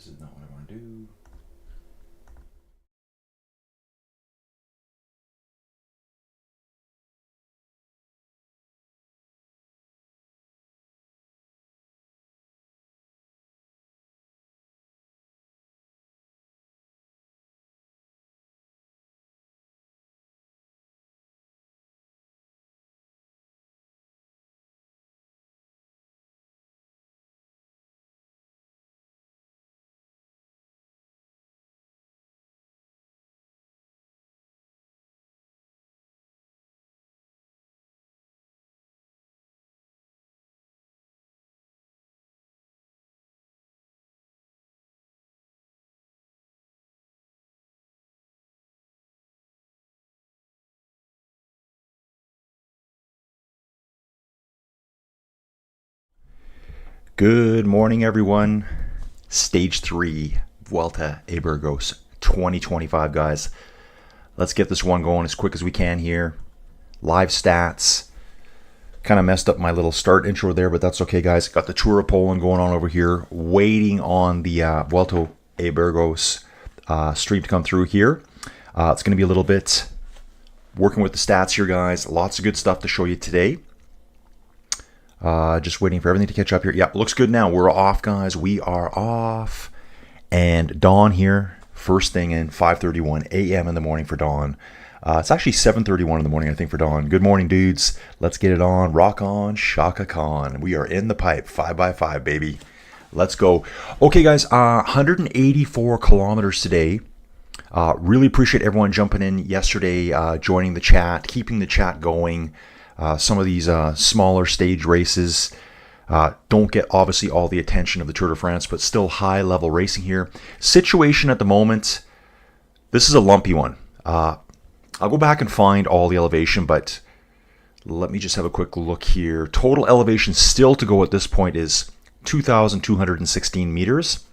This is not what I want to do. Good morning, everyone. Stage 3, Vuelta a Burgos 2025, guys. Let's get this one going as quick as we can here. Live stats. Kind of messed up my little start intro there, but that's okay, guys. Got the Tour of Poland going on over here. Waiting on the Vuelta a Burgos stream to come through here. It's going to be a little bit working with the stats here, guys. Lots of good stuff to show you today. Just waiting for everything to catch up here. Yep, looks good now. We're off, guys. We are off. And dawn here, first thing in 5:31 a.m. in the morning for dawn. It's actually 7:31 in the morning, I think, for dawn. Good morning, dudes. Let's get it on. Rock on, Shaka Khan. We are in the pipe, 5x5, baby. Let's go. Okay, guys, 184 kilometers today. Really appreciate everyone jumping in yesterday, joining the chat, keeping the chat going. Some of these smaller stage races don't get obviously all the attention of the Tour de France, but still high level racing here. Situation at the moment, this is a lumpy one. I'll go back and find all the elevation, but let me just have a quick look here. Total elevation still to go at this point is 2,216 meters.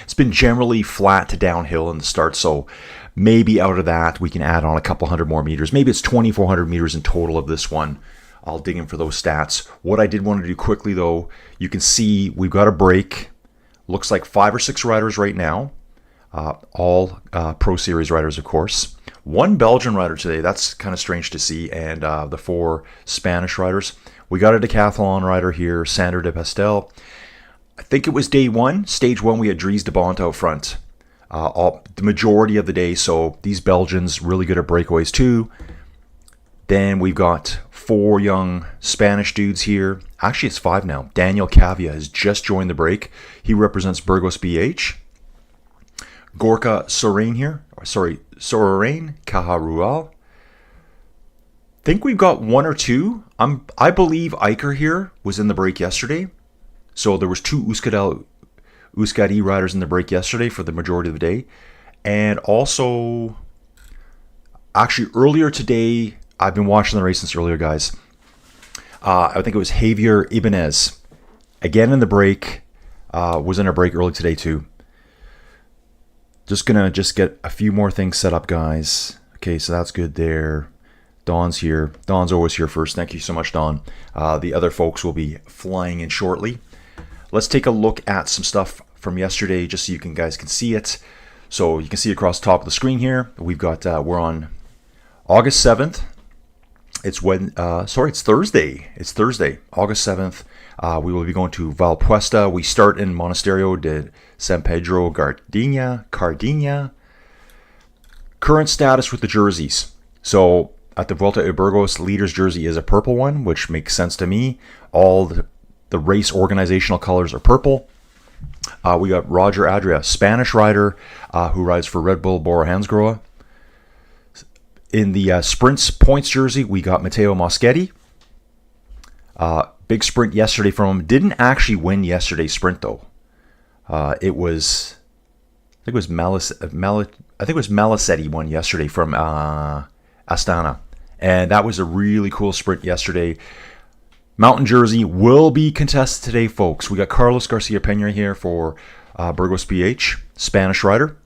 It's been generally flat to downhill in the start, so maybe out of that we can add on a couple hundred more meters. Maybe it's 2,400 meters in total of this one. I'll dig in for those stats. What I did want to do quickly, though, you can see we've got a break. Looks like 5 or 6 riders right now. All Pro Series riders, of course. One Belgian rider today. That's kind of strange to see. And the 4 Spanish riders. We got a decathlon rider here, Sander de Pastel. I think it was day 1, stage 1, we had Dries de Bont out front. The majority of the day, so these Belgians really good at breakaways too. Then we've got 4 young Spanish dudes here. Actually, it's 5 now. Daniel Cavia has just joined the break. He represents Burgos BH. Gorka Sorain here. Sorain Caharual. Think we've got 1 or 2. I believe Iker here was in the break yesterday. So there was 2 Euskadi riders in the break yesterday for the majority of the day. And also, actually earlier today, I've been watching the race since earlier, guys. I think it was Javier Ibanez. Again in the break. Was in a break early today too. Just gonna get a few more things set up, guys. Okay, so that's good there. Dawn's here. Dawn's always here first. Thank you so much, Dawn. The other folks will be flying in shortly. Let's take a look at some stuff from yesterday, just so you guys can see it. So you can see across the top of the screen here, we've got we're on August 7th. It's Thursday. It's Thursday, August 7th. We will be going to Valpuesta. We start in Monasterio de San Pedro Cardeña. Current status with the jerseys. So at the Vuelta a Burgos, leader's jersey is a purple one, which makes sense to me. All the race organizational colors are purple. We got Roger Adria, Spanish rider who rides for Red Bull Bora Hansgrohe. In the sprints points jersey, we got Matteo Moschetti. Big sprint yesterday from him. Didn't actually win yesterday's sprint though. It was, I think it was Malisetti won yesterday from Astana, and that was a really cool sprint yesterday. Mountain jersey will be contested today, folks. We got Carlos Garcia Pena here for Burgos BH, Spanish rider.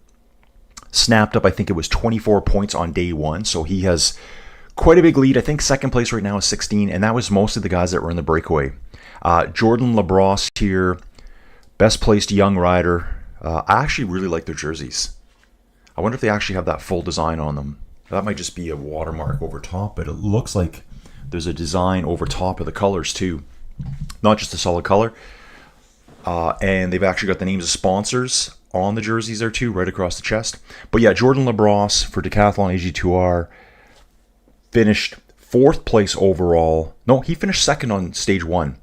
Snapped up, I think it was 24 points on day 1, so he has quite a big lead. I think second place right now is 16, and that was most of the guys that were in the breakaway. Jordan Labrosse here, best placed young rider, I actually really like their jerseys. I wonder if they actually have that full design on them. That might just be a watermark over top, but it looks like there's a design over top of the colors too. Not just a solid color. And they've actually got the names of sponsors on the jerseys there too, right across the chest. But yeah, Jordan Labrosse for Decathlon AG2R finished 4th place overall. No, he finished 2nd on stage 1.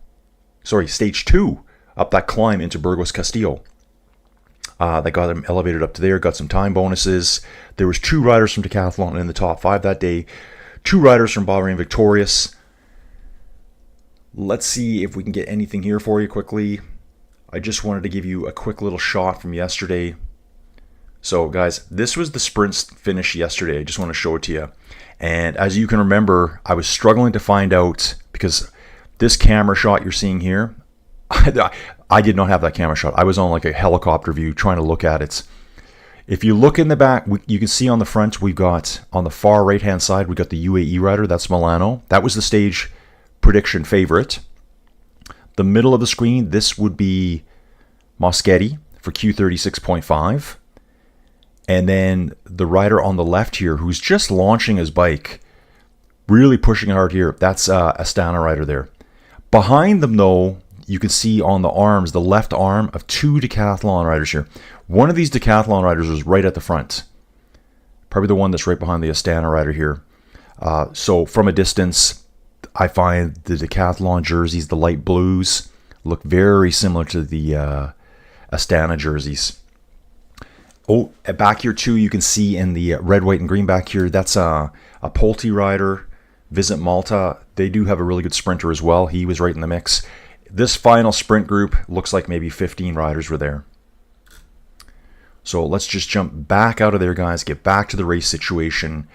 Sorry, stage 2 up that climb into Burgos Castillo. That got him elevated up to there, got some time bonuses. There was 2 riders from Decathlon in the top 5 that day. 2 riders from Bahrain victorious. Let's see if we can get anything here for you quickly. I just wanted to give you a quick little shot from yesterday. So guys, this was the sprint finish yesterday. I just want to show it to you. And as you can remember, I was struggling to find out, because this camera shot you're seeing here, I did not have that camera shot. I was on like a helicopter view trying to look at it. If you look in the back, you can see on the front, we've got on the far right hand side, we got the UAE rider. That's Milano. That was the stage prediction favorite. The middle of the screen, this would be Monasterio for Q36.5. And then the rider on the left here, who's just launching his bike, really pushing hard here, that's Astana rider there. Behind them though, you can see on the arms, the left arm of 2 decathlon riders here. One of these decathlon riders is right at the front. Probably the one that's right behind the Astana rider here. So from a distance, I find the decathlon jerseys, the light blues, look very similar to the Astana jerseys. Oh, back here too, you can see in the red, white, and green back here, that's a Polti rider, Visit Malta. They do have a really good sprinter as well. He was right in the mix. This final sprint group looks like maybe 15 riders were there. So let's just jump back out of there, guys, get back to the race situation.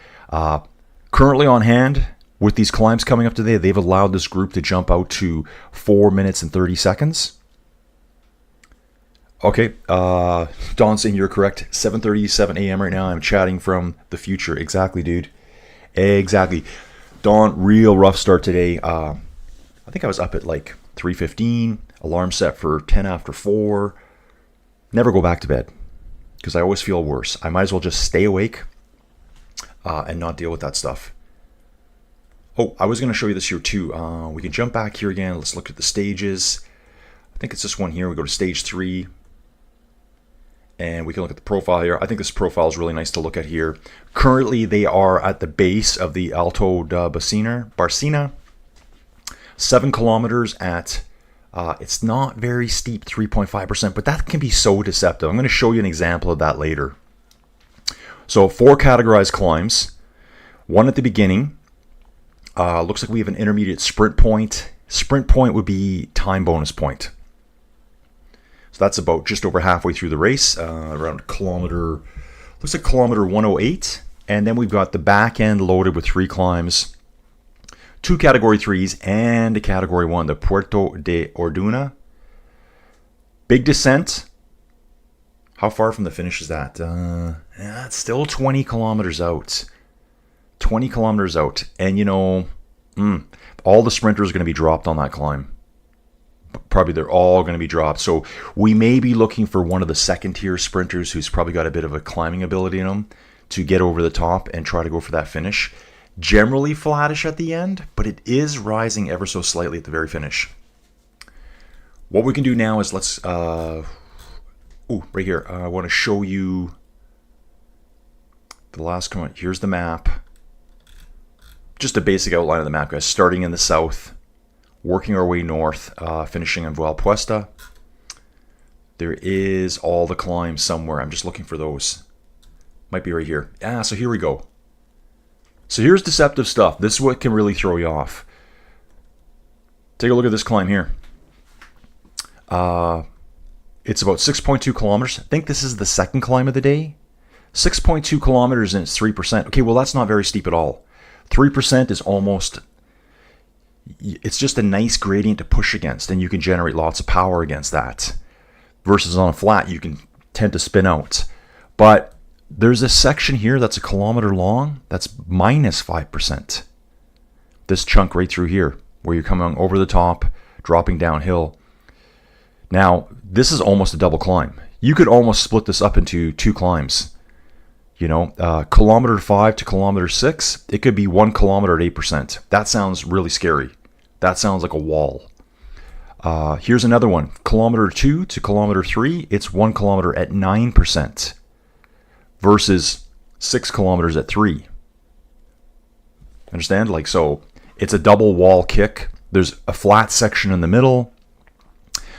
Currently on hand, with these climbs coming up today, they've allowed this group to jump out to 4 minutes and 30 seconds. Okay, Don saying you're correct. 7:37 a.m. right now. I'm chatting from the future. Exactly, dude. Exactly. Don, real rough start today. I think I was up at like 3:15. Alarm set for 10 after 4. Never go back to bed because I always feel worse. I might as well just stay awake and not deal with that stuff. Oh, I was going to show you this here too. We can jump back here again. Let's look at the stages. I think it's this one here. We go to stage 3. And we can look at the profile here. I think this profile is really nice to look at here. Currently, they are at the base of the Alto de Barcina. 7 kilometers at, it's not very steep, 3.5%, but that can be so deceptive. I'm going to show you an example of that later. So 4 categorized climbs. 1 at the beginning. Looks like we have an intermediate sprint point. Sprint point would be time bonus point. So that's about just over halfway through the race, around kilometer, looks like kilometer 108. And then we've got the back end loaded with 3 climbs, 2 category 3s and a category 1, the Puerto de Orduña. Big descent. How far from the finish is that? Yeah, it's still 20 kilometers out. 20 kilometers out. And you know, all the sprinters are going to be dropped on that climb. Probably they're all going to be dropped. So we may be looking for one of the second tier sprinters who's probably got a bit of a climbing ability in him to get over the top and try to go for that finish. Generally flattish at the end, but it is rising ever so slightly at the very finish. What we can do now is let's, right here, I want to show you the last comment. Here's the map. Just a basic outline of the map, guys. Starting in the south, working our way north, finishing in Valpuesta. There is all the climbs somewhere. I'm just looking for those. Might be right here. So here we go. So here's deceptive stuff. This is what can really throw you off. Take a look at this climb here. It's about 6.2 kilometers. I think this is the second climb of the day. 6.2 kilometers and it's 3%. Okay, well that's not very steep at all. 3% is almost... It's just a nice gradient to push against, and you can generate lots of power against that. Versus on a flat, you can tend to spin out. But there's a section here that's a kilometer long that's minus 5%. This chunk right through here, where you're coming over the top, dropping downhill. Now, this is almost a double climb. You could almost split this up into 2 climbs. You know, kilometer 5 to kilometer 6, it could be 1 kilometer at 8%. That sounds really scary. That sounds like a wall. Here's another one. Kilometer 2 to kilometer 3, it's 1 kilometer at 9% versus 6 kilometers at 3. Understand? Like, so it's a double wall kick. There's a flat section in the middle.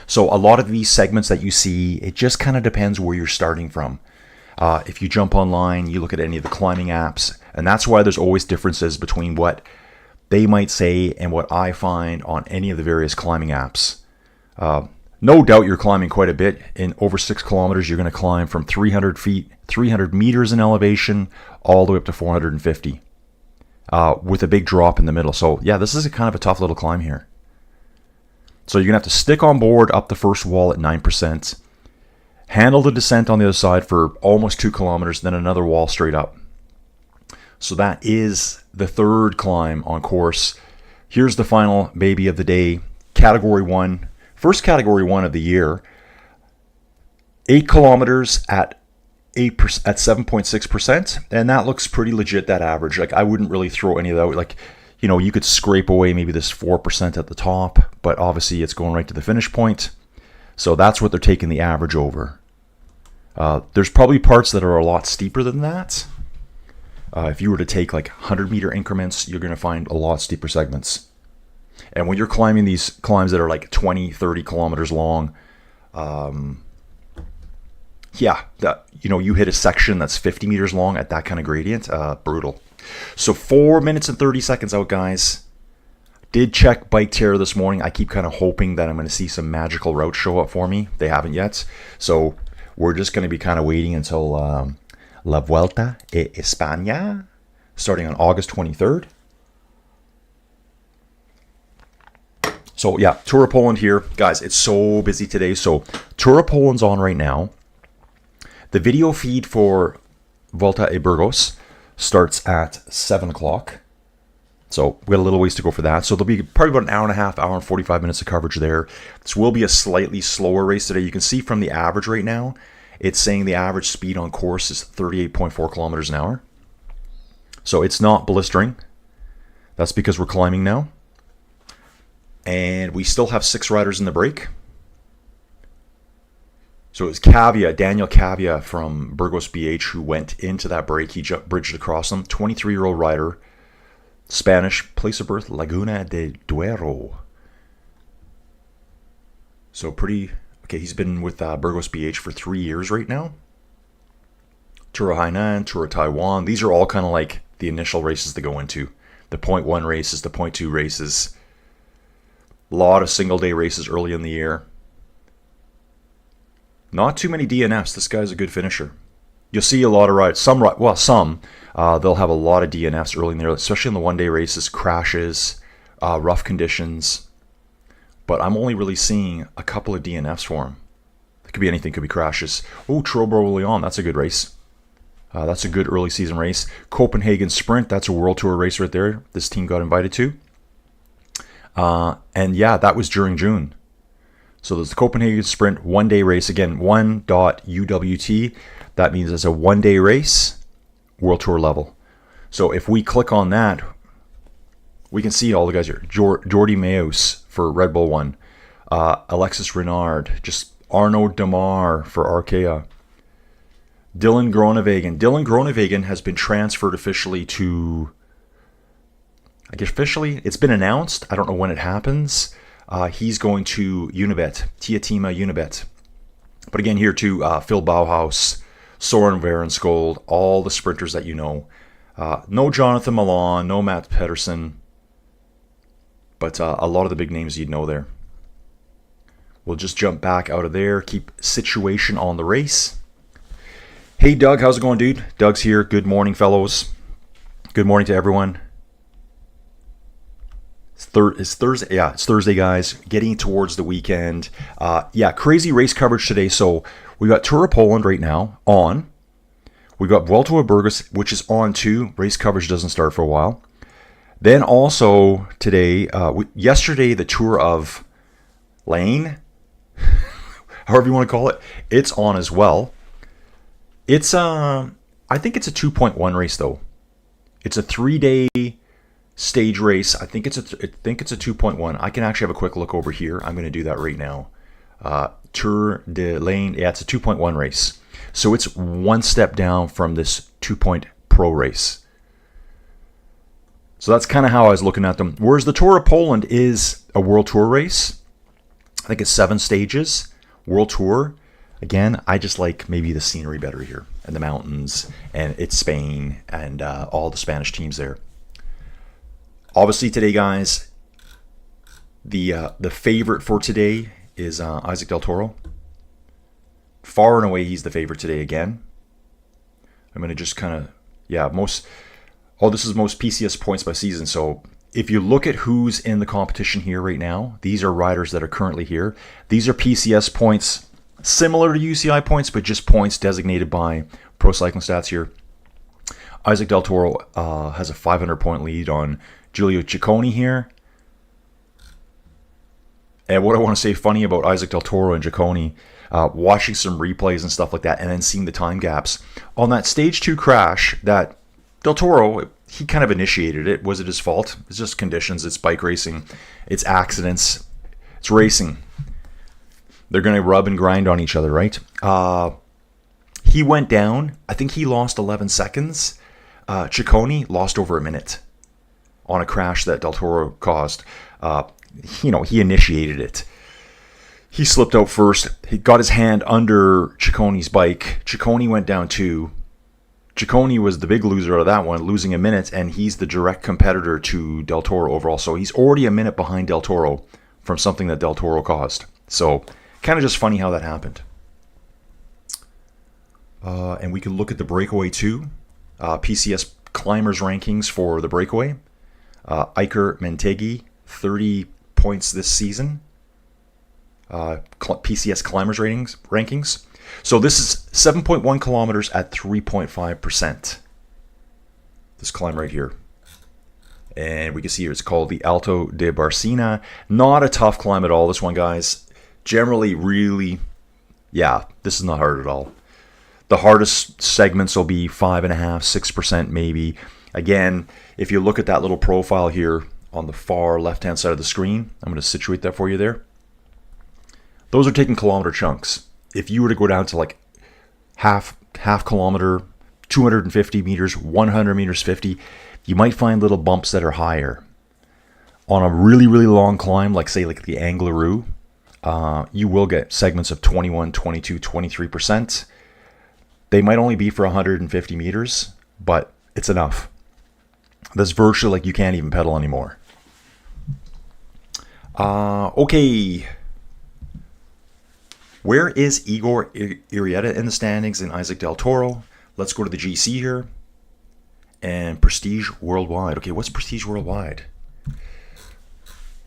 So a lot of these segments that you see, it just kind of depends where you're starting from. If you jump online, you look at any of the climbing apps, and that's why there's always differences between what they might say and what I find on any of the various climbing apps. No doubt you're climbing quite a bit. In over 6 kilometers, you're going to climb from 300 feet, 300 meters in elevation, all the way up to 450, with a big drop in the middle. So yeah, this is a kind of a tough little climb here. So you're going to have to stick on board up the first wall at 9%, handle the descent on the other side for almost 2 kilometers, then another wall straight up. So that is the 3rd climb on course. Here's the final baby of the day, Category 1. First Category 1 of the year. 8 kilometers at 8% at 7.6%, and that looks pretty legit, that average. Like, I wouldn't really throw any of that out. Like, you know, you could scrape away maybe this 4% at the top, but obviously it's going right to the finish point. So that's what they're taking the average over. There's probably parts that are a lot steeper than that. If you were to take like 100-meter increments, you're going to find a lot steeper segments. And when you're climbing these climbs that are like 20, 30 kilometers long, yeah, you hit a section that's 50 meters long at that kind of gradient, brutal. So 4 minutes and 30 seconds out, guys. Did check Bike Terror this morning. I keep kind of hoping that I'm going to see some magical routes show up for me. They haven't yet. So we're just going to be kind of waiting until La Vuelta a España, starting on August 23rd. So yeah, Tour of Poland here. Guys, it's so busy today. So Tour of Poland's on right now. The video feed for Vuelta a Burgos starts at 7 o'clock. So we got a little ways to go for that. So there'll be probably about an hour and a half, hour and 45 minutes of coverage there. This will be a slightly slower race today. You can see from the average right now, it's saying the average speed on course is 38.4 kilometers an hour. So it's not blistering. That's because we're climbing now. And we still have 6 riders in the break. So it was Daniel Cavia from Burgos BH who went into that break. He bridged across them. 23-year-old rider. Spanish, place of birth, Laguna de Duero. So pretty... Okay, he's been with Burgos BH for 3 years right now. Tour of Hainan, Tour of Taiwan. These are all kind of like the initial races to go into. The 0.1 races, the 0.2 races. A lot of single-day races early in the year. Not too many DNFs. This guy's a good finisher. You'll see a lot of rides. Some. They'll have a lot of DNFs early in there, especially in the one-day races, crashes, rough conditions. But I'm only really seeing a couple of DNFs for him. It could be anything. It could be crashes. Oh, Trobro Leon. That's a good race. That's a good early season race. Copenhagen Sprint. That's a World Tour race right there. This team got invited to. And yeah, that was during June. So there's the Copenhagen Sprint one-day race. Again, 1.UWT. That means it's a one-day race, World Tour level. So if we click on that, we can see all the guys here. Jordi Meus for Red Bull 1. Alexis Renard. Just Arnaud Demar for Arkea. Dylan Groenewegen. Dylan Groenewegen has been transferred officially to... I guess officially, it's been announced. I don't know when it happens. He's going to Unibet, Teatima Unibet. But again, here too, Phil Bauhaus, Soren Verenskold, all the sprinters that you know. No Jonathan Milan, no Matt Pedersen, but a lot of the big names you'd know there. We'll just jump back out of there, keep situation on the race. Hey Doug, how's it going, dude? Doug's here. Good morning, fellows. Good morning to everyone. It's Thursday. Yeah, it's Thursday, guys. Getting towards the weekend. Yeah, crazy race coverage today. So we got Tour of Poland right now on. We got Vuelta a Burgos, which is on too. Race coverage doesn't start for a while. Then also today, yesterday, the Tour of Lane. however you want to call it, it's on as well. It's I think it's a 2.1 race though. It's a 3-day stage race. I think it's a 2.1. I can actually have a quick look over here. I'm going to do that right now. Tour de Lane. Yeah, it's a 2.1 race. So it's one step down from this 2.0 Pro race. So that's kind of how I was looking at them. Whereas the Tour of Poland is a World Tour race. I think it's 7 stages. World Tour. Again, I just like maybe the scenery better here. And the mountains. And it's Spain. And all the Spanish teams there. Obviously today, guys, the favorite for today is Isaac Del Toro. Far and away, he's the favorite today again. I'm going to just kind of, this is most PCS points by season. So if you look at who's in the competition here right now, these are riders that are currently here. These are PCS points, similar to UCI points, but just points designated by Pro Cycling Stats here. Isaac Del Toro has a 500-point lead on Giulio Ciccone here. And what I want to say funny about Isaac Del Toro and Ciccone, watching some replays and stuff like that, and then seeing the time gaps. On that stage 2 crash, that Del Toro, he kind of initiated it. Was it his fault? It's just conditions. It's bike racing. It's accidents. It's racing. They're going to rub and grind on each other, right? He went down. I think he lost 11 seconds. Ciccone lost over a minute on a crash that Del Toro caused. He initiated it. He slipped out first. He got his hand under Ciccone's bike. Ciccone went down too. Ciccone was the big loser out of that one, losing a minute, and he's the direct competitor to Del Toro overall. So he's already a minute behind Del Toro from something that Del Toro caused. So kind of just funny how that happened. And we can look at the Breakaway too. PCS climbers rankings for the Breakaway. Iker Mentegi, 30 points this season. PCS climbers rankings. So this is 7.1 kilometers at 3.5%. This climb right here. And we can see here it's called the Alto de Barcina. Not a tough climb at all, this one, guys. Generally, really, this is not hard at all. The hardest segments will be 5.5%, 6% maybe. Again, if you look at that little profile here on the far left-hand side of the screen, I'm going to situate that for you there. Those are taking kilometer chunks. If you were to go down to like half kilometer, 250 meters, 100 meters, 50, you might find little bumps that are higher. On a really, really long climb, like say like the Angleroo, you will get segments of 21, 22, 23%. They might only be for 150 meters, but it's enough. That's virtually like you can't even pedal anymore. Okay. Where is Igor Irieta in the standings and Isaac Del Toro? Let's go to the GC here. And Prestige Worldwide. Okay, what's Prestige Worldwide?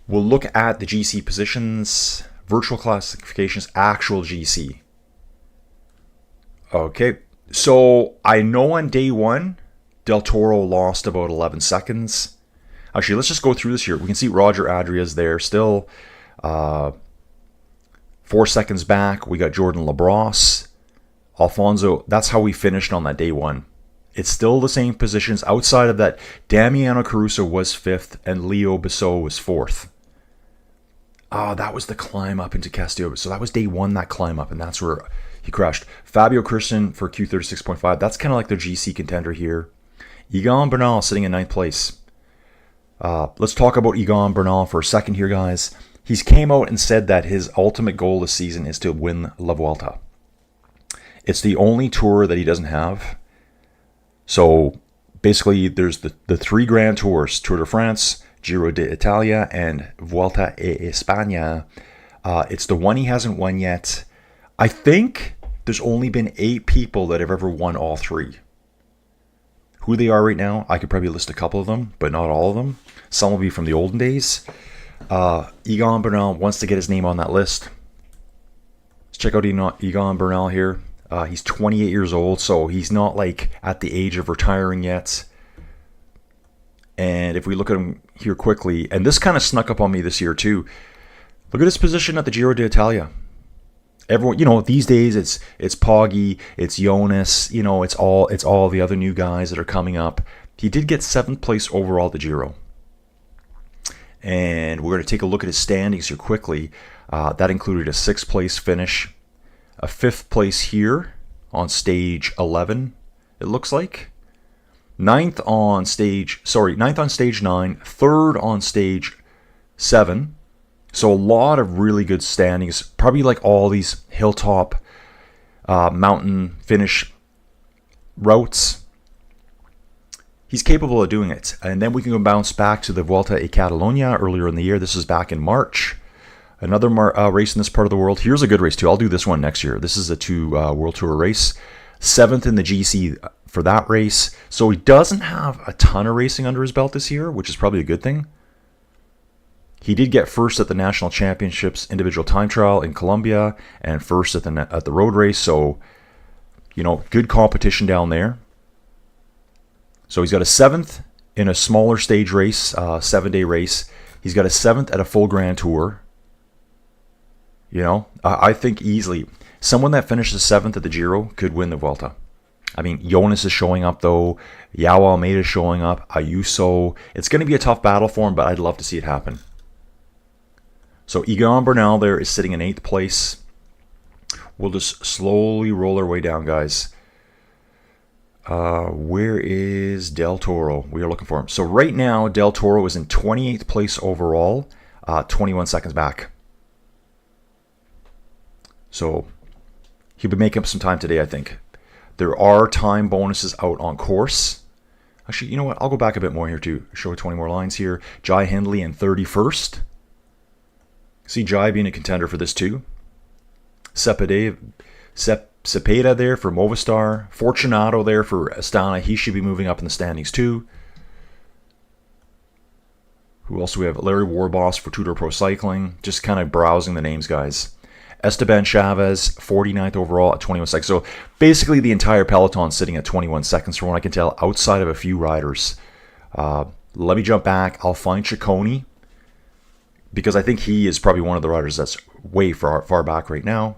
We'll look at the GC positions, virtual classifications, actual GC. Okay, so I know on day 1, Del Toro lost about 11 seconds. Actually, let's just go through this here. We can see Roger Adria's there still. 4 seconds back, we got Jordan Labrosse. Alfonso, that's how we finished on that day 1. It's still the same positions. Outside of that, Damiano Caruso was 5th and Leo Bissot was 4th. That was the climb up into Castillo. So that was day 1, that climb up, and that's where he crashed. Fabio Kirsten for Q36.5. That's kind of like their GC contender here. Egan Bernal sitting in 9th place. Let's talk about Egan Bernal for a second here, guys. He's came out and said that his ultimate goal this season is to win La Vuelta. It's the only tour that he doesn't have. So basically there's the 3 Grand Tours, Tour de France, Giro d'Italia, and Vuelta a España. It's the one he hasn't won yet. I think there's only been 8 people that have ever won all 3. Who they are right now, I could probably list a couple of them, but not all of them. Some will be from the olden days. Egan Bernal wants to get his name on that list. Let's check out Egan Bernal here. He's 28 years old, so he's not like at the age of retiring yet. And if we look at him here quickly, and this kind of snuck up on me this year too. Look at his position at the Giro d'Italia. everyone, these days it's Poggy, it's Jonas, it's all the other new guys that are coming up. He did get 7th place overall at the Giro. And we're going to take a look at his standings here quickly. That included a 6th place finish, a 5th place here on stage 11, it looks like. 9th on stage 9, 3rd on stage 7. So a lot of really good standings, probably like all these hilltop mountain finish routes. He's capable of doing it. And then we can go bounce back to the Vuelta a Catalunya earlier in the year. This is back in March. Another race in this part of the world. Here's a good race too. I'll do this one next year. This is a 2 World Tour race. 7th in the GC for that race. So he doesn't have a ton of racing under his belt this year, which is probably a good thing. He did get 1st at the National Championships individual time trial in Colombia and 1st at the road race. So, good competition down there. So he's got a 7th in a smaller stage race, 7-day race. He's got a 7th at a full Grand Tour. I think easily someone that finishes 7th at the Giro could win the Vuelta. I mean, Jonas is showing up though. Yao Almeida is showing up. Ayuso. It's going to be a tough battle for him, but I'd love to see it happen. So Egan Bernal there is sitting in 8th place. We'll just slowly roll our way down, guys. Where is Del Toro? We are looking for him. So right now, Del Toro is in 28th place overall, 21 seconds back. So he'll be making up some time today, I think. There are time bonuses out on course. Actually, you know what? I'll go back a bit more here to show 20 more lines here. Jai Hindley in 31st. See Jai being a contender for this too. Cepeda there for Movistar. Fortunato there for Astana. He should be moving up in the standings too. Who else do we have? Larry Warboss for Tudor Pro Cycling. Just kind of browsing the names, guys. Esteban Chavez, 49th overall at 21 seconds. So basically the entire peloton sitting at 21 seconds from what I can tell, outside of a few riders. Let me jump back. I'll find Ciccone, because I think he is probably one of the riders that's way far back right now.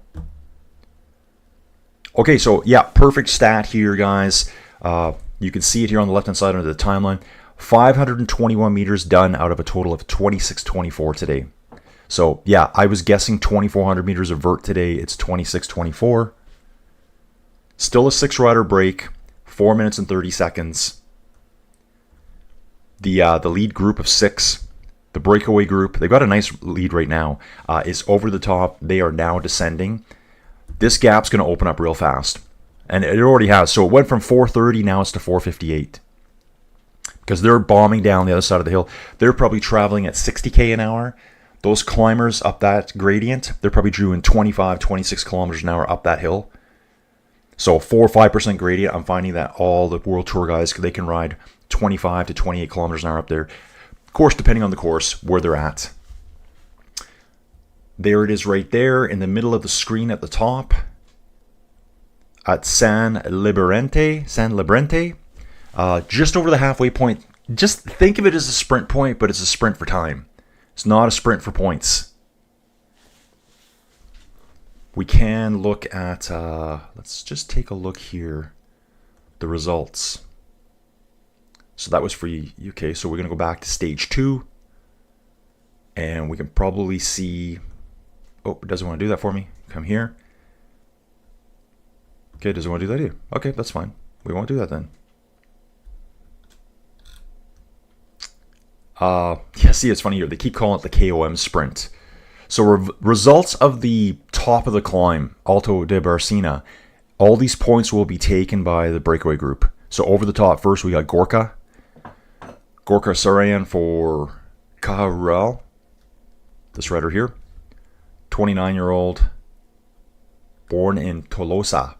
Okay, so yeah, perfect stat here, guys. You can see it here on the left-hand side under the timeline. 521 meters done out of a total of 2624 today. So yeah, I was guessing 2,400 meters of vert today. It's 2624. Still a 6-rider break, 4 minutes and 30 seconds. The lead group of 6, the breakaway group, they've got a nice lead right now, is over the top. They are now descending. This gap's going to open up real fast. And it already has. So it went from 430, now it's to 458. Because they're bombing down the other side of the hill. They're probably traveling at 60k an hour. Those climbers up that gradient, they're probably doing 25, 26 kilometers an hour up that hill. So 4 or 5% gradient, I'm finding that all the World Tour guys, they can ride 25 to 28 kilometers an hour up there. Of course, depending on the course, where they're at. There it is right there in the middle of the screen at the top. At San Liberente, just over the halfway point. Just think of it as a sprint point, but it's a sprint for time. It's not a sprint for points. We can look at, let's just take a look here, the results. So that was for UK. So we're going to go back to stage 2. And we can probably see, oh, it doesn't want to do that for me. Come here. Okay, it doesn't want to do that either. Okay, that's fine. We won't do that then. Yeah, see, it's funny here. They keep calling it the KOM sprint. So results of the top of the climb, Alto de Barcina, all these points will be taken by the breakaway group. So over the top, first we got Gorka Sarayan for Cajarural. This rider here, 29-year-old, born in Tolosa.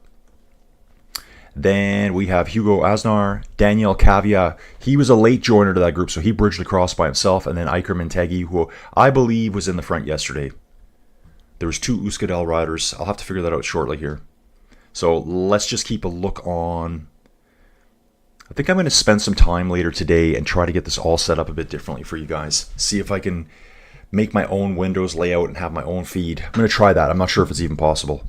Then we have Hugo Aznar, Daniel Cavia. He was a late joiner to that group, so he bridged across by himself. And then Iker Mintegi, who I believe was in the front yesterday. There was 2 Euskadel riders. I'll have to figure that out shortly here. So let's just keep a look on. I think I'm going to spend some time later today and try to get this all set up a bit differently for you guys. See if I can make my own Windows layout and have my own feed. I'm going to try that. I'm not sure if it's even possible.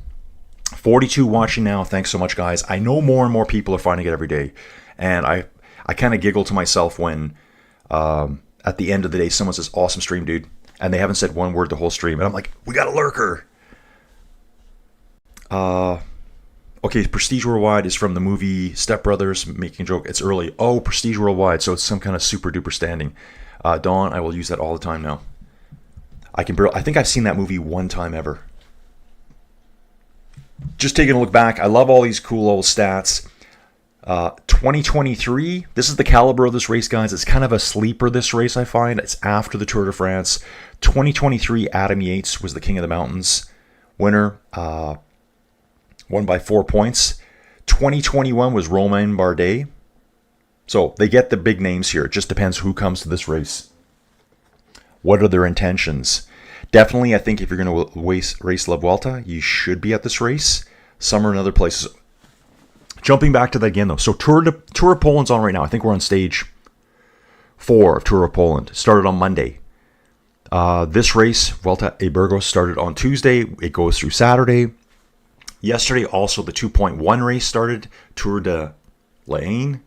42 watching now. Thanks so much, guys. I know more and more people are finding it every day. And I kind of giggle to myself when at the end of the day someone says, awesome stream, dude. And they haven't said one word the whole stream. And I'm like, we got a lurker. Okay, Prestige Worldwide is from the movie Step Brothers, making a joke. It's early. Oh, Prestige Worldwide. So it's some kind of super duper standing. Dawn, I will use that all the time now. I think I've seen that movie one time ever. Just taking a look back, I love all these cool old stats. 2023, this is the caliber of this race, guys. It's kind of a sleeper, this race, I find. It's after the Tour de France. 2023, Adam Yates was the King of the Mountains winner. Won by 4 points. 2021 was Romain Bardet. So they get the big names here. It just depends who comes to this race. What are their intentions? Definitely, I think if you're going to race La Vuelta, you should be at this race. Some are in other places. Jumping back to that again, though. So Tour of Poland's on right now. I think we're on stage 4 of Tour of Poland. Started on Monday. This race, Vuelta a Burgos, started on Tuesday. It goes through Saturday. Yesterday, also the 2.1 race started, Tour de l'Ain.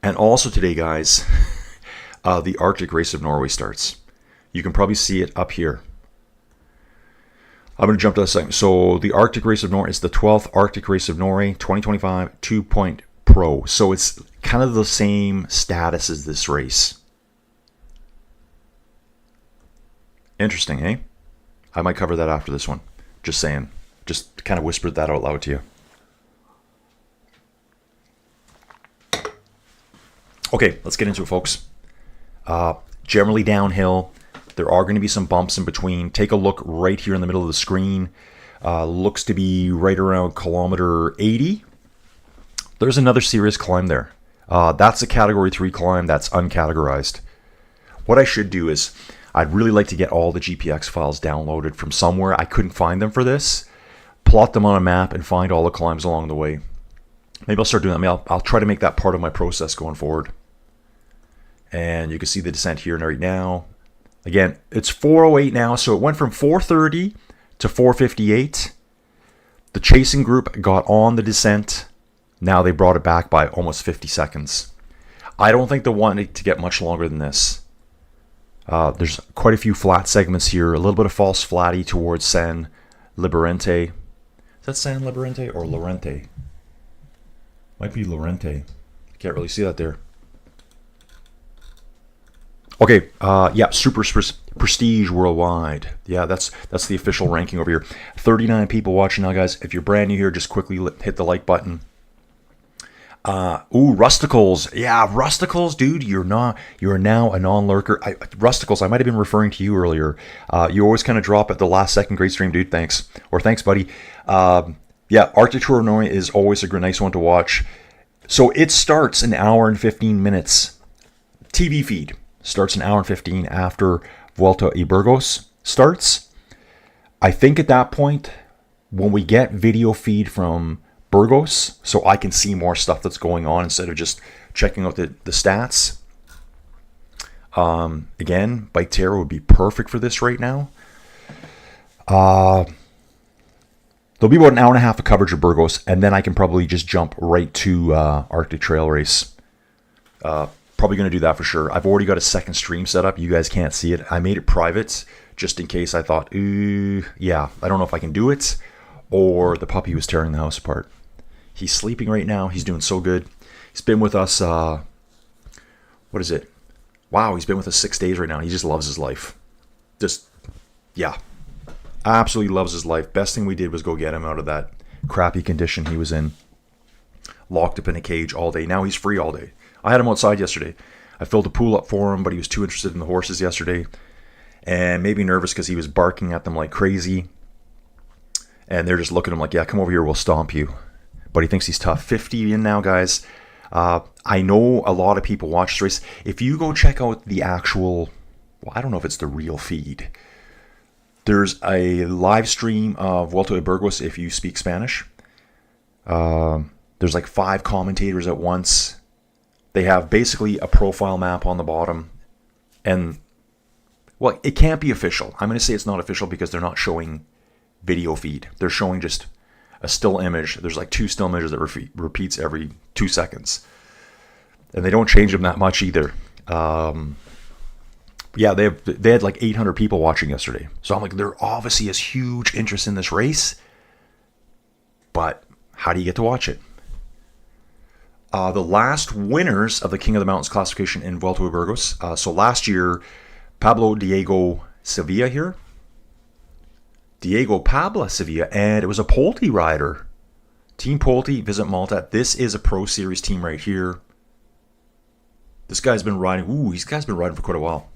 And also today, guys, the Arctic Race of Norway starts. You can probably see it up here. I'm going to jump to that second. So the Arctic Race of Norway is the 12th Arctic Race of Norway, 2025, 2.pro. So it's kind of the same status as this race. Interesting, eh? I might cover that after this one. Just saying. Just kind of whispered that out loud to you. Okay, let's get into it, folks. Generally downhill. There are going to be some bumps in between. Take a look right here in the middle of the screen. Looks to be right around kilometer 80. There's another serious climb there. That's a category 3 climb that's uncategorized. What I should do is, I'd really like to get all the GPX files downloaded from somewhere. I couldn't find them for this. Plot them on a map and find all the climbs along the way. Maybe I'll start doing that. I'll try to make that part of my process going forward. And you can see the descent here right now. Again, it's 4:08 now, so it went from 4:30 to 4:58. The chasing group got on the descent. Now they brought it back by almost 50 seconds. I don't think they wanted to get much longer than this. There's quite a few flat segments here. A little bit of false flatty towards San Liberente. Is that San Liberente or Lorente? Might be Lorente. Can't really see that there. Okay, yeah, Super Prestige Worldwide. Yeah, that's the official ranking over here. 39 people watching now, guys. If you're brand new here, just quickly hit the like button. Ooh, Rusticles. Yeah, Rusticles, dude. You're now a non-lurker. Rusticles, I might have been referring to you earlier. You always kind of drop at the last second. Great stream, dude. Thanks. Or thanks, buddy. Yeah, Arctic Tour of Norway is always a nice one to watch. So it starts an hour and 15 minutes. TV feed starts an hour and 15 after Vuelta a Burgos starts. I think at that point, when we get video feed from Burgos, so I can see more stuff that's going on instead of just checking out the stats. Again, Bike Terror would be perfect for this right now. There'll be about an hour and a half of coverage of Burgos, and then I can probably just jump right to Arctic Trail Race. Probably going to do that for sure. I've already got a second stream set up. You guys can't see it. I made it private just in case I thought, yeah, I don't know if I can do it, or the puppy was tearing the house apart. He's sleeping right now. He's doing so good. He's been with us, what is it? Wow, he's been with us 6 days right now. He just loves his life. Just, yeah, absolutely loves his life. Best thing we did was go get him out of that crappy condition he was in. Locked up in a cage all day. Now he's free all day. I had him outside yesterday. I filled a pool up for him, but he was too interested in the horses yesterday. And maybe nervous because he was barking at them like crazy. And they're just looking at him like, yeah, come over here, we'll stomp you. But he thinks he's tough. 50 in now, guys. I know a lot of people watch this race. If you go check out the actual, well, I don't know if it's the real feed. There's a live stream of Vuelta a Burgos if you speak Spanish. There's like 5 commentators at once. They have basically a profile map on the bottom. And Well, it can't be official. I'm going to say it's not official because they're not showing video feed. They're showing just a still image. There's like 2 still images that repeats every 2 seconds. And they don't change them that much either. Yeah, they had like 800 people watching yesterday. So I'm like, there obviously is huge interest in this race. But how do you get to watch it? The last winners of the King of the Mountains classification in Vuelta a Burgos. So last year, Pablo Diego Sevilla here. Diego Pablo Sevilla. And it was a Pulte rider. Team Pulte, Visit Malta. This is a Pro Series team right here. This guy's been riding. This guy's been riding for quite a while.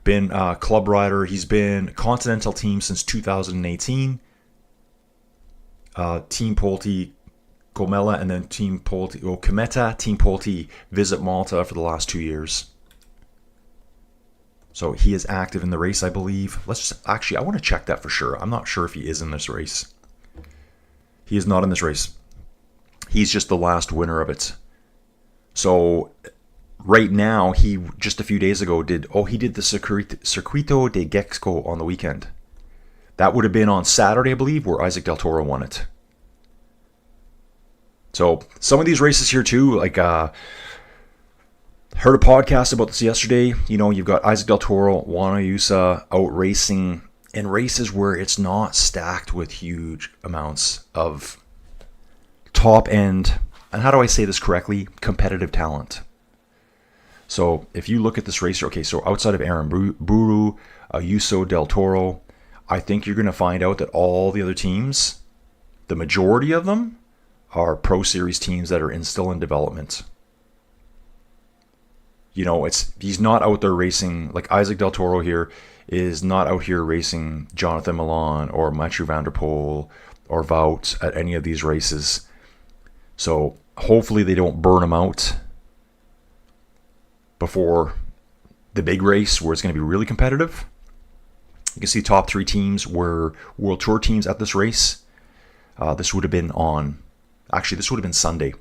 Been a club rider. He's been Continental team since 2018. Team Pulte Gomella, and then Team Pulte Cometa, Team Pulte Visit Malta for the last 2 years. So he is active in the race, I believe. I want to check that for sure. I'm not sure if he is in this race. He is not in this race. He's just the last winner of it. So right now, he just a few days ago did the Circuito de Gexco on the weekend. That would have been on Saturday, I believe, where Isaac Del Toro won it. So some of these races here too, like heard a podcast about this yesterday. You know, you've got Isaac Del Toro, Juan Ayuso out racing in races where it's not stacked with huge amounts of top end, and how do I say this correctly, competitive talent. So if you look at this racer, okay, so outside of Aaron Buru, Ayuso, Del Toro, I think you're going to find out that all the other teams, the majority of them, are Pro Series teams that are still in development. You know, he's not out there racing, like Isaac Del Toro here is not out here racing Jonathan Milan or Mathieu van der Poel or Wout at any of these races. So hopefully they don't burn him out before the big race where it's going to be really competitive. You can see top 3 teams were World Tour teams at this race. This would have been Sunday.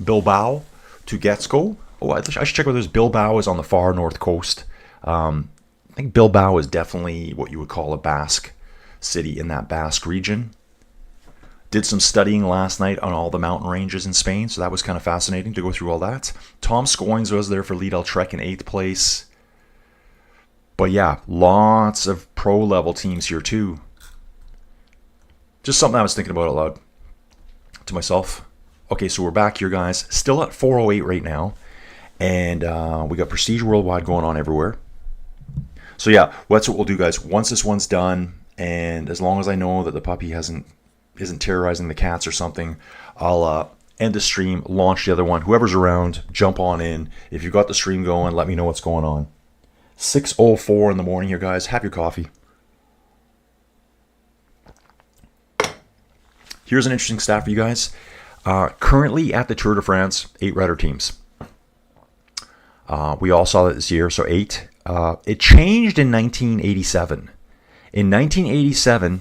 Bilbao to Getxco. I should check whether Bilbao is on the far north coast. I think Bilbao is definitely what you would call a Basque city in that Basque region. Did some studying last night on all the mountain ranges in Spain, so that was kind of fascinating to go through all that. Tom Scoins was there for Lidl Trek in 8th place. But yeah, lots of pro-level teams here too. Just something I was thinking about out loud to myself. Okay, so we're back here, guys. Still at 4:08 right now. And we got Prestige Worldwide going on everywhere. So yeah, that's what we'll do, guys. Once this one's done, and as long as I know that the puppy isn't terrorizing the cats or something, I'll end the stream, launch the other one. Whoever's around, jump on in. If you've got the stream going, let me know what's going on. 6:04 in the morning here, guys. Have your coffee. Here's an interesting stat for you guys. Currently at the Tour de France, 8 rider teams. We all saw that this year, so 8. It changed in 1987. In 1987,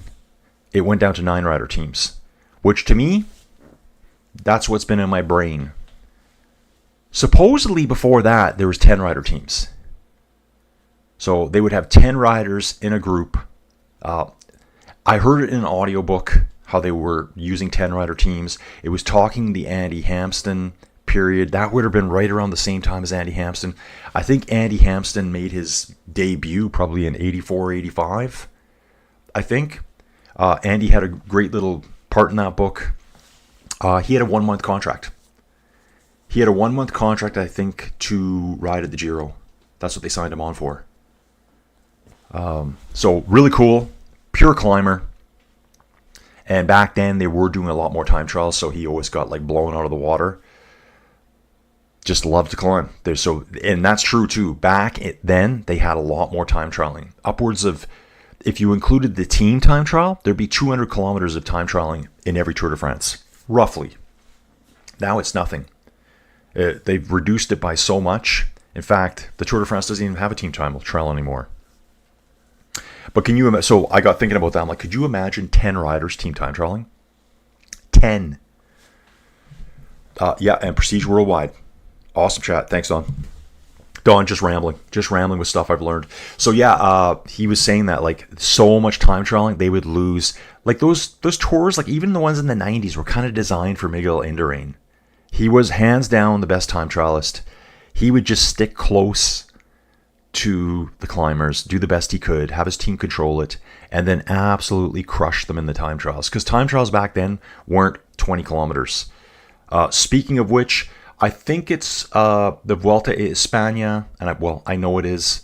it went down to 9 rider teams, which to me, that's what's been in my brain. Supposedly before that, there was 10 rider teams. So they would have 10 riders in a group. I heard it in an audiobook, how they were using 10 rider teams. It was talking the Andy Hampsten period. That would have been right around the same time as Andy Hampsten. I think Andy Hampsten made his debut probably in 84, 85. I think. Andy had a great little part in that book. He had a 1-month contract. He had a 1-month contract, I think, to ride at the Giro. That's what they signed him on for. So really cool. Pure climber. And back then, they were doing a lot more time trials, so he always got like blown out of the water. Just loved to climb. And that's true too. Back then, they had a lot more time trialing. Upwards of, if you included the team time trial, there'd be 200 kilometers of time trialing in every Tour de France, roughly. Now it's nothing. They've reduced it by so much. In fact, the Tour de France doesn't even have a team time trial anymore. But can you imagine? So I got thinking about that. I'm like, could you imagine 10 riders team time trialing? 10. Yeah, and Prestige Worldwide. Awesome chat. Thanks, Don. Don, just rambling with stuff I've learned. So yeah, he was saying that like so much time trialing, they would lose. Like those tours, like even the ones in the 90s were kind of designed for Miguel Indurain. He was hands down the best time trialist. He would just stick close to the climbers, do the best he could, have his team control it, and then absolutely crush them in the time trials. Because time trials back then weren't 20 kilometers. Speaking of which, I think it's the Vuelta a España, and I know it is.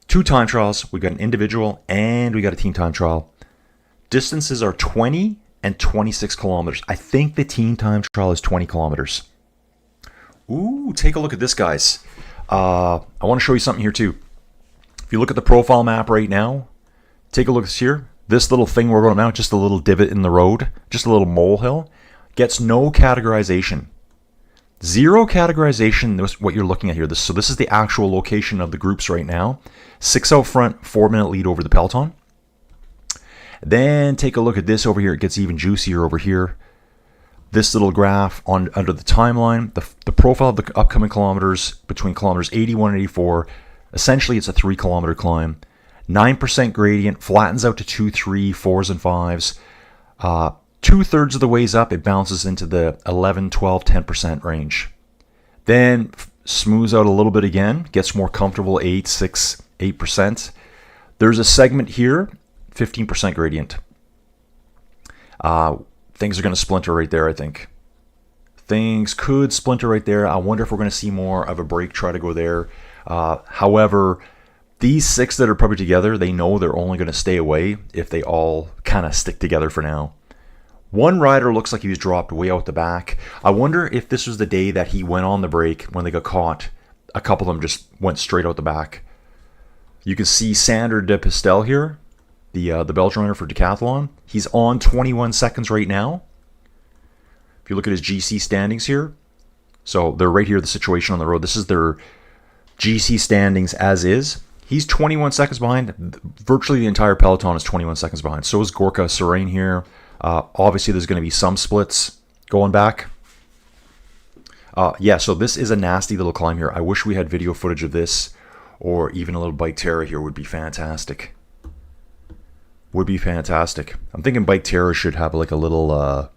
2 time trials. We got an individual and we got a team time trial. Distances are 20 and 26 kilometers. I think the team time trial is 20 kilometers. Ooh, take a look at this, guys. I want to show you something here too. If you look at the profile map right now, take a look here. This little thing we're going now, just a little divot in the road, just a little molehill, gets no categorization. 0 categorization, this is what you're looking at here. So this is the actual location of the groups right now. 6 out front, 4-minute lead over the peloton. Then take a look at this over here. It gets even juicier over here. This little graph under the timeline, the profile of the upcoming kilometers between kilometers 81 and 84. Essentially, it's a 3-kilometer climb. 9% gradient, flattens out to 2, 3, 4s, and 5s. 2/3 of the ways up, it bounces into the 11, 12, 10% range. Then smooths out a little bit again, gets more comfortable, 8, 6, 8%. There's a segment here, 15% gradient. Things are going to splinter right there, I think. Things could splinter right there. I wonder if we're going to see more of a break try to go there. However, these 6 that are probably together, they know they're only going to stay away if they all kind of stick together for now. One rider looks like he was dropped way out the back. I wonder if this was the day that he went on the break when they got caught. A couple of them just went straight out the back. You can see Sander de Pistel here, the Belgian runner for Decathlon. He's on 21 seconds right now. If you look at his GC standings here, so they're right here, the situation on the road. This is their GC standings as is. He's 21 seconds behind. Virtually the entire peloton is 21 seconds behind. So is Gorka Serain here. Obviously, there's going to be some splits going back. Yeah, so this is a nasty little climb here. I wish we had video footage of this, or even a little bike terra here would be fantastic. Would be fantastic. I'm thinking bike terra should have like a little... I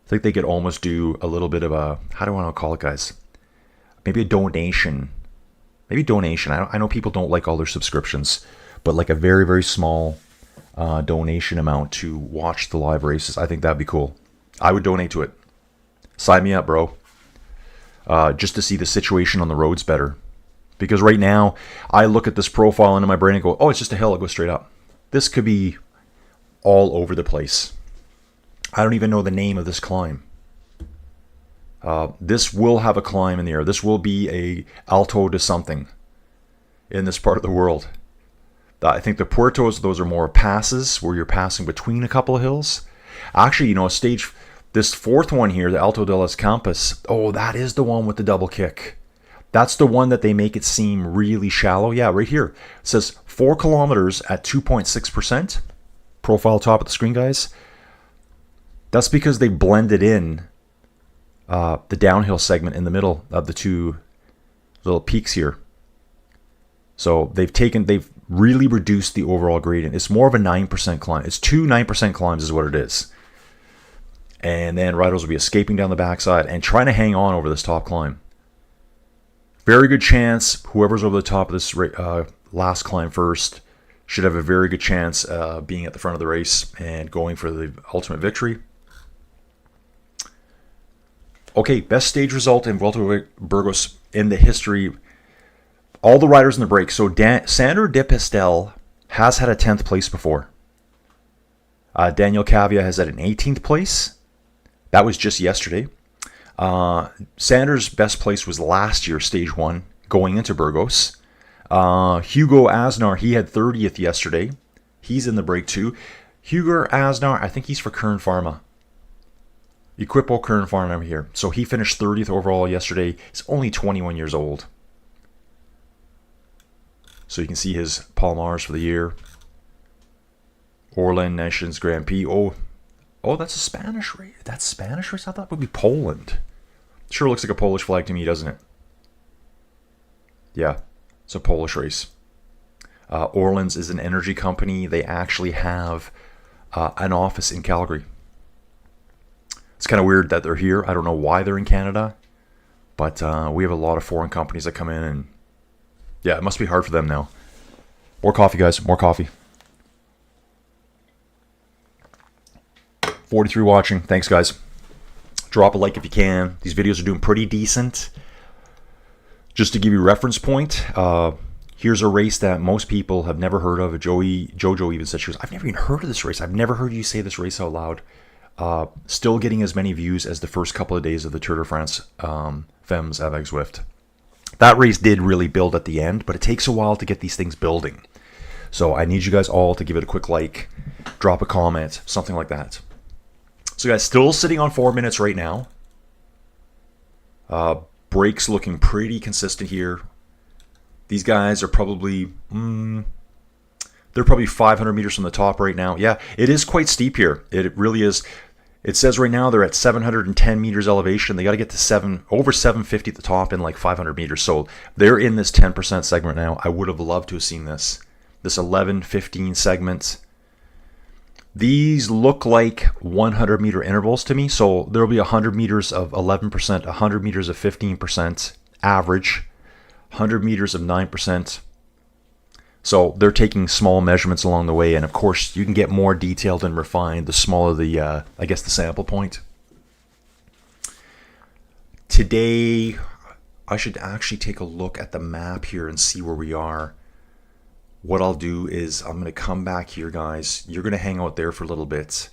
think they could almost do a little bit of a... How do I want to call it, guys? Maybe a donation. Maybe donation. I know people don't like all their subscriptions, but like a very, very small... donation amount to watch the live races. I think that'd be cool. I would donate to it. Sign me up, bro. Just to see the situation on the roads better. Because right now, I look at this profile into my brain and go, oh, it's just a hill. I'll go straight up. This could be all over the place. I don't even know the name of this climb. This will have a climb in the air. This will be a alto to something in this part of the world. I think the puertos, those are more passes where you're passing between a couple of hills. Actually, you know, this 4th one here, the Alto de las Campas, oh, that is the one with the double kick. That's the one that they make it seem really shallow. Yeah, right here. It says 4 kilometers at 2.6%. Profile top of the screen, guys. That's because they blended in the downhill segment in the middle of the 2 little peaks here. So they've really reduced the overall gradient. It's more of a 9% climb. It's 2 9% climbs is what it is. And then riders will be escaping down the backside and trying to hang on over this top climb. Very good chance whoever's over the top of this last climb first should have a very good chance being at the front of the race and going for the ultimate victory. Okay, best stage result in Vuelta Burgos in the history. All the riders in the break. So Sander de Pistel has had a 10th place before. Daniel Cavia has had an 18th place. That was just yesterday. Sander's best place was last year, stage 1, going into Burgos. Hugo Aznar, he had 30th yesterday. He's in the break too. Hugo Aznar, I think he's for Kern Pharma. Equipo Kern Pharma here. So he finished 30th overall yesterday. He's only 21 years old. So you can see his Palmares for the year. Orlen Nations Grand Prix. Oh, that's a Spanish race. That's Spanish race? I thought it would be Poland. Sure looks like a Polish flag to me, doesn't it? Yeah, it's a Polish race. Orleans is an energy company. They actually have an office in Calgary. It's kind of weird that they're here. I don't know why they're in Canada, but we have a lot of foreign companies that come in, and yeah, it must be hard for them now. More coffee, guys. More coffee. 43 watching. Thanks, guys. Drop a like if you can. These videos are doing pretty decent. Just to give you a reference point, here's a race that most people have never heard of. Jojo even said, she goes, I've never even heard of this race. I've never heard you say this race out loud. Still getting as many views as the first couple of days of the Tour de France Femmes avec Zwift. That race did really build at the end, but it takes a while to get these things building. So I need you guys all to give it a quick like, drop a comment, something like that. So guys, still sitting on 4 minutes right now. Breaks looking pretty consistent here. These guys are probably, they're probably 500 meters from the top right now. Yeah, it is quite steep here. It really is. It says right now they're at 710 meters elevation. They got to get to over 750 at the top in like 500 meters. So they're in this 10% segment now. I would have loved to have seen this 11, 15 segments. These look like 100 meter intervals to me. So there'll be 100 meters of 11%, 100 meters of 15% average, 100 meters of 9%. So they're taking small measurements along the way. And of course, you can get more detailed and refined the smaller the, I guess, the sample point. Today, I should actually take a look at the map here and see where we are. What I'll do is I'm going to come back here, guys. You're going to hang out there for a little bit.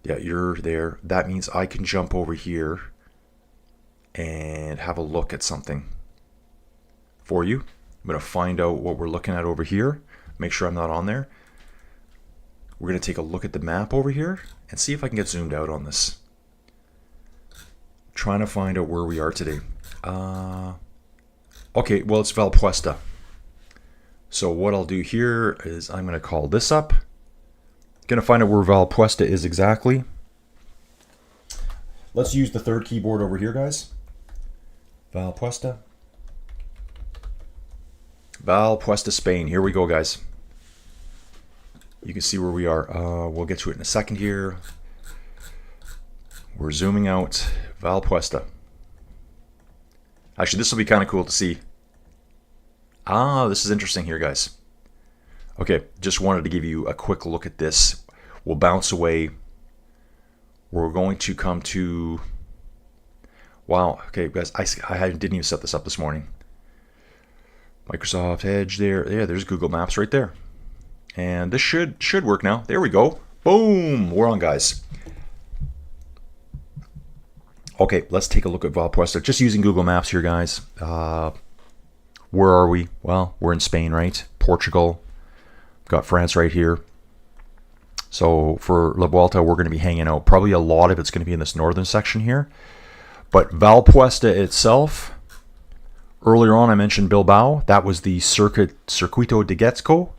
Yeah, you're there. That means I can jump over here and have a look at something for you. I'm going to find out what we're looking at over here. Make sure I'm not on there. We're going to take a look at the map over here and see if I can get zoomed out on this. Trying to find out where we are today. Okay, well, it's Valpuesta. So what I'll do here is I'm going to call this up. Going to find out where Valpuesta is exactly. Let's use the third keyboard over here, guys. Valpuesta. Valpuesta, Spain. Here we go, guys. You can see where we are. We'll get to it in a second here. We're zooming out. Valpuesta. Actually, this will be kind of cool to see. This is interesting here, guys. Okay, just wanted to give you a quick look at this. We'll bounce away. We're going to come to... Wow, okay, guys, I didn't even set this up this morning. Microsoft Edge there. Yeah, there's Google Maps right there. And this should work now. There we go. Boom! We're on, guys. Okay, let's take a look at Valpuesta. Just using Google Maps here, guys. Where are we? Well, we're in Spain, right? Portugal. Got France right here. So for La Vuelta, we're going to be hanging out. Probably a lot of it's going to be in this northern section here. But Valpuesta itself, earlier on I mentioned Bilbao. That was the Circuito de Getxo.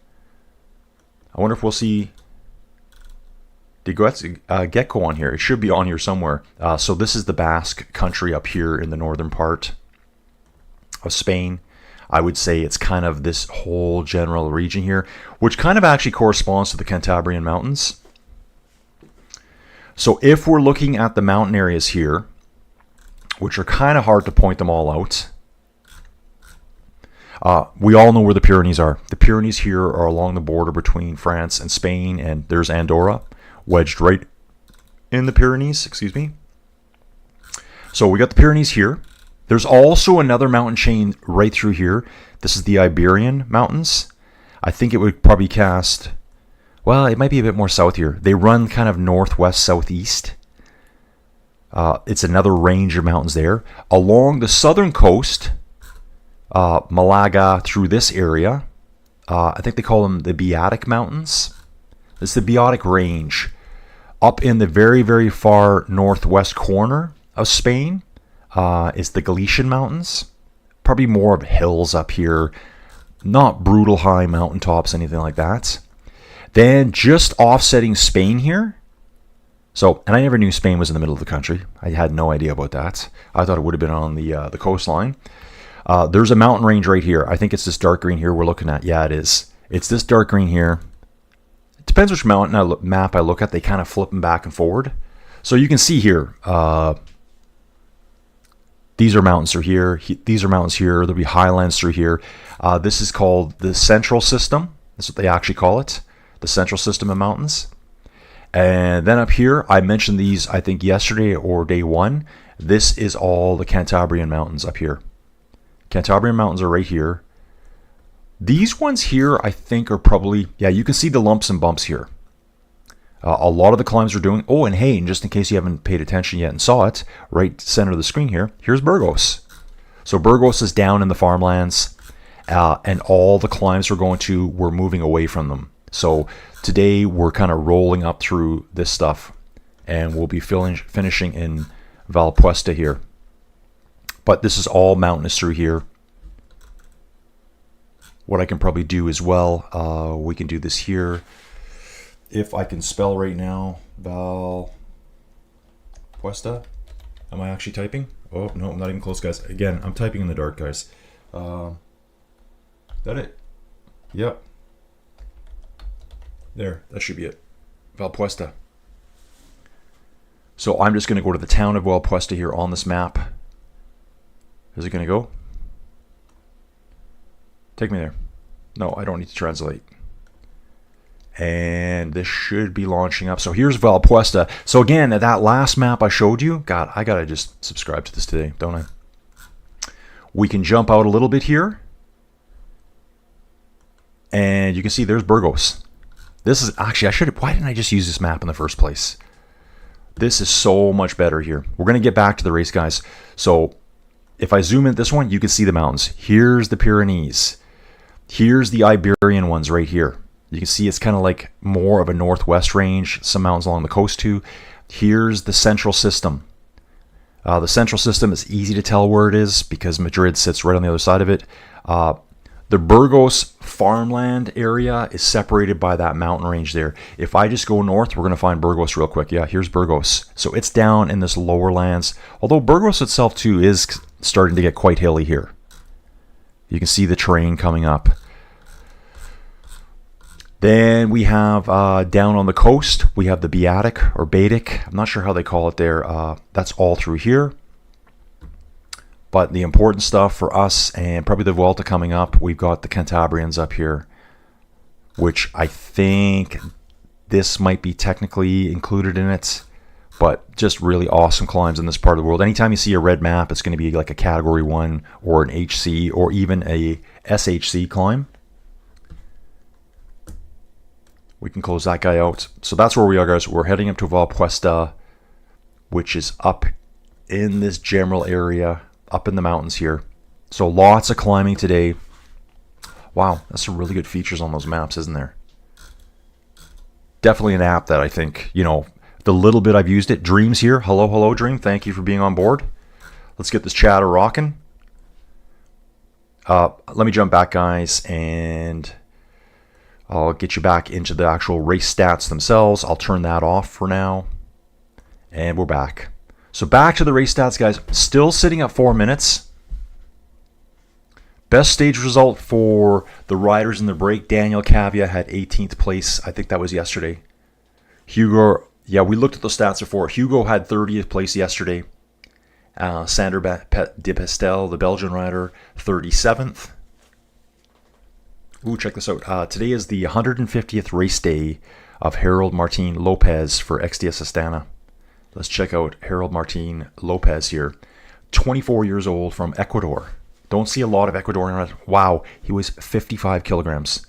I wonder if we'll see Getxo on here. It should be on here somewhere. So this is the Basque country up here in the northern part of Spain. I would say it's kind of this whole general region here, which kind of actually corresponds to the Cantabrian Mountains. So if we're looking at the mountain areas here, which are kind of hard to point them all out, we all know where the Pyrenees are. The Pyrenees here are along the border between France and Spain, and there's Andorra, wedged right in the Pyrenees, excuse me. So we got the Pyrenees here. There's also another mountain chain right through here. This is the Iberian Mountains. I think it would probably cast, well, it might be a bit more south here. They run kind of northwest, southeast. It's another range of mountains there. Along the southern coast, Malaga through this area, I think they call them the Beatic Mountains. It's the Beatic Range. Up in the very, very far northwest corner of Spain, is the Galician Mountains. Probably more of hills up here. Not brutal high mountaintops, anything like that. Then just offsetting Spain here. So, and I never knew Spain was in the middle of the country. I had no idea about that. I thought it would have been on the coastline. There's a mountain range right here. I think it's this dark green here we're looking at. Yeah, it is. It's this dark green here. It depends which mountain map I look at. They kind of flip them back and forward. So you can see here, these are mountains through here. These are mountains here. There'll be highlands through here. This is called the central system. That's what they actually call it. The central system of mountains. And then up here, I mentioned these, I think, yesterday or day one. This is all the Cantabrian Mountains up here. Cantabrian Mountains are right here. These ones here, I think, are probably, yeah, you can see the lumps and bumps here. A lot of the climbs are doing, oh, and hey, and just in case you haven't paid attention yet and saw it, right center of the screen here, here's Burgos. So Burgos is down in the farmlands, and all the climbs we're moving away from them. So today we're kind of rolling up through this stuff, and we'll be finishing in Valpuesta here. But this is all mountainous through here. What I can probably do as well, we can do this here. If I can spell right now, Valpuesta. Am I actually typing? Oh, no, I'm not even close, guys. Again, I'm typing in the dark, guys. That it? Yep. There, that should be it. Valpuesta. So I'm just going to go to the town of Valpuesta here on this map. Is it going to go? Take me there. No, I don't need to translate. And this should be launching up. So here's Valpuesta. So again, that last map I showed you, God, I gotta just subscribe to this today, don't I? We can jump out a little bit here. And you can see there's Burgos. This is actually, why didn't I just use this map in the first place? This is so much better here. We're gonna get back to the race, guys. So if I zoom in this one, you can see the mountains. Here's the Pyrenees. Here's the Iberian ones right here. You can see it's kind of like more of a northwest range, some mountains along the coast too. Here's the central system. The central system is easy to tell where it is because Madrid sits right on the other side of it. The Burgos farmland area is separated by that mountain range there. If I just go north, we're going to find Burgos real quick. Yeah, here's Burgos. So it's down in this lower lands. Although Burgos itself too is starting to get quite hilly here. You can see the terrain coming up. Then we have down on the coast, we have the Beatic or Baitic. I'm not sure how they call it there. That's all through here. But the important stuff for us, and probably the Vuelta coming up, we've got the Cantabrians up here, which I think this might be technically included in it. But just really awesome climbs in this part of the world. Anytime you see a red map, it's going to be like a Category 1 or an HC or even a SHC climb. We can close that guy out. So that's where we are, guys. We're heading up to Valpuesta, which is up in this general area, up in the mountains here. So lots of climbing today. Wow, that's some really good features on those maps, isn't there? Definitely an app that I think, you know, the little bit I've used it. Dream's here. Hello, hello, Dream. Thank you for being on board. Let's get this chatter rocking. Let me jump back, guys, and I'll get you back into the actual race stats themselves. I'll turn that off for now. And we're back. So back to the race stats, guys. Still sitting at 4 minutes. Best stage result for the riders in the break. Daniel Cavia had 18th place. I think that was yesterday. Hugo, yeah, we looked at the stats before. Hugo had 30th place yesterday. Sander de Pestel, the Belgian rider, 37th. Ooh, check this out. Today is the 150th race day of Harold Martin Lopez for XDS Astana. Let's check out Harold Martin Lopez here. 24 years old from Ecuador. Don't see a lot of Ecuadorian. Wow, he was 55 kilograms.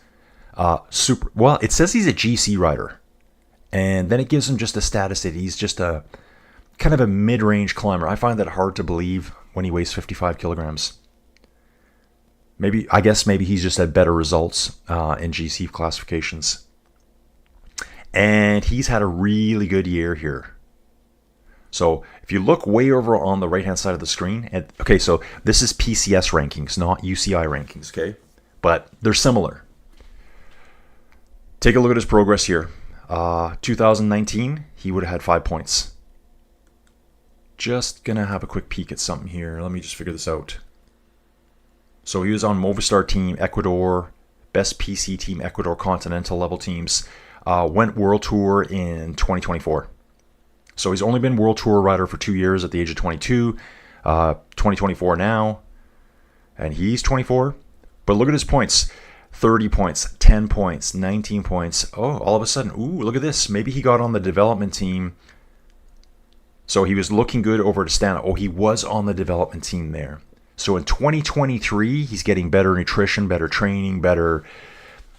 Super. Well, it says he's a GC rider. And then it gives him just a status that he's just a kind of a mid-range climber. I find that hard to believe when he weighs 55 kilograms. I guess maybe he's just had better results in GC classifications. And he's had a really good year here. So if you look way over on the right-hand side of the screen, okay, so this is PCS rankings, not UCI rankings, okay? But they're similar. Take a look at his progress here. 2019, he would have had 5 points. Just gonna have a quick peek at something here. Let me just figure this out. So he was on Movistar team, Ecuador, best PC team, Ecuador continental level teams. Went World Tour in 2024. So he's only been World Tour rider for 2 years at the age of 22. 2024 now. And he's 24. But look at his points. 30 points, 10 points, 19 points. Oh, all of a sudden, ooh, look at this. Maybe he got on the development team. So he was looking good over at Astana. Oh, he was on the development team there. So in 2023, he's getting better nutrition, better training, better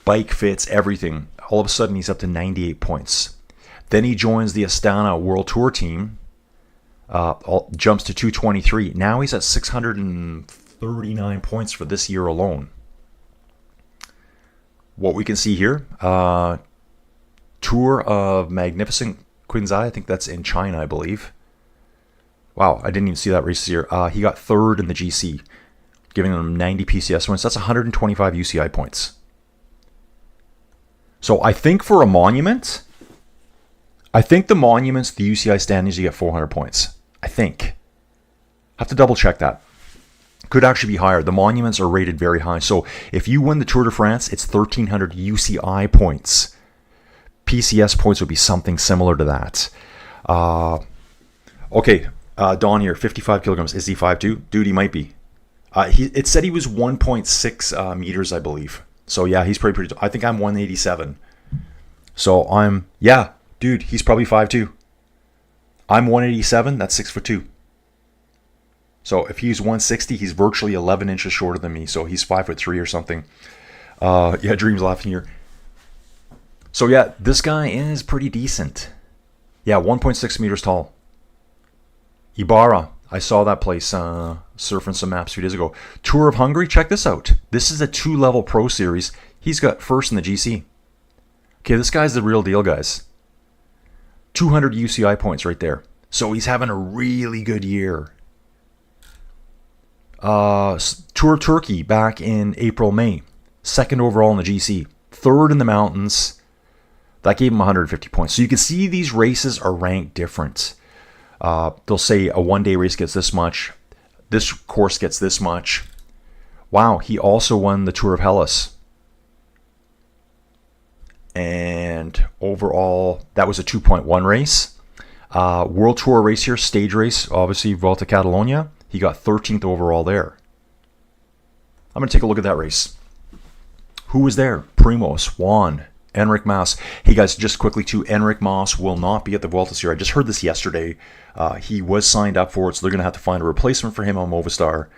bike fits, everything. All of a sudden, he's up to 98 points. Then he joins the Astana World Tour team. Jumps to 223. Now he's at 639 points for this year alone. What we can see here, Tour of Magnificent Quinzai, I think that's in China, I believe. Wow, I didn't even see that race here. He got third in the GC, giving him 90 PCS points. That's 125 UCI points. So I think for a monument, I think the monuments, the UCI standings, you get 400 points. I think. Have to double check that. Could actually be higher. The monuments are rated very high. So if you win the Tour de France, it's 1,300 UCI points. PCS points would be something similar to that. Okay, Don here, 55 kilograms. Is he 5'2"? Dude, he might be. It said he was 1.6 meters, I believe. So yeah, he's pretty. I think I'm 187. So dude, he's probably 5'2". I'm 187. That's 6'2". So if he's 160, he's virtually 11 inches shorter than me. So he's 5'3" or something. Yeah, Dream's laughing here. So yeah, this guy is pretty decent. Yeah, 1.6 meters tall. Ibarra. I saw that place surfing some maps a few days ago. Tour of Hungary. Check this out. This is a 2-level pro series. He's got first in the GC. Okay, this guy's the real deal, guys. 200 UCI points right there. So he's having a really good year. Tour of Turkey back in April, May. Second overall in the GC. Third in the mountains. That gave him 150 points. So you can see these races are ranked different. They'll say a one-day race gets this much. This course gets this much. Wow, he also won the Tour of Hellas. And overall, that was a 2.1 race. World Tour race here, stage race, obviously Vuelta Catalonia. He got 13th overall there. I'm going to take a look at that race. Who was there? Primoz, Juan, Enric Mas. Hey guys, just quickly too, Enric Mas will not be at the Vuelta this year. I just heard this yesterday. He was signed up for it, so they're going to have to find a replacement for him on Movistar.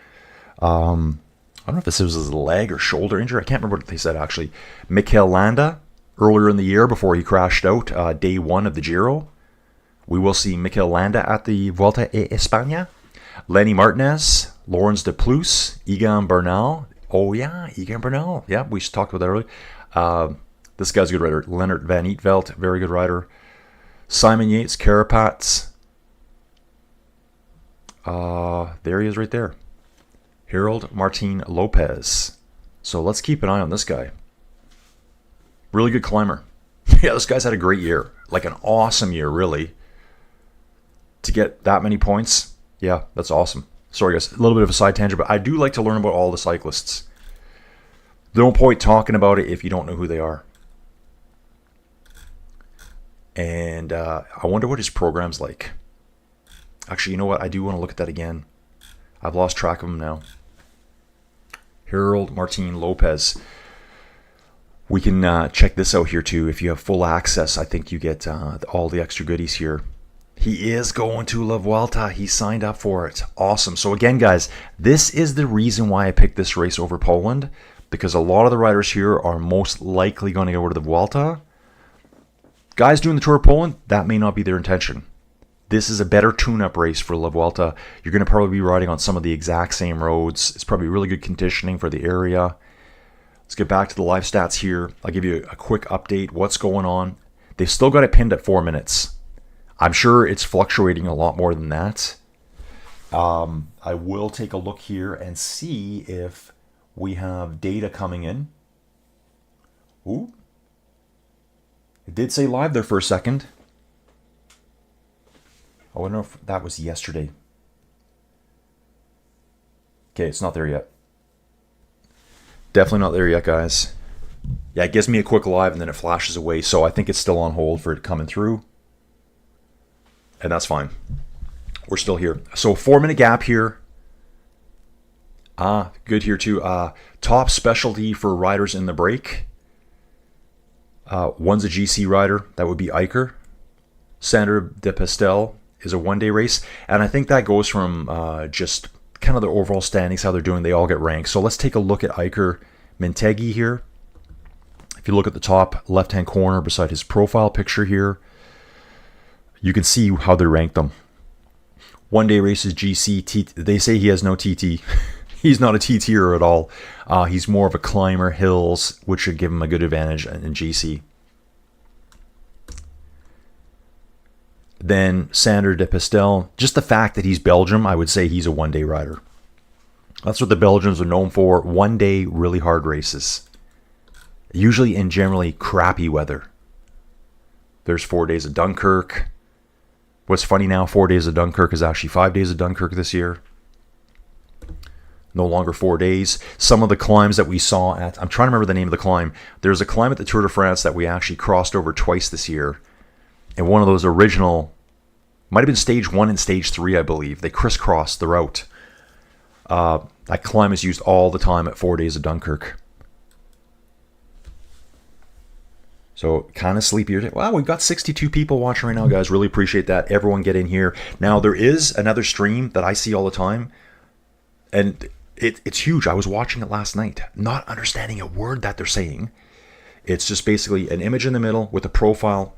I don't know if this was his leg or shoulder injury. I can't remember what they said actually. Mikel Landa, earlier in the year before he crashed out, day one of the Giro. We will see Mikel Landa at the Vuelta a España. Lenny Martinez, Laurens de Plus, Egan Bernal. Oh yeah, Egan Bernal. Yeah, we talked about that earlier. This guy's a good rider. Leonard Van Eetvelt, very good rider. Simon Yates, Carapaz. There he is right there. Harold Martin Lopez. So let's keep an eye on this guy. Really good climber. Yeah, this guy's had a great year. Like an awesome year, really. To get that many points. Yeah, that's awesome. Sorry, guys. A little bit of a side tangent, but I do like to learn about all the cyclists. No point talking about it if you don't know who they are. And I wonder what his program's like. Actually, you know what? I do want to look at that again. I've lost track of him now. Harold Martin Lopez. We can check this out here too. If you have full access, I think you get all the extra goodies here. He is going to La Vuelta. He signed up for it. Awesome. So again, guys, this is the reason why I picked this race over Poland. Because a lot of the riders here are most likely going to go to the Vuelta. Guys doing the Tour of Poland, that may not be their intention. This is a better tune-up race for La Vuelta. You're going to probably be riding on some of the exact same roads. It's probably really good conditioning for the area. Let's get back to the live stats here. I'll give you a quick update. What's going on? They've still got it pinned at 4 minutes. I'm sure it's fluctuating a lot more than that. I will take a look here and see if we have data coming in. Ooh. It did say live there for a second. I wonder if that was yesterday. Okay, it's not there yet. definitely not there yet, guys. Yeah, it gives me a quick live and then it flashes away. So I think it's still on hold for it coming through. And that's fine. We're still here. So 4-minute gap here. Good here too. Top specialty for riders in the break. One's a GC rider. That would be Iker. Sandra de Pestel is a one-day race. And I think that goes from just kind of the overall standings, how they're doing. They all get ranked. So let's take a look at Iker Mintegi here. If you look at the top left-hand corner beside his profile picture here, you can see how they rank them. One-day races, GC, they say he has no TT. He's not a TTer at all. He's more of a climber, hills, which should give him a good advantage in GC. Then Sander de Pestel, just the fact that he's Belgium, I would say he's a one-day rider. That's what the Belgians are known for, one-day, really hard races. Usually in generally crappy weather. There's 4 days of Dunkirk. What's funny now, 4 days of Dunkirk is actually 5 days of Dunkirk this year. No longer 4 days. Some of the climbs that we saw at, I'm trying to remember the name of the climb. There's a climb at the Tour de France that we actually crossed over twice this year. And one of those original, might have been stage 1 and stage 3, I believe. They crisscrossed the route. That climb is used all the time at 4 days of Dunkirk. So kind of sleepy. Wow, we've got 62 people watching right now, guys. Really appreciate that. Everyone get in here. Now, there is another stream that I see all the time. And it's huge. I was watching it last night, not understanding a word that they're saying. It's just basically an image in the middle with a profile,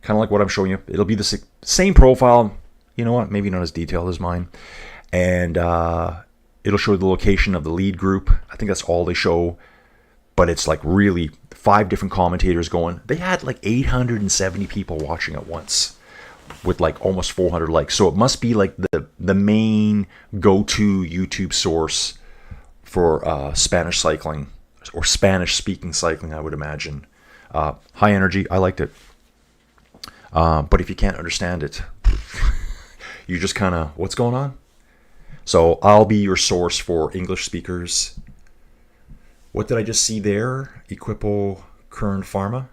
kind of like what I'm showing you. It'll be the same profile. You know what? Maybe not as detailed as mine. And it'll show the location of the lead group. I think that's all they show. But it's like really 5 different commentators going. They had like 870 people watching at once with like almost 400 likes. So it must be like the main go-to YouTube source for Spanish cycling or Spanish-speaking cycling, I would imagine. High energy. I liked it. But if you can't understand it, you just kind of, what's going on? So I'll be your source for English speakers. What did I just see there? Equipo Kern Pharma.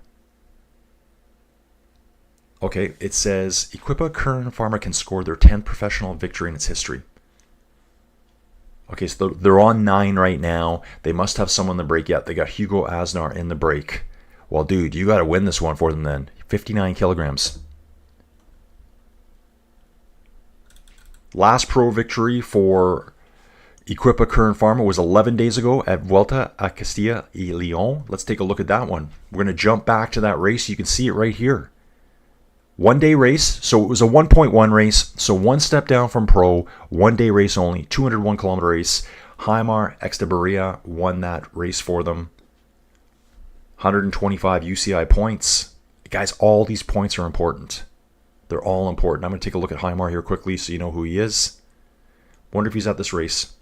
Okay, it says Equipo Kern Pharma can score their 10th professional victory in its history. Okay, so they're on 9 right now. They must have someone in the break yet. They got Hugo Aznar in the break. Well, dude, you got to win this one for them then. 59 kilograms. Last pro victory for Equipa Kern Pharma was 11 days ago at Vuelta a Castilla y León. Let's take a look at that one. We're going to jump back to that race. You can see it right here. 1 day race. So it was a 1.1 race. So one step down from pro. 1 day race only. 201 kilometer race. Jaimar Exteberia won that race for them. 125 UCI points. Guys, all these points are important. They're all important. I'm going to take a look at Jaimar here quickly so you know who he is. Wonder if he's at this race.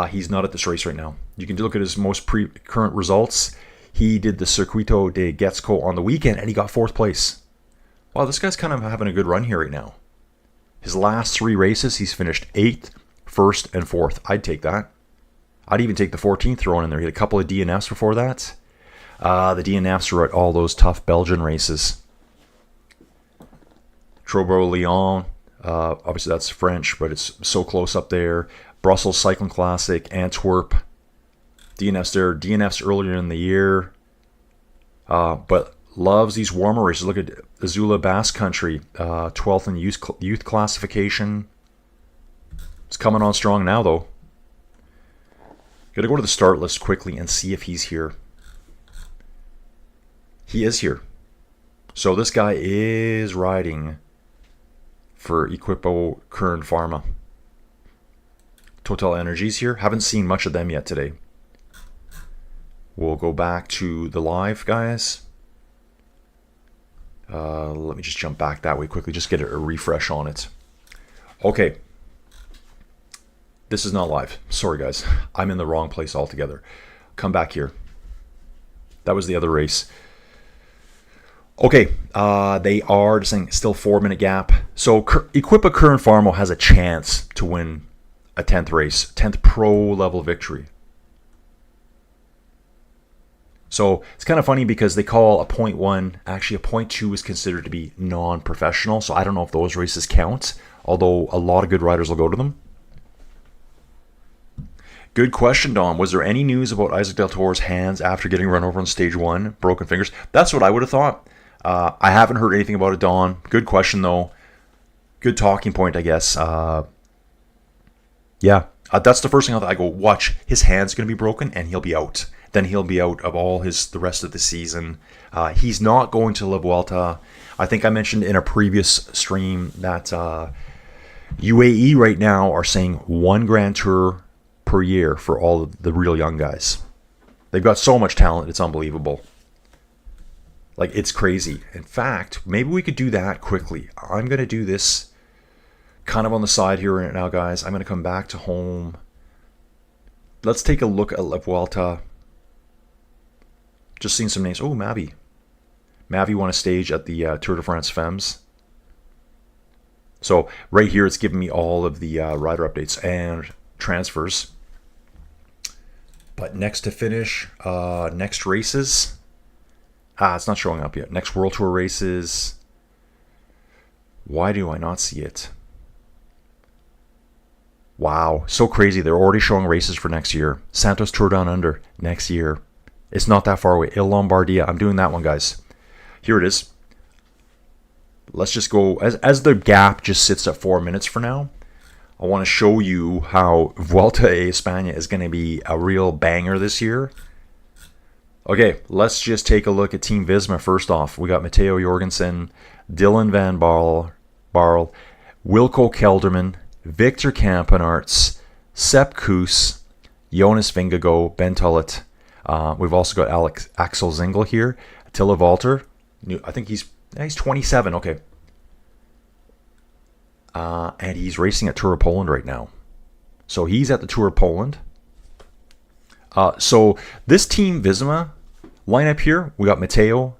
He's not at this race right now. You can look at his most current results. He did the Circuito de Getxco on the weekend, and he got 4th place. Wow, this guy's kind of having a good run here right now. His last 3 races, he's finished 8th, 1st, and 4th. I'd take that. I'd even take the 14th thrown in there. He had a couple of DNFs before that. The DNFs were at all those tough Belgian races. Trobo-Lyon, obviously that's French, but it's so close up there. Brussels Cycling Classic, Antwerp, DNFs there, DNFs earlier in the year. But loves these warmer races. Look at Azula Basque Country, 12th in youth classification. It's coming on strong now, though. Got to go to the start list quickly and see if he's here. He is here. So this guy is riding for Equipo Kern Pharma. Total Energies here. Haven't seen much of them yet today. We'll go back to the live, guys. Let me just jump back that way quickly. Just get a refresh on it. Okay. This is not live. Sorry, guys. I'm in the wrong place altogether. Come back here. That was the other race. Okay. They are just saying still 4-minute gap. So Equipa Kern Pharma has a chance to win a 10th race, 10th pro level victory. So it's kind of funny because they call a 0.1, actually a 0.2 is considered to be non-professional. So I don't know if those races count, although a lot of good riders will go to them. Good question, Don. Was there any news about Isaac Del Toro's hands after getting run over on stage 1, broken fingers? That's what I would have thought. I haven't heard anything about it, Don. Good question, though. Good talking point, I guess. Yeah, that's the first thing I go, watch, his hand's going to be broken and he'll be out. Then he'll be out of the rest of the season. He's not going to La Vuelta. I think I mentioned in a previous stream that UAE right now are saying 1 Grand Tour per year for all of the real young guys. They've got so much talent, it's unbelievable. Like, it's crazy. In fact, maybe we could do that quickly. I'm going to do this kind of on the side here right now, guys. I'm going to come back to home. Let's take a look at La Vuelta. Just seeing some names. Oh, Mavi. Mavi won a stage at the Tour de France Femmes. So right here, it's giving me all of the rider updates and transfers. But next to finish, next races. It's not showing up yet. Next World Tour races. Why do I not see it? Wow, so crazy. They're already showing races for next year. Santos Tour Down Under next year. It's not that far away. Il Lombardia. I'm doing that one, guys. Here it is. Let's just go. As the gap just sits at 4 minutes for now, I want to show you how Vuelta a España is going to be a real banger this year. Okay, let's just take a look at Team Visma first off. We got Matteo Jorgensen, Dylan van Baarle, Wilco Kelderman, Victor Kampenaerts, Sepp Kuss, Jonas Vingegaard, Ben Tullet. We've also got Axel Zingel here. Attila Valter. I think he's 27. Okay. And he's racing at Tour of Poland right now. So he's at the Tour of Poland. So this Team Visma lineup here, we got Matteo,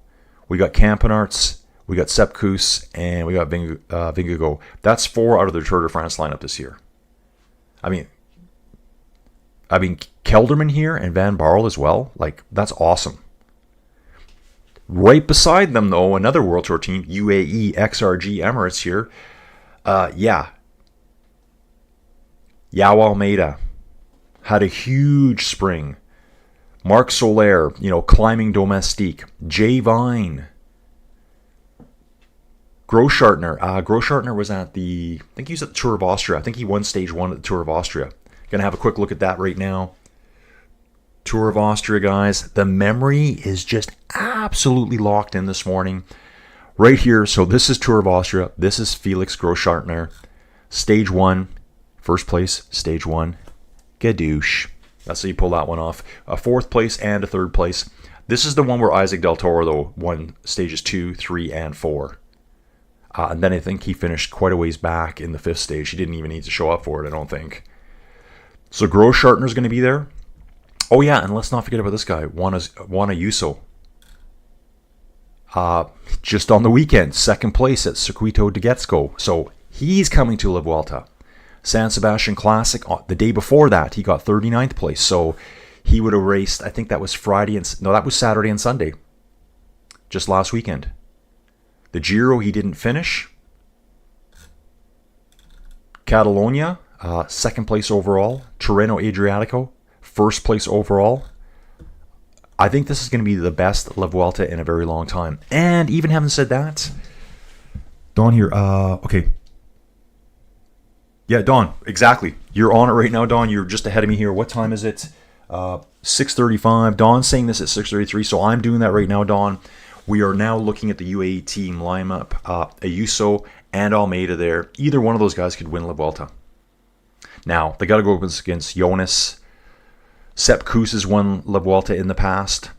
we got Kampenaerts, we got Sepp Kuss, and we got Vingegaard. That's 4 out of the Tour de France lineup this year. I mean, Kelderman here and Van Baarle as well. Like, that's awesome. Right beside them, though, another World Tour team, UAE, XRG, Emirates here. Yao Almeida had a huge spring. Marc Soler, climbing Domestique. Jay Vine. Großartner. Großartner was I think he was at the Tour of Austria. I think he won stage 1 at the Tour of Austria. Gonna have a quick look at that right now. Tour of Austria, guys. The memory is just absolutely locked in this morning. Right here, so this is Tour of Austria. This is Felix Großartner. Stage 1, first place, stage 1. Gadoosh. That's how you pull that one off. A 4th place and a 3rd place. This is the one where Isaac Del Toro, though, won stages 2, 3, and 4. And then I think he finished quite a ways back in the 5th stage. He didn't even need to show up for it, I don't think. So Großartner's going to be there. Oh, yeah, and let's not forget about this guy, Juan Ayuso. Just on the weekend, 2nd place at Circuito de Getxo. So he's coming to La Vuelta. San Sebastian Classic, the day before that, he got 39th place. So he would have raced, I think that was that was Saturday and Sunday. Just last weekend. The Giro, he didn't finish. Catalonia, 2nd place overall. Tirreno Adriatico, 1st place overall. I think this is going to be the best La Vuelta in a very long time. And even having said that, Don here, okay. Yeah, Don, exactly. You're on it right now, Don. You're just ahead of me here. What time is it? 6:35. Don's saying this at 6:33, so I'm doing that right now, Don. We are now looking at the UAE team lineup. Ayuso and Almeida there. Either one of those guys could win La Vuelta. Now, they got to go against Jonas. Sepp Kuss has won La Vuelta in the past.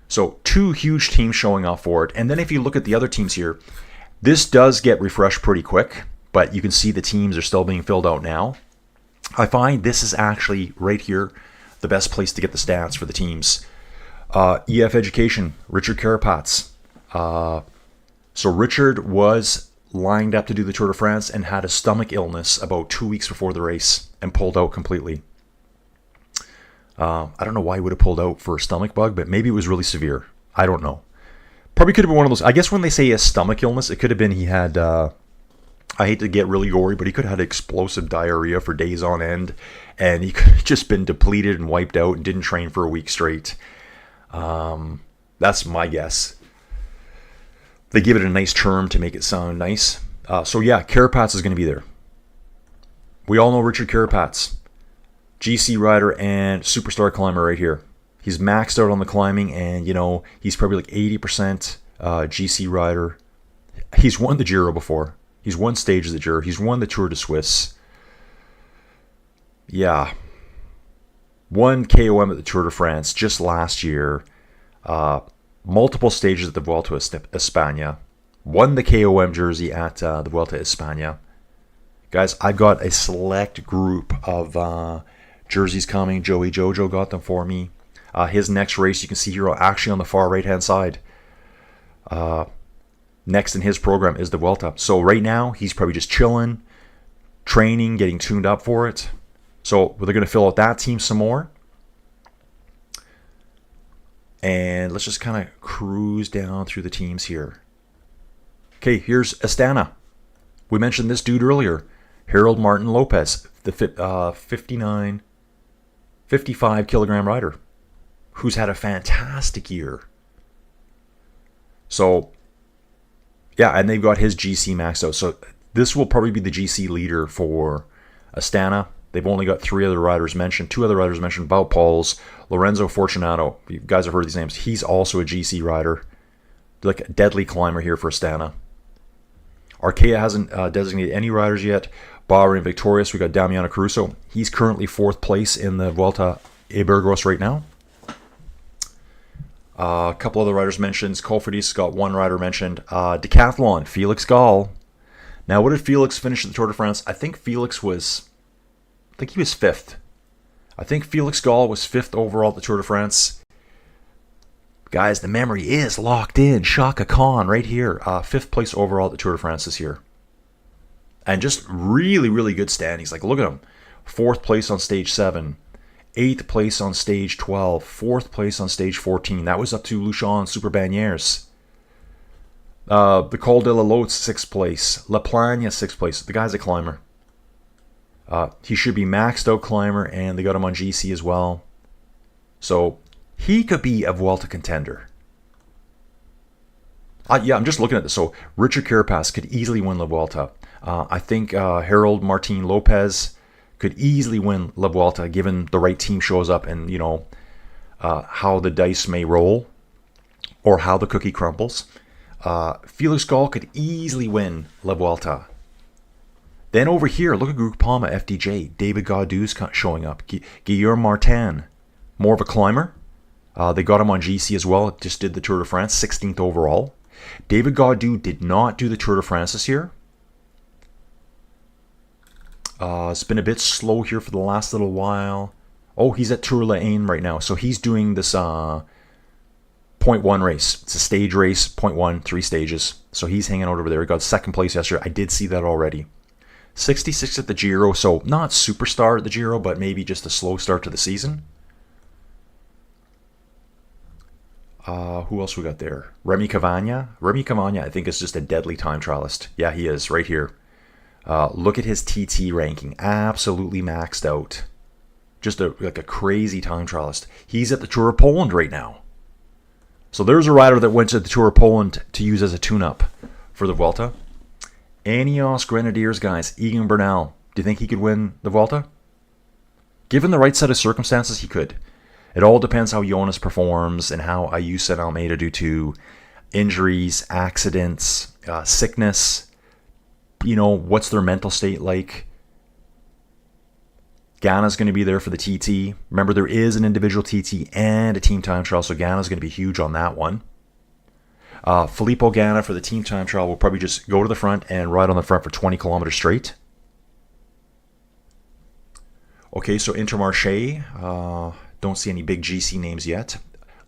So 2 huge teams showing off for it. And then if you look at the other teams here, this does get refreshed pretty quick, but you can see the teams are still being filled out now. I find this is actually right here the best place to get the stats for the teams. EF Education, Richard Carapaz. So Richard was lined up to do the Tour de France and had a stomach illness about 2 weeks before the race and pulled out completely. I don't know why he would have pulled out for a stomach bug, but maybe it was really severe. I don't know. Probably could have been one of those. I guess when they say a stomach illness, it could have been he had, I hate to get really gory, but he could have had explosive diarrhea for days on end. And he could have just been depleted and wiped out and didn't train for a week straight. That's my guess. They give it a nice term to make it sound nice. So yeah, Carapaz is going to be there. We all know Richard Carapaz. GC rider and superstar climber right here. He's maxed out on the climbing, and you know, he's probably like 80% GC rider. He's won the Giro before. He's won stages of the Giro. He's won the Tour de Suisse. Yeah. Won KOM at the Tour de France just last year. Multiple stages at the Vuelta a España. Won the KOM jersey at the Vuelta a España. Guys, I've got a select group of jerseys coming. Joey Jojo got them for me. His next race, you can see here actually on the far right-hand side. Next in his program is the Vuelta. So right now, he's probably just chilling, training, getting tuned up for it. So they're going to fill out that team some more. And let's just kind of cruise down through the teams here. Okay, here's Astana. We mentioned this dude earlier. Harold Martin Lopez, the 55 kilogram rider, who's had a fantastic year. So, yeah, and they've got his GC maxed out. So this will probably be the GC leader for Astana. They've only got 3 other riders mentioned. 2 other riders mentioned, Wout Poels, Lorenzo Fortunato. You guys have heard these names. He's also a GC rider. Like a deadly climber here for Astana. Arkea hasn't designated any riders yet. Bahrain victorious. We got Damiano Caruso. He's currently 4th place in the Vuelta a Burgos right now. A couple other riders mentioned. Cofidis got 1 rider mentioned. Decathlon, Felix Gall. Now, what did Felix finish at the Tour de France? I think he was 5th. I think Felix Gall was 5th overall at the Tour de France. Guys, the memory is locked in. Shaka Khan right here. 5th place overall at the Tour de France this year. And just really, really good standings. Like, look at him. 4th place on stage 7. 8th place on stage 12. 4th place on stage 14. That was up to Luchon Super Bagnières. The Col de la Lotte, 6th place. La Plagne, 6th place. The guy's a climber. He should be maxed out climber, and they got him on GC as well. So he could be a Vuelta contender. Yeah, I'm just looking at this. So Richard Carapaz could easily win La Vuelta. I think Harold Martin Lopez could easily win La Vuelta, given the right team shows up and, you know, how the dice may roll or how the cookie crumbles. Felix Gall could easily win La Vuelta. Then over here, look at Groupama FDJ. David Gaudou's showing up. Guillaume Martin, more of a climber. They got him on GC as well. Just did the Tour de France, 16th overall. David Gaudou did not do the Tour de France this year. It's been a bit slow here for the last little while. Oh, he's at Tour La Haine right now. So he's doing this .1 race. It's a stage race, .1, 3 stages. So he's hanging out over there. He got 2nd place yesterday. I did see that already. 66 at the Giro, so not superstar at the Giro, but maybe just a slow start to the season. Who else we got there? Remy Cavagna. Remy Cavagna, I think, is just a deadly time trialist. Yeah, he is, right here. Look at his TT ranking. Absolutely maxed out. Just like a crazy time trialist. He's at the Tour of Poland right now. So there's a rider that went to the Tour of Poland to use as a tune-up for the Vuelta. Ineos Grenadiers, guys. Egan Bernal. Do you think he could win the Vuelta? Given the right set of circumstances, he could. It all depends how Jonas performs and how Ayuso and Almeida do too. Injuries, accidents, sickness. You know, what's their mental state like? Ghana's going to be there for the TT. Remember, there is an individual TT and a team time trial, so Ghana's going to be huge on that one. Filippo Ganna for the team time trial will probably just go to the front and ride on the front for 20 kilometers straight. Okay, so Intermarché. Don't see any big GC names yet.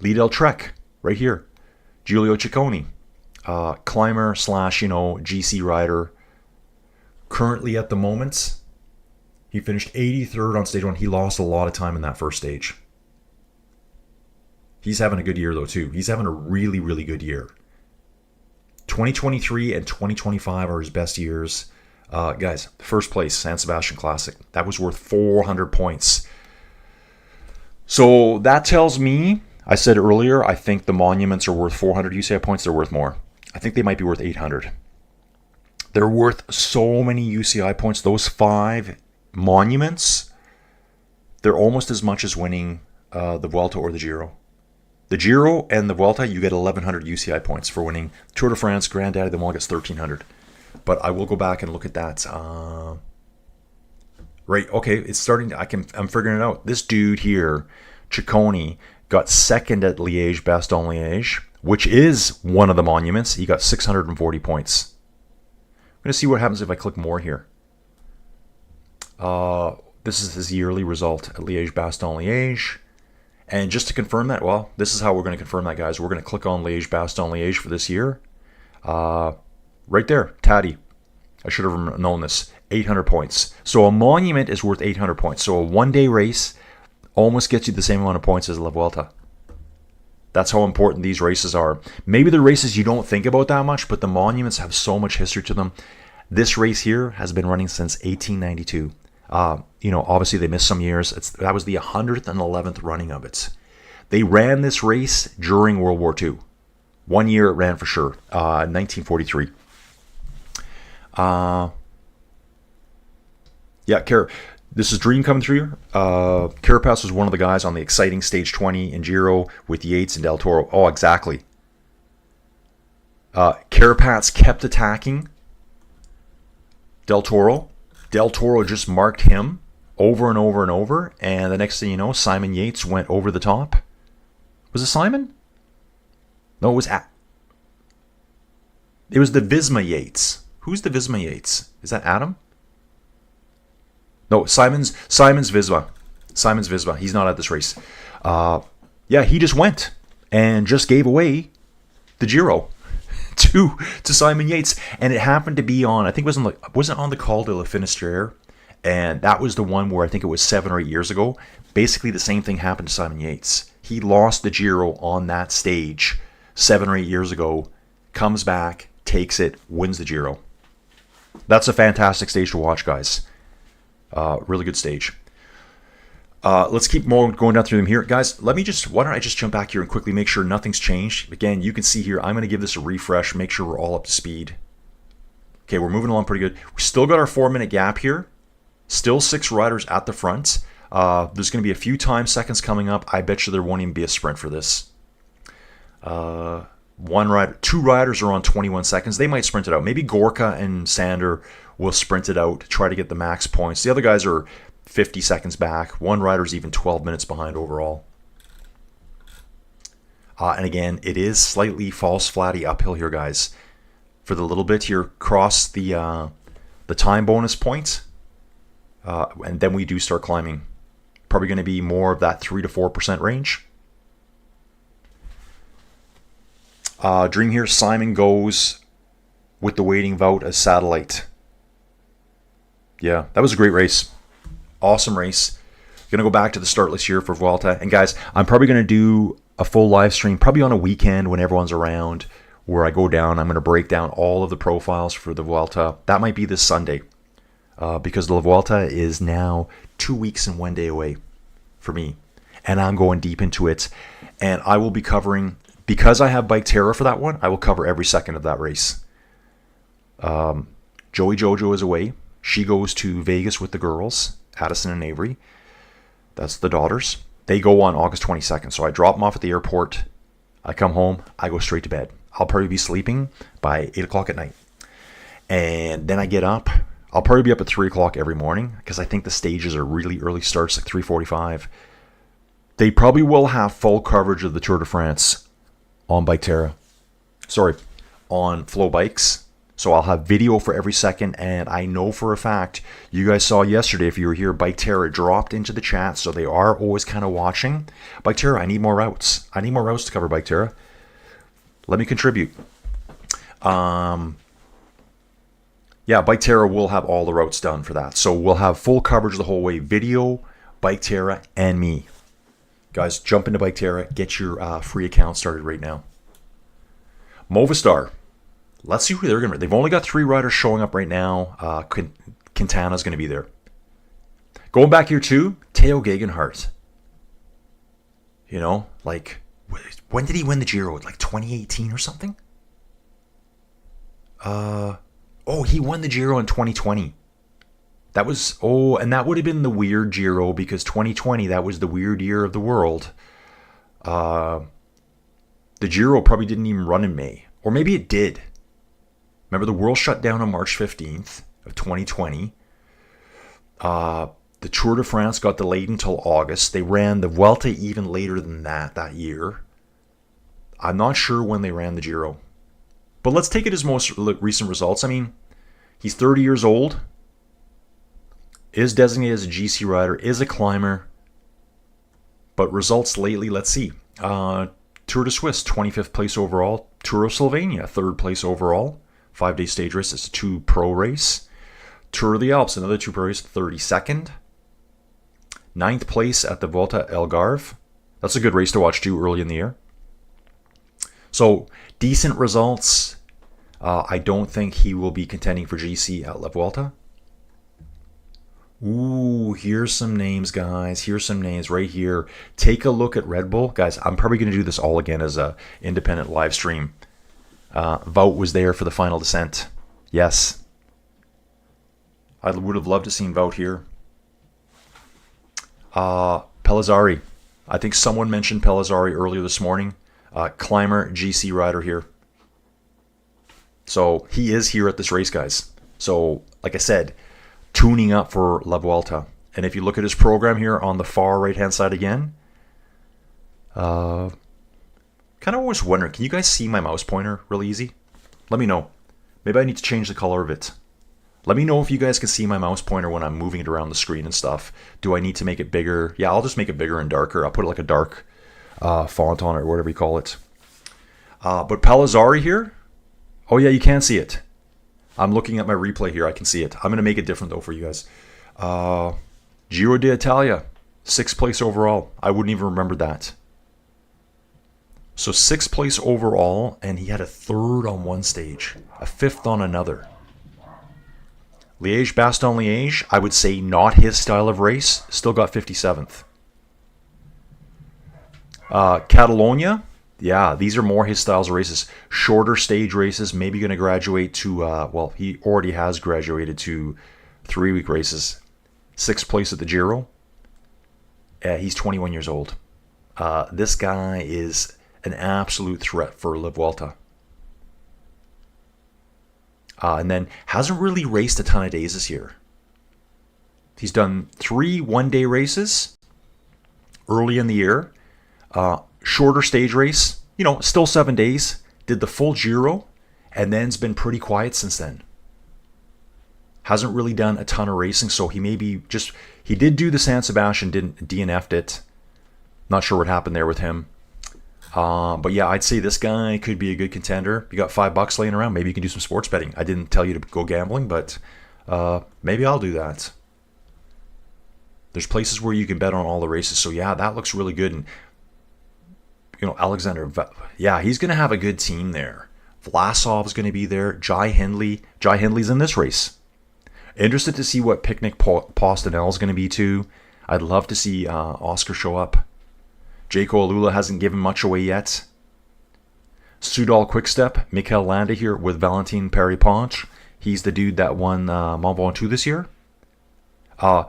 Lidl Trek, right here. Giulio Ciccone. climber slash, GC rider. Currently at the moment, he finished 83rd on stage 1. He lost a lot of time in that first stage. He's having a good year though too. He's having a really, really good year. 2023 and 2025 are his best years. Guys, first place, San Sebastian Classic. That was worth 400 points. So that tells me, I said earlier, I think the monuments are worth 400 UCI points. They're worth more. I think they might be worth 800. They're worth so many UCI points. Those 5 monuments, they're almost as much as winning the Vuelta or the Giro. The Giro and the Vuelta, you get 1,100 UCI points for winning. Tour de France, Granddaddy, them all gets 1,300. But I will go back and look at that. Right, okay, it's starting. I'm figuring it out. This dude here, Ciccone, got second at Liège-Bastogne-Liège, which is one of the monuments. He got 640 points. I'm going to see what happens if I click more here. This is his yearly result at Liège-Bastogne-Liège. And just to confirm that, well, this is how we're going to confirm that, guys. We're going to click on Liège-Bastogne-Liège for this year. Right there, Taddy. I should have known this. 800 points. So a monument is worth 800 points. So a one-day race almost gets you the same amount of points as La Vuelta. That's how important these races are. Maybe the races you don't think about that much, but the monuments have so much history to them. This race here has been running since 1892. Obviously they missed some years. That was the 111th running of it. They ran this race during World War II. 1 year it ran for sure, 1943. This is Dream coming through here. Carapaz was one of the guys on the exciting Stage 20 in Giro with Yates and Del Toro. Oh, exactly. Carapaz kept attacking Del Toro. Del Toro just marked him over and over and over. And the next thing you know, Simon Yates went over the top. Was it Simon? No, it was the Visma Yates. Who's the Visma Yates? Is that Adam? No, Simon's Visma. Simon's Visma. He's not at this race. He just went and just gave away the Giro to Simon Yates, and it happened to be on. I think it wasn't on the Col de la Finisterre, and that was the one where I think it was 7 or 8 years ago. Basically, the same thing happened to Simon Yates. He lost the Giro on that stage 7 or 8 years ago. Comes back, takes it, wins the Giro. That's a fantastic stage to watch, guys. Really good stage. Let's keep going down through them here. Guys, why don't I just jump back here and quickly make sure nothing's changed. Again, you can see here, I'm going to give this a refresh, make sure we're all up to speed. Okay, we're moving along pretty good. We still got our 4-minute gap here. Still 6 riders at the front. There's going to be a few time seconds coming up. I bet you there won't even be a sprint for this. 2 riders are on 21 seconds. They might sprint it out. Maybe Gorka and Sander will sprint it out, try to get the max points. The other guys are 50 seconds back. 1 rider's even 12 minutes behind overall. And again, it is slightly false flatty uphill here, guys. For the little bit here, cross the time bonus point, and then we do start climbing. Probably going to be more of that 3 to 4% range. Dream here, Simon goes with the waiting vote as satellite. Yeah, that was a great race. Awesome race. Going to go back to the start list here for Vuelta. And guys, I'm probably going to do a full live stream, probably on a weekend when everyone's around, where I go down. I'm going to break down all of the profiles for the Vuelta. That might be this Sunday, because the Vuelta is now 2 weeks and 1 day away for me. And I'm going deep into it. And I will be covering, because I have Bike Terra for that one, I will cover every second of that race. Joey Jojo is away. She goes to Vegas with the girls, Addison and Avery. That's the daughters. They go on August 22nd. So I drop them off at the airport. I come home. I go straight to bed. I'll probably be sleeping by 8 o'clock at night. And then I get up. I'll probably be up at 3 o'clock every morning, because I think the stages are really early starts, like 3:45. They probably will have full coverage of the Tour de France on Bike Terra. On Flow Bikes. So I'll have video for every second, and I know for a fact, you guys saw yesterday, if you were here, Bike Terra dropped into the chat, so they are always kind of watching. Bike Terra, I need more routes. I need more routes to cover Bike Terra. Let me contribute. Yeah, Bike Terra will have all the routes done for that. So we'll have full coverage the whole way. Video, Bike Terra, and me. Guys, jump into Bike Terra. Get your free account started right now. Movistar. Let's see who they're going to be. They've only got 3 riders showing up right now. Quintana's going to be there. Going back here too, Theo Gegenhardt. You know, like, when did he win the Giro? Like 2018 or something? Oh, he won the Giro in 2020. That was, and that would have been the weird Giro because 2020, that was the weird year of the world. The Giro probably didn't even run in May. Or maybe it did. Remember, the world shut down on March 15th of 2020. The Tour de France got delayed until August. They ran the Vuelta even later than that year. I'm not sure when they ran the Giro. But let's take it as most recent results. I mean, he's 30 years old, is designated as a GC rider, is a climber. But results lately, let's see. Tour de Suisse, 25th place overall. Tour of Slovenia, 3rd place overall. 5-day stage race. It's a 2 pro race. Tour of the Alps, another 2 pro race, 32nd. 9th place at the Volta Algarve. That's a good race to watch too early in the year. So, decent results. I don't think he will be contending for GC at La Vuelta. Ooh, here's some names, guys. Here's some names right here. Take a look at Red Bull. Guys, I'm probably going to do this all again as a independent live stream. Wout was there for the final descent. Yes. I would have loved to seen Wout here. Pellizzari. I think someone mentioned Pellizzari earlier this morning. Climber, GC rider here. So he is here at this race, guys. So, like I said, tuning up for La Vuelta. And if you look at his program here on the far right-hand side again, kind of always wondering, can you guys see my mouse pointer really easy? Let me know. Maybe I need to change the color of it. Let me know if you guys can see my mouse pointer when I'm moving it around the screen and stuff. Do I need to make it bigger? Yeah, I'll just make it bigger and darker. I'll put like a dark font on it or whatever you call it. But Pellizzari here, oh yeah, you can see it. I'm looking at my replay here. I can see it. I'm going to make it different though for you guys. Giro d'Italia, 6th place overall. I wouldn't even remember that. So 6th place overall, and he had a 3rd on one stage, a 5th on another. Liège-Bastogne-Liège, I would say not his style of race. Still got 57th. Catalonia, yeah, these are more his styles of races. Shorter stage races, maybe going to graduate to, well, he already has graduated to 3-week races. 6th place at the Giro. He's 21 years old. This guy is an absolute threat for La Vuelta. And then hasn't really raced a ton of days this year. He's done 3 one-day races early in the year. Shorter stage race, still 7 days. Did the full Giro, and then's been pretty quiet since then. Hasn't really done a ton of racing, so he maybe just... He did do the San Sebastian, didn't DNF'd it. Not sure what happened there with him. But yeah, I'd say this guy could be a good contender. You got $5 laying around, maybe you can do some sports betting. I didn't tell you to go gambling, but maybe I'll do that. There's places where you can bet on all the races, so yeah, that looks really good. And Alexander, yeah, he's going to have a good team there. Vlasov's going to be there. Jai Hindley's in this race. Interested to see what Picnic Postinel is going to be too. I'd love to see Oscar show up. Jaco Alula hasn't given much away yet. Soudal Quickstep, Mikel Landa here with Valentin Perry-Ponch. He's the dude that won Mont Ventoux this year. I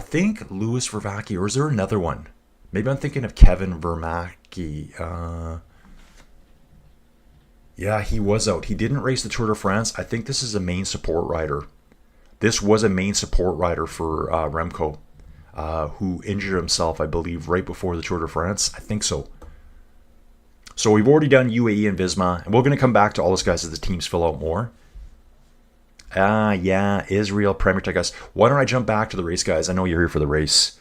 think Louis Vervaeke, or is there another one? Maybe I'm thinking of Kevin Vermaeke. Yeah, he was out. He didn't race the Tour de France. I think this is a main support rider. This was a main support rider for Remco, who injured himself, I believe, right before the Tour de France. I think so. So we've already done UAE and Visma, and we're going to come back to all those guys as the teams fill out more. Yeah, Israel, Premier Tech guys. Why don't I jump back to the race, guys? I know you're here for the race.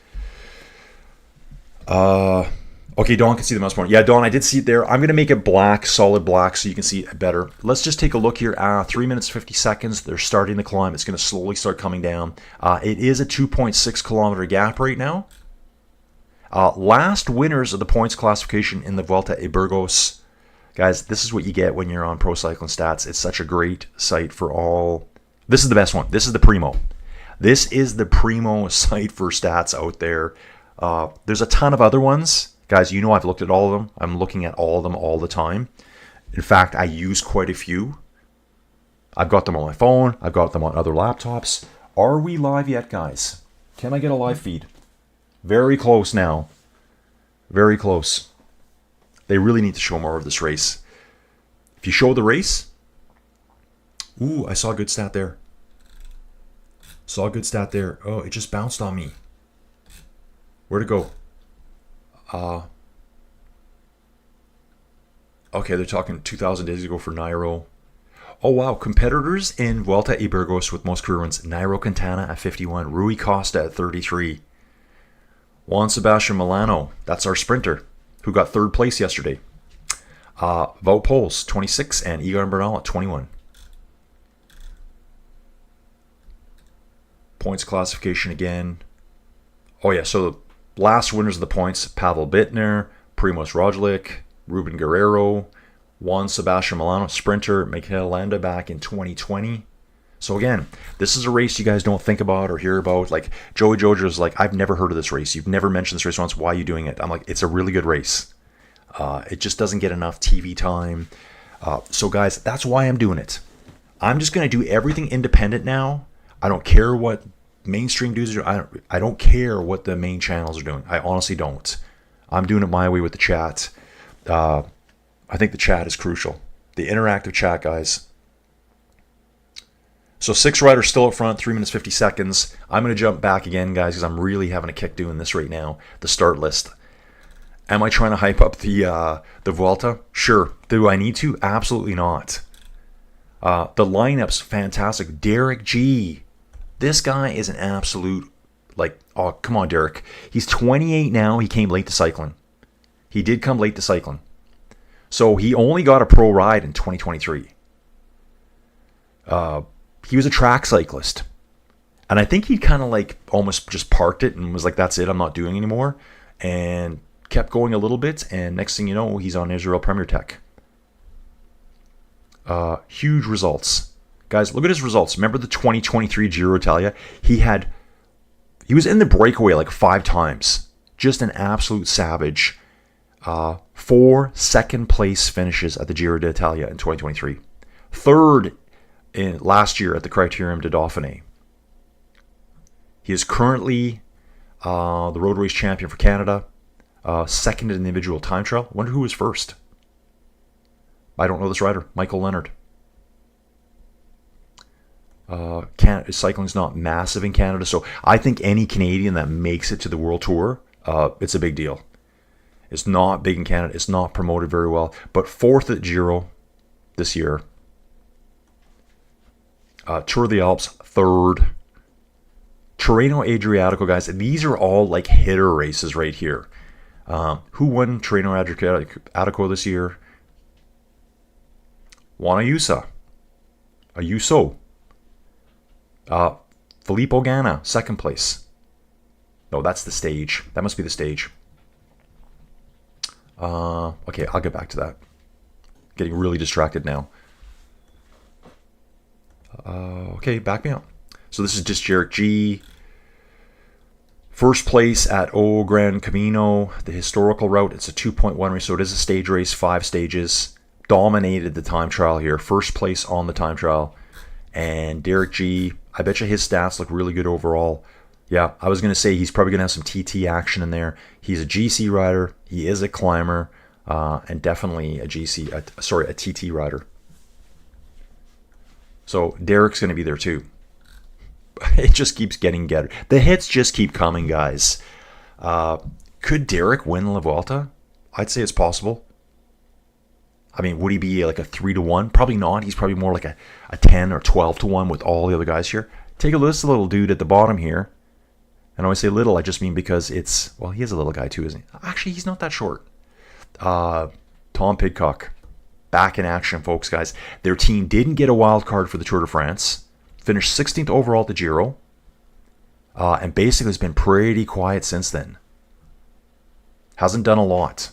Okay, Dawn can see the mouse pointer. Yeah, Dawn, I did see it there. I'm going to make it black, solid black, so you can see it better. Let's just take a look here. 3 minutes, 50 seconds. They're starting the climb. It's going to slowly start coming down. It is a 2.6 kilometer gap right now. Last winners of the points classification in the Vuelta a Burgos. Guys, this is what you get when you're on Pro Cycling Stats. It's such a great site for all. This is the best one. This is the Primo. This is the Primo site for stats out there. There's a ton of other ones. Guys, you know I've looked at all of them. I'm looking at all of them all the time. In fact, I use quite a few. I've got them on my phone. I've got them on other laptops. Are we live yet, guys? Can I get a live feed? Very close now. Very close. They really need to show more of this race. If you show the race... Ooh, I saw a good stat there. Saw a good stat there. Oh, it just bounced on me. Where'd it go? Okay, they're talking 2,000 days ago for Nairo. Oh, wow. Competitors in Vuelta a Burgos with most career wins. Nairo Quintana at 51. Rui Costa at 33. Juan Sebastian Milano, that's our sprinter, who got third place yesterday. Wout Poels, 26, and Egan Bernal at 21. Points classification again. Oh, yeah, so the last winners of the points, Pavel Bittner, Primoz Roglic, Ruben Guerrero, Juan Sebastian Milano, sprinter, Mikel Landa back in 2020. So again, this is a race you guys don't think about or hear about. Like Joey Jojo's like, I've never heard of this race. You've never mentioned this race once. Why are you doing it? I'm like, it's a really good race. It just doesn't get enough TV time. So guys, that's why I'm doing it. I'm just going to do everything independent now. I don't care what mainstream dudes are. I don't care what the main channels are doing. I honestly don't. I'm doing it my way with the chat. I think the chat is crucial. The interactive chat, guys. So 6 riders still up front, 3 minutes 50 seconds. I'm going to jump back again, guys, because I'm really having a kick doing this right now. The start list. Am I trying to hype up the Vuelta? Sure. Do I need to? Absolutely not. The lineup's fantastic. Derek G. This guy is an absolute, like, oh, come on, Derek. He's 28 now. He came late to cycling. He did come late to cycling. So he only got a pro ride in 2023. He was a track cyclist. And I think he kind of like almost just parked it and was like, that's it, I'm not doing anymore. And kept going a little bit. And next thing you know, he's on Israel Premier Tech. Huge results. Guys, look at his results. Remember the 2023 Giro Italia? He was in the breakaway like 5 times. Just an absolute savage. 4 second place finishes at the Giro d'Italia in 2023. 3rd in last year at the Criterium de Dauphiné. He is currently the road race champion for Canada. 2nd in the individual time trial. Wonder who was 1st. I don't know this rider. Michael Leonard. Cycling's not massive in Canada, so I think any Canadian that makes it to the World Tour, it's a big deal. It's not big in Canada. It's not promoted very well. But 4th at Giro this year. Tour of the Alps, 3rd. Tirreno Adriatico, guys. These are all like hitter races right here. Who won Tirreno Adriatico this year? Juan Ayuso. Filippo Ganna, 2nd place. No, that's the stage. That must be the stage. Okay, I'll get back to that. Getting really distracted now. Okay, back me up. So this is just Derek G. 1st place at O Gran Camino, the historical route. It's a 2.1 race, so it is a stage race, 5 stages. Dominated the time trial here. 1st place on the time trial. And Derek G, I bet you his stats look really good overall. Yeah, I was going to say he's probably going to have some TT action in there. He's a GC rider. He is a climber. And definitely a TT rider. So Derek's going to be there too. It just keeps getting better. The hits just keep coming, guys. Could Derek win La Vuelta? I'd say it's possible. I mean, would he be like a 3-1? Probably not. He's probably more like a 10 or 12-1 with all the other guys here. Take a look at this little dude at the bottom here. And when I say little, I just mean because it's, well, he is a little guy too, isn't he? Actually, he's not that short. Tom Pidcock, back in action, folks, guys. Their team didn't get a wild card for the Tour de France. Finished 16th overall at the Giro. And basically has been pretty quiet since then. Hasn't done a lot.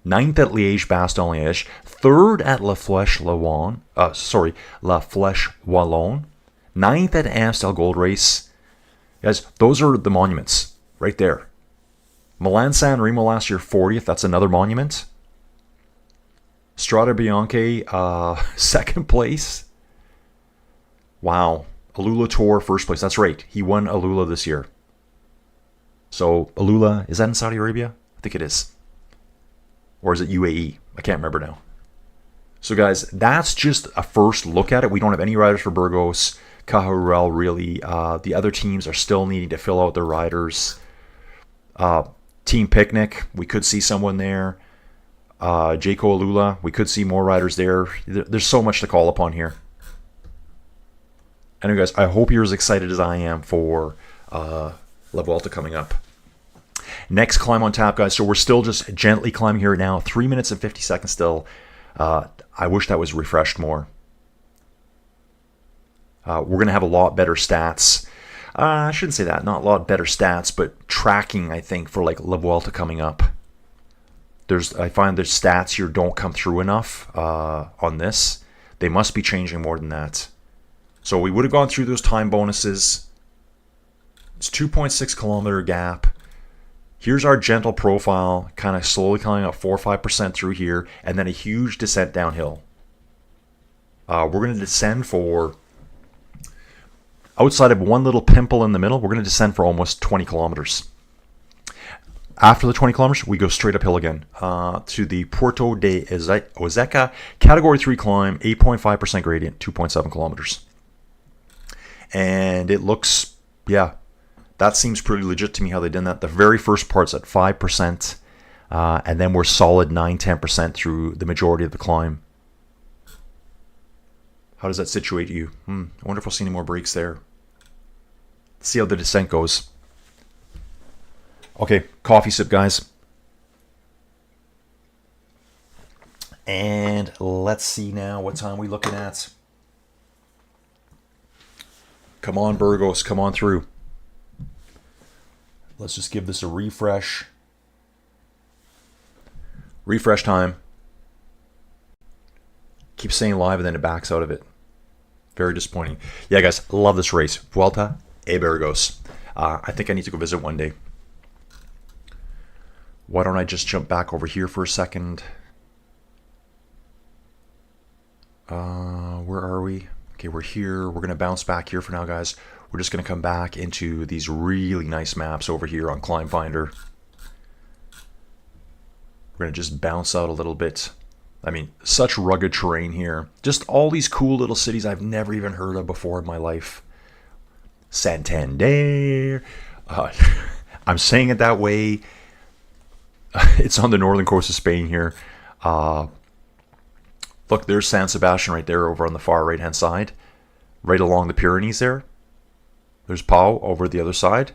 9th at Liège-Bastogne-Liège. 3rd at La Flèche Wallonne. 9th at Amstel Gold Race. Guys, those are the monuments right there. Milan-San Remo last year, 40th. That's another monument. Strade Bianche, 2nd place. Wow. Alula Tour, 1st place. That's right. He won Alula this year. So, Alula, is that in Saudi Arabia? I think it is. Or is it UAE? I can't remember now. So, guys, that's just a first look at it. We don't have any riders for Burgos. Cajaruel, really. The other teams are still needing to fill out their riders. Team Picnic, we could see someone there. Jayco Alula, we could see more riders there. There's so much to call upon here. Anyway, guys, I hope you're as excited as I am for La Vuelta coming up. Next climb on tap, guys. So we're still just gently climbing here now. 3 minutes and 50 seconds still. I wish that was refreshed more. We're going to have a lot better stats. I shouldn't say that. Not a lot better stats, but tracking, I think, for like La Vuelta coming up. I find there's stats here don't come through enough on this. They must be changing more than that. So we would have gone through those time bonuses. It's 2.6 kilometer gap. Here's our gentle profile, kind of slowly climbing up 4 or 5% through here, and then a huge descent downhill. We're going to descend for, outside of one little pimple in the middle, we're going to descend for almost 20 kilometers. After the 20 kilometers, we go straight uphill again to the Puerto de Orduña, Category 3 climb, 8.5% gradient, 2.7 kilometers. And it looks, yeah, that seems pretty legit to me how they did that. The very first part's at 5%, and then we're solid 9-10% through the majority of the climb. How does that situate you? I wonder if we'll see any more breaks there. Let's see how the descent goes. Okay, coffee sip, guys. And let's see now what time we're looking at. Come on, Burgos, come on through. Let's just give this a refresh. Refresh time. Keep saying live and then it backs out of it. Very disappointing. Yeah, guys, love this race. Vuelta a Burgos. I think I need to go visit one day. Why don't I just jump back over here for a second? Where are we? Okay, we're here. We're going to bounce back here for now, guys. We're just going to come back into these really nice maps over here on Climb Finder. We're going to just bounce out a little bit. I mean, such rugged terrain here. Just all these cool little cities I've never even heard of before in my life. Santander. I'm saying it that way. It's on the northern coast of Spain here. Look, there's San Sebastian right there over on the far right-hand side. Right along the Pyrenees there. There's Pau over the other side.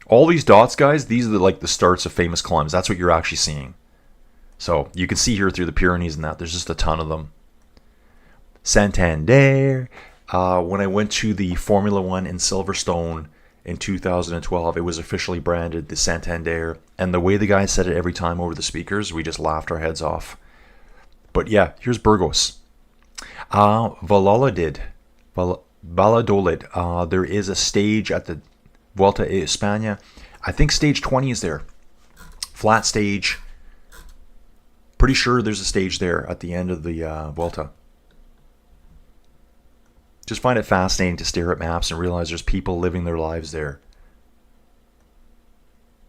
All these dots, guys, these are like the starts of famous climbs. That's what you're actually seeing. So you can see here through the Pyrenees and that. There's just a ton of them. Santander. When I went to the Formula One in Silverstone in 2012, it was officially branded the Santander. And the way the guy said it every time over the speakers, we just laughed our heads off. But yeah, here's Burgos. Valladolid. There is a stage at the Vuelta a España. I think stage 20 is there. Flat stage. Pretty sure there's a stage there at the end of the Vuelta. Just find it fascinating to stare at maps and realize there's people living their lives there.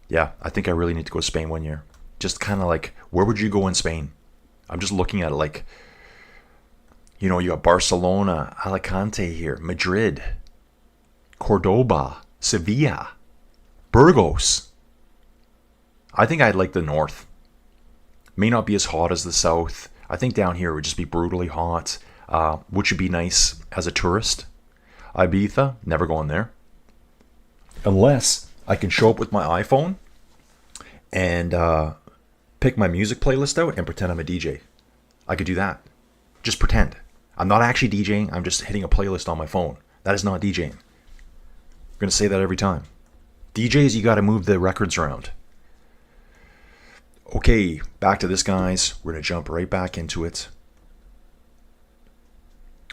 Yeah, I think I really need to go to Spain one year. Just kind of like, where would you go in Spain? I'm just looking at it like, you know, you got Barcelona, Alicante here, Madrid, Cordoba, Sevilla, Burgos. I think I'd like the north. May not be as hot as the south. I think down here would just be brutally hot, which would be nice as a tourist. Ibiza, never going there. Unless I can show up with my iPhone and pick my music playlist out and pretend I'm a DJ. I could do that. Just pretend. I'm not actually DJing. I'm just hitting a playlist on my phone. That is not DJing. I'm going to say that every time. DJs, you got to move the records around. Okay, back to this, guys. We're going to jump right back into it.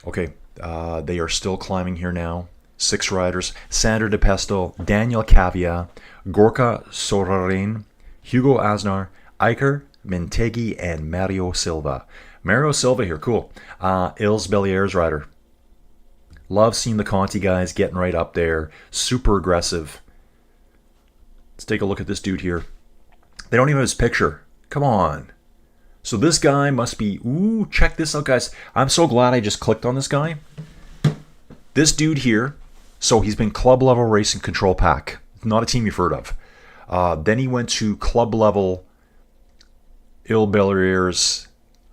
Okay, they are still climbing here now. 6 riders. Sander de Pestel, Daniel Cavia, Gorka Sorarin, Hugo Aznar, Iker, Mintegi, and Mario Silva. Mario Silva here, cool. Ils Bellier's rider. Love seeing the Conti guys getting right up there. Super aggressive. Let's take a look at this dude here. They don't even have his picture. Come on. So this guy must be... Ooh, check this out, guys. I'm so glad I just clicked on this guy. This dude here, so he's been club level racing control pack. Not a team you've heard of. Then he went to club level Ils Bellier's...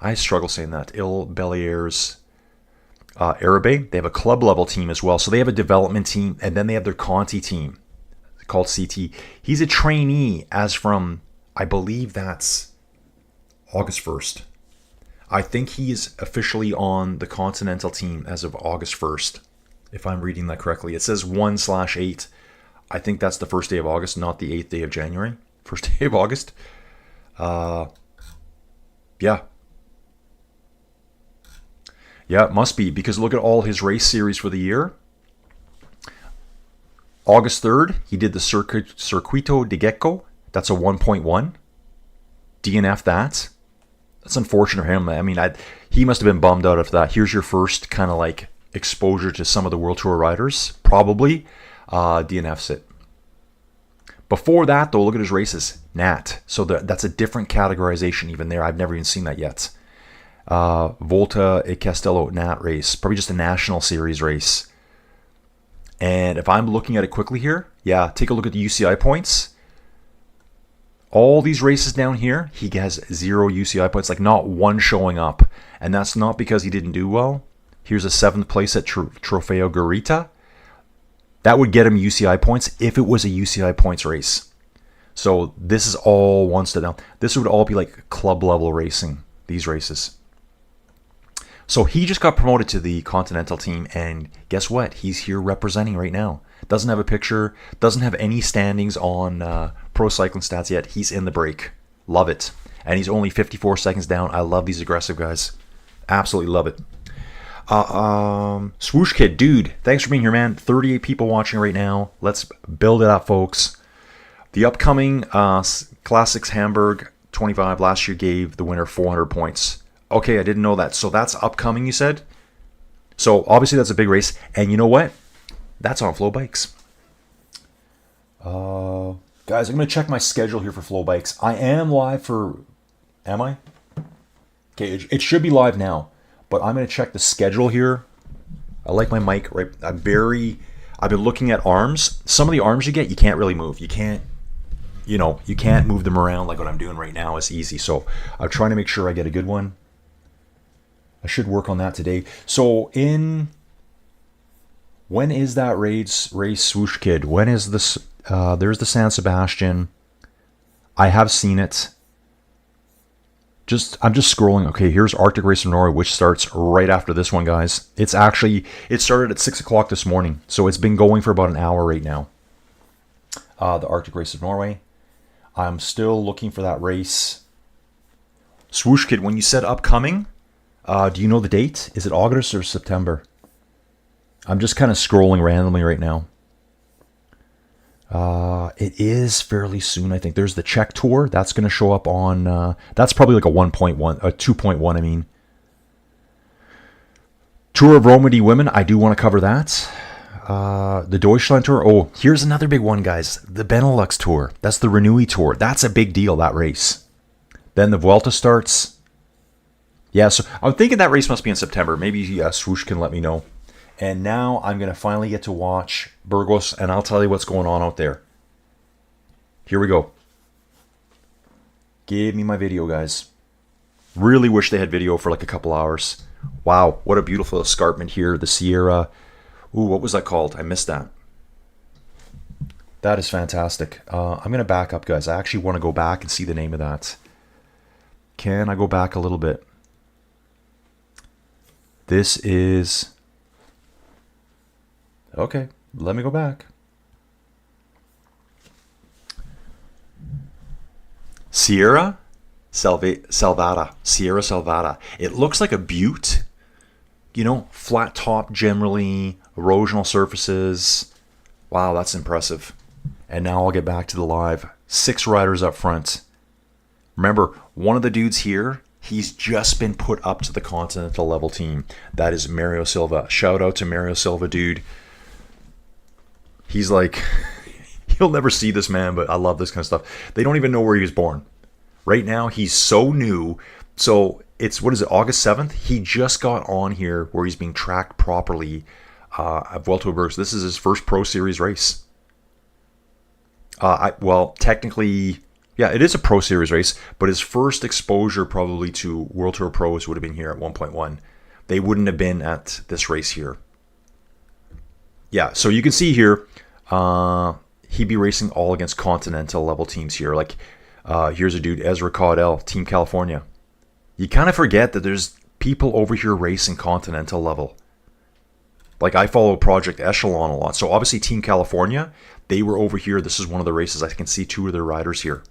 I struggle saying that. Ils Bellier's Arabe. They have a club level team as well. So they have a development team, and then they have their Conti team called CT. He's a trainee as from, I believe that's August 1st. I think he's officially on the Continental team as of August 1st, if I'm reading that correctly. It says 1/8. I think that's the first day of August, not the 8th day of January. First day of August. Yeah. Yeah, it must be, because look at all his race series for the year. August 3rd, he did the Circuito de Gecko. That's a 1.1. DNF that. That's unfortunate for him. I mean, he must have been bummed out of that. Here's your first kind of like exposure to some of the World Tour riders. Probably. DNFs it. Before that, though, look at his races. Nat. So that's a different categorization even there. I've never even seen that yet. Volta e Castello Nat race. Probably just a national series race. And if I'm looking at it quickly here, yeah, take a look at the UCI points. All these races down here, he has 0 UCI points, like not one showing up. And that's not because he didn't do well. Here's a 7th place at Trofeo Garita. That would get him UCI points if it was a UCI points race. So this is all one step down. This would all be like club level racing, these races. So he just got promoted to the Continental team, and guess what? He's here representing right now. Doesn't have a picture, doesn't have any standings on Pro Cycling Stats yet. He's in the break. Love it. And he's only 54 seconds down. I love these aggressive guys. Absolutely love it. Swoosh Kid, dude, thanks for being here, man. 38 people watching right now. Let's build it up, folks. The upcoming Classics Hamburg 25 last year gave the winner 400 points. Okay, I didn't know that. So that's upcoming, you said? So obviously that's a big race. And you know what? That's on Flow Bikes. Guys, I'm going to check my schedule here for Flow Bikes. I am live for... Am I? Okay, it should be live now. But I'm going to check the schedule here. I like my mic, right? I've been looking at arms. Some of the arms you get, you can't really move. You can't move them around like what I'm doing right now. It's easy. So I'm trying to make sure I get a good one. I should work on that today. So when is that race, Swoosh Kid? When is this? There's the San Sebastian. I have seen it. I'm just scrolling. Okay, here's Arctic Race of Norway, which starts right after this one, guys. It started at 6 o'clock this morning, so it's been going for about an hour right now. The Arctic Race of Norway. I'm still looking for that race. Swoosh Kid, when you said upcoming, do you know the date? Is it August or September? I'm just kind of scrolling randomly right now. It is fairly soon, I think. There's the Czech Tour. That's going to show up on... that's probably like a 1.1, a 2.1, I mean. Tour of Romandy Women. I do want to cover that. The Deutschland Tour. Oh, here's another big one, guys. The Benelux Tour. That's the Renui Tour. That's a big deal, that race. Then the Vuelta starts. Yeah, so I'm thinking that race must be in September. Maybe Swoosh can let me know. And now I'm going to finally get to watch Burgos, and I'll tell you what's going on out there. Here we go. Give me my video, guys. Really wish they had video for like a couple hours. Wow, what a beautiful escarpment here. The Sierra. Ooh, what was that called? I missed that. That is fantastic. I'm going to back up, guys. I actually want to go back and see the name of that. Can I go back a little bit? This is... Okay, let me go back. Sierra Salvata. Sierra Salvata. It looks like a butte. You know, flat top generally, erosional surfaces. Wow, that's impressive. And now I'll get back to the live. 6 riders up front. Remember, one of the dudes here, he's just been put up to the continental level team. That is Mario Silva. Shout out to Mario Silva, dude. He's like, you'll never see this man, but I love this kind of stuff. They don't even know where he was born. Right now, he's so new. So it's, what is it, August 7th? He just got on here where he's being tracked properly at Vuelta Burgos. This is his first Pro Series race. Well, technically, yeah, it is a Pro Series race, but his first exposure probably to World Tour Pros would have been here at 1.1. They wouldn't have been at this race here. Yeah, so you can see here, he'd be racing all against continental level teams here. Like, here's a dude, Ezra Caudell, Team California. You kind of forget that there's people over here racing continental level. Like, I follow Project Echelon a lot. So, obviously, Team California, they were over here. This is one of the races. I can see 2 of their riders here.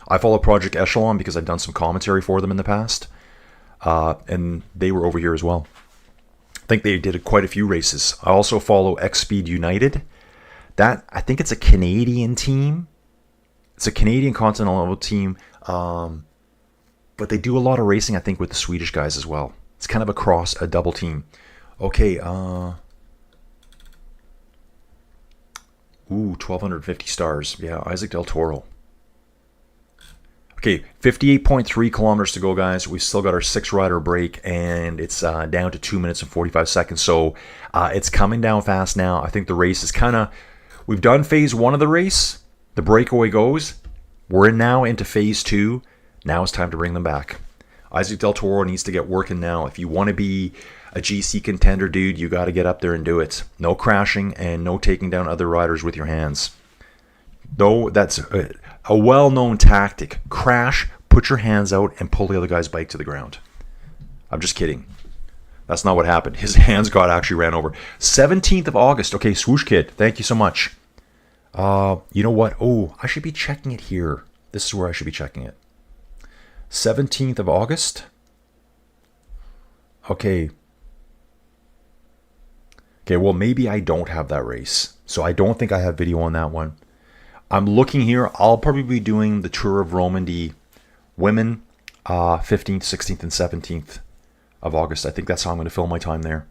I follow Project Echelon because I've done some commentary for them in the past. And they were over here as well. I think they did quite a few races. I also follow X Speed United. That, I think it's a Canadian team. It's a Canadian continental level team. But they do a lot of racing, I think, with the Swedish guys as well. It's kind of a double team. Okay, 1,250 stars. Yeah, Isaac Del Toro. Okay, 58.3 kilometers to go, guys. We still got our 6-rider break, and it's down to 2 minutes and 45 seconds. So it's coming down fast now. I think the race is kind of... We've done phase 1 of the race. The breakaway goes. We're now into phase 2. Now it's time to bring them back. Isaac Del Toro needs to get working now. If you want to be a GC contender, dude, you got to get up there and do it. No crashing and no taking down other riders with your hands. Though that's a well-known tactic. Crash, put your hands out, and pull the other guy's bike to the ground. I'm just kidding. That's not what happened. His hands actually ran over. 17th of August. Okay, Swoosh Kid, thank you so much. You know what? Oh, I should be checking it here. This is where I should be checking it. 17th of August. Okay. Okay, well, maybe I don't have that race. So I don't think I have video on that one. I'm looking here. I'll probably be doing the Tour of Romandy women 15th, 16th, and 17th of August. I think that's how I'm going to fill my time there.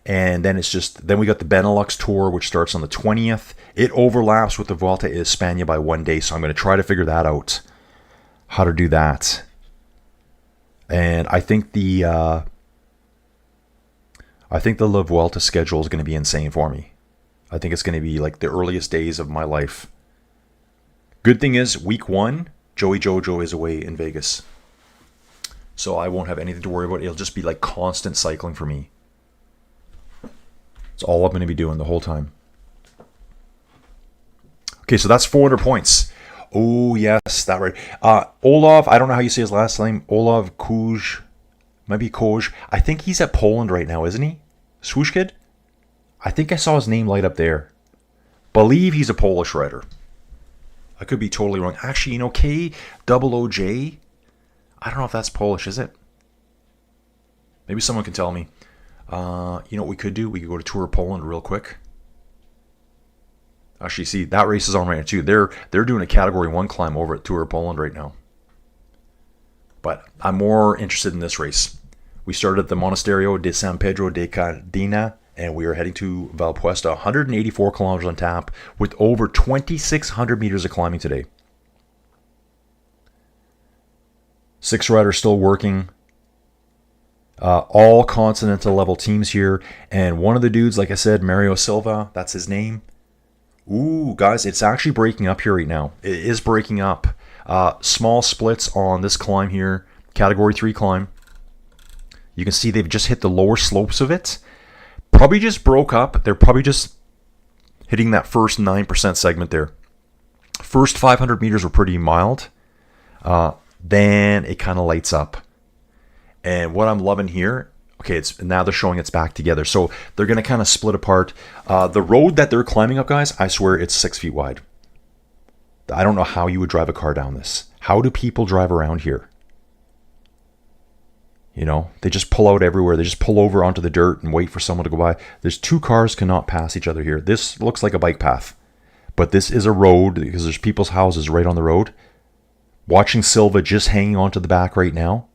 And then then we got the Benelux Tour, which starts on the 20th. It overlaps with the Vuelta a España by 1 day, so I'm going to try to figure that out, how to do that. And I think the La Vuelta schedule is going to be insane for me. I think it's going to be like the earliest days of my life. Good thing is, week 1, Joey Jojo is away in Vegas. So I won't have anything to worry about. It'll just be like constant cycling for me. It's all I'm going to be doing the whole time. Okay, so that's 400 points. Oh, yes, that right. Olav, I don't know how you say his last name. Olav Kuj. Might be Koj. I think he's at Poland right now, isn't he? Swoosh Kid? I think I saw his name light up there. Believe he's a Polish rider. I could be totally wrong. Actually, you know, KOOJ? I don't know if that's Polish, is it? Maybe someone can tell me. You know what we could do? We could go to Tour of Poland real quick. Actually, see, that race is on right now, too. They're doing a Category 1 climb over at Tour of Poland right now. But I'm more interested in this race. We started at the Monasterio de San Pedro de Cardeña, and we are heading to Valpuesta, 184 kilometers on tap, with over 2,600 meters of climbing today. 6 riders still working. All continental level teams here. And one of the dudes, like I said, Mario Silva, that's his name. Ooh, guys, it's actually breaking up here right now. It is breaking up. Small splits on this climb here. Category 3 climb. You can see they've just hit the lower slopes of it. Probably just broke up. They're probably just hitting that first 9% segment there. First 500 meters were pretty mild. Then it kind of lights up. And what I'm loving here, okay, it's now they're showing it's back together. So they're going to kind of split apart. The road that they're climbing up, guys, I swear it's 6 feet wide. I don't know how you would drive a car down this. How do people drive around here? You know, they just pull out everywhere. They just pull over onto the dirt and wait for someone to go by. There's two cars cannot pass each other here. This looks like a bike path. But this is a road because there's people's houses right on the road. Watching Silva just hanging onto the back right now.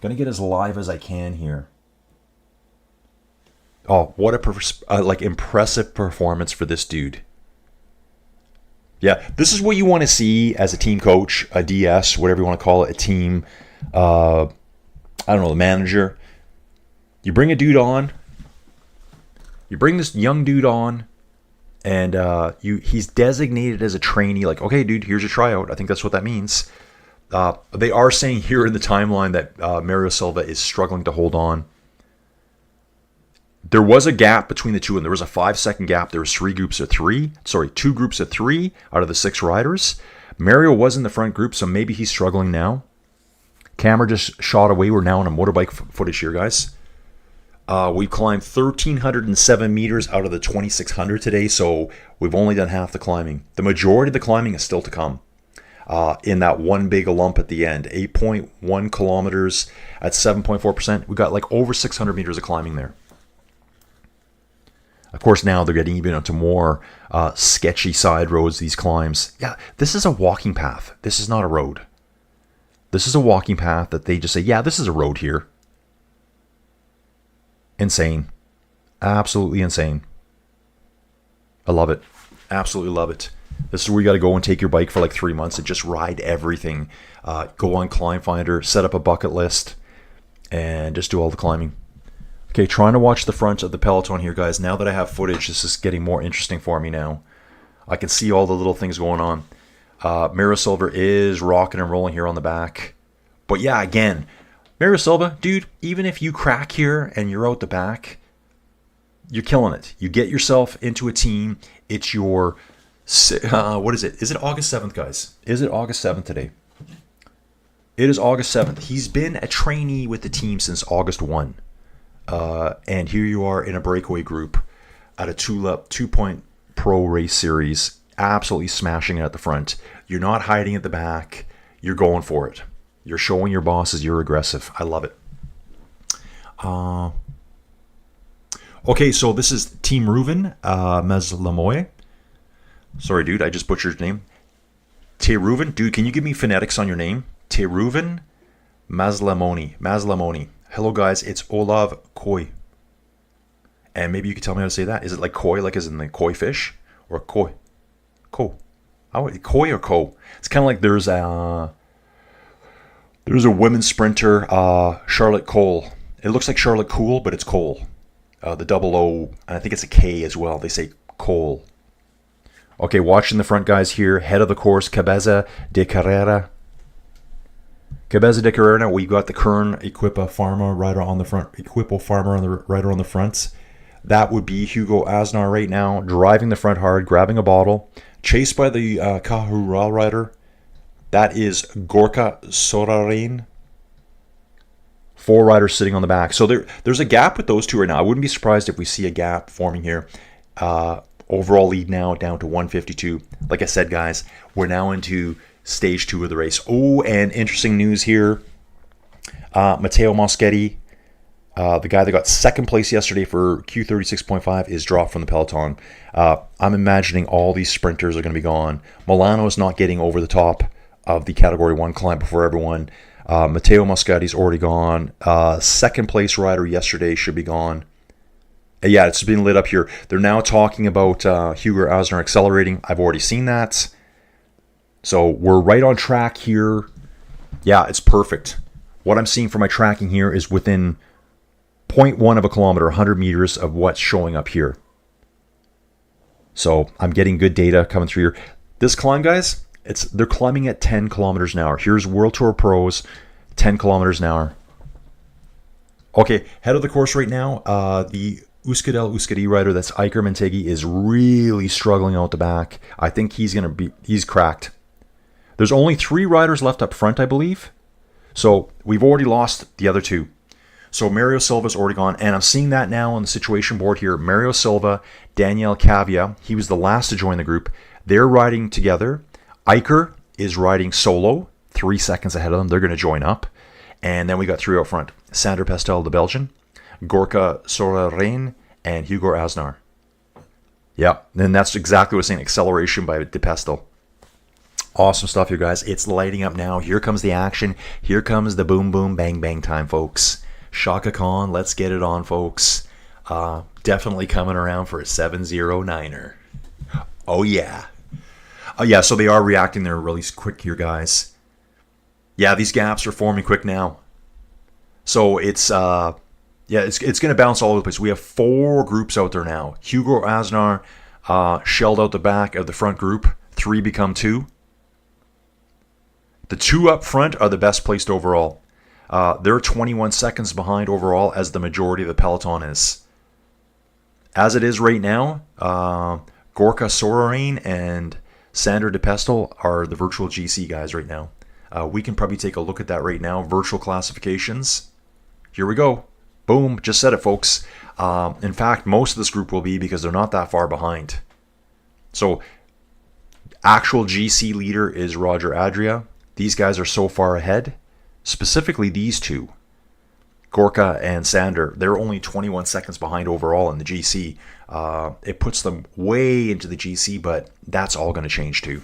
Gonna get as live as I can here. Oh, what a impressive performance for this dude. Yeah, this is what you want to see as a team coach, a DS, whatever you want to call it, a team, I don't know, the manager. You bring a dude on. You bring this young dude on, and he's designated as a trainee. Like, okay, dude, here's your tryout. I think that's what that means. They are saying here in the timeline that Mario Silva is struggling to hold on. There was a gap between the two, and there was a 5-second gap. There was two groups of three out of the 6 riders. Mario was in the front group, so maybe he's struggling now. Camera just shot away. We're now on a motorbike footage here, guys. We've climbed 1,307 meters out of the 2,600 today, so we've only done half the climbing. The majority of the climbing is still to come. In that one big lump at the end, 8.1 kilometers at 7.4%. We got like over 600 meters of climbing there. Of course, now they're getting even into more sketchy side roads, these climbs. Yeah, this is a walking path. This is not a road. This is a walking path that they just say, yeah, this is a road here. Insane. Absolutely insane. I love it. Absolutely love it. This is where you got to go and take your bike for like 3 months and just ride everything. Go on Climb Finder, set up a bucket list, and just do all the climbing. Okay, trying to watch the front of the peloton here, guys. Now that I have footage, this is getting more interesting for me now. I can see all the little things going on. Mario Silva is rocking and rolling here on the back. But yeah, again, Mario Silva, dude, even if you crack here and you're out the back, you're killing it. You get yourself into a team. It's your, what is it? Is it August 7th, guys? Is it August 7th today? It is August 7th. He's been a trainee with the team since August 1. And here you are in a breakaway group at a 2-point pro race series, absolutely smashing it at the front. You're not hiding at the back. You're going for it. You're showing your bosses you're aggressive. I love it. Okay, so this is Team Reuven Mazlamoy. Sorry, dude, I just butchered your name. Te Reuven, dude, can you give me phonetics on your name? Te Reuven Mazlamoni. Hello, guys. It's Olav Koi. And maybe you could tell me how to say that. Is it like koi, like as in the koi fish? Or koi? Koi or ko? It's kind of like there's a women's sprinter, Charlotte Cole. It looks like Charlotte Cool, but it's Cole. The double O, and I think it's a K as well. They say Cole. Okay, watching the front guys here. Head of the course, Cabeza de Carrera. Cabeza de Carrera, we got the Kern Equipa Pharma rider on the front. Equipo Pharma on the rider on the fronts. That would be Hugo Aznar right now, driving the front hard, grabbing a bottle. Chased by the Cahural rider. That is Gorka Sorarin. 4 riders sitting on the back. So there's a gap with those two right now. I wouldn't be surprised if we see a gap forming here. Overall lead now down to 152. Like I said, guys, we're now into stage 2 of the race. Oh, and interesting news here. Matteo Moschetti, the guy that got second place yesterday for Q36.5, is dropped from the peloton. I'm imagining all these sprinters are going to be gone. Milano is not getting over the top of the Category 1 climb before everyone. Matteo Moschetti's already gone. Second place rider yesterday should be gone. Yeah, it's been lit up here. They're now talking about Hugo Aznar accelerating. I've already seen that. So we're right on track here. Yeah, it's perfect. What I'm seeing for my tracking here is within 0.1 of a kilometer, 100 meters of what's showing up here. So I'm getting good data coming through here. This climb, guys, they're climbing at 10 kilometers an hour. Here's World Tour Pros, 10 kilometers an hour. Okay, head of the course right now, the Euskadi rider, that's Iker Mantegi, is really struggling out the back. I think he's cracked. There's only 3 riders left up front, I believe. So we've already lost the other 2. So Mario Silva's already gone, and I'm seeing that now on the situation board here. Mario Silva, Daniel Cavia, he was the last to join the group. They're riding together. Iker is riding solo, 3 seconds ahead of them. They're going to join up. And then we got 3 out front. Sander Pestel, the Belgian, Gorka Soraren, and Hugo Asnar. Yeah, and that's exactly what I'm saying, acceleration by De Pestel. Awesome stuff, you guys. It's lighting up now. Here comes the action. Here comes the boom, boom, bang, bang time, folks. Shaka Khan, let's get it on, folks. Definitely coming around for a 709er. Oh, yeah. Oh, yeah, so they are reacting there really quick here, guys. Yeah, these gaps are forming quick now. So it's going to bounce all over the place. We have 4 groups out there now. Hugo Asnar shelled out the back of the front group. 3 become 2. The 2 up front are the best placed overall. They're 21 seconds behind overall, as the majority of the peloton is. As it is right now, Gorka Soraren and Sander De Pestel are the virtual GC guys right now. We can probably take a look at that right now. Virtual classifications. Here we go. Boom. Just said it, folks. In fact, most of this group will be, because they're not that far behind. So, actual GC leader is Roger Adria. These guys are so far ahead. Specifically these 2, Gorka and Sander, they're only 21 seconds behind overall in the GC. It puts them way into the GC, but that's all going to change too.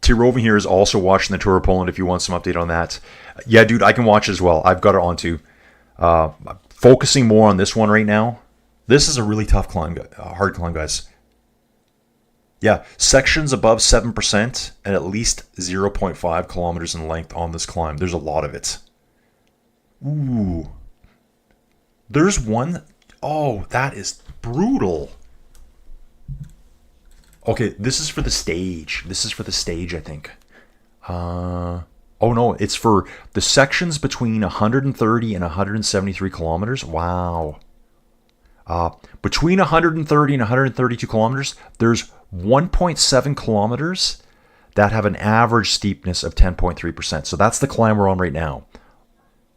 Tiroven here is also watching the Tour of Poland if you want some update on that. Yeah, dude, I can watch as well. I've got it on too. Focusing more on this one right now. This is a really tough climb, hard climb, guys. Yeah, sections above 7% and at least 0.5 kilometers in length on this climb. There's a lot of it. Ooh. There's one. Oh, that is brutal. Okay, this is for the stage. I think. Oh, no, it's for the sections between 130 and 173 kilometers. Wow. Between 130 and 132 kilometers, there's 1.7 kilometers that have an average steepness of 10.3%. So that's the climb we're on right now.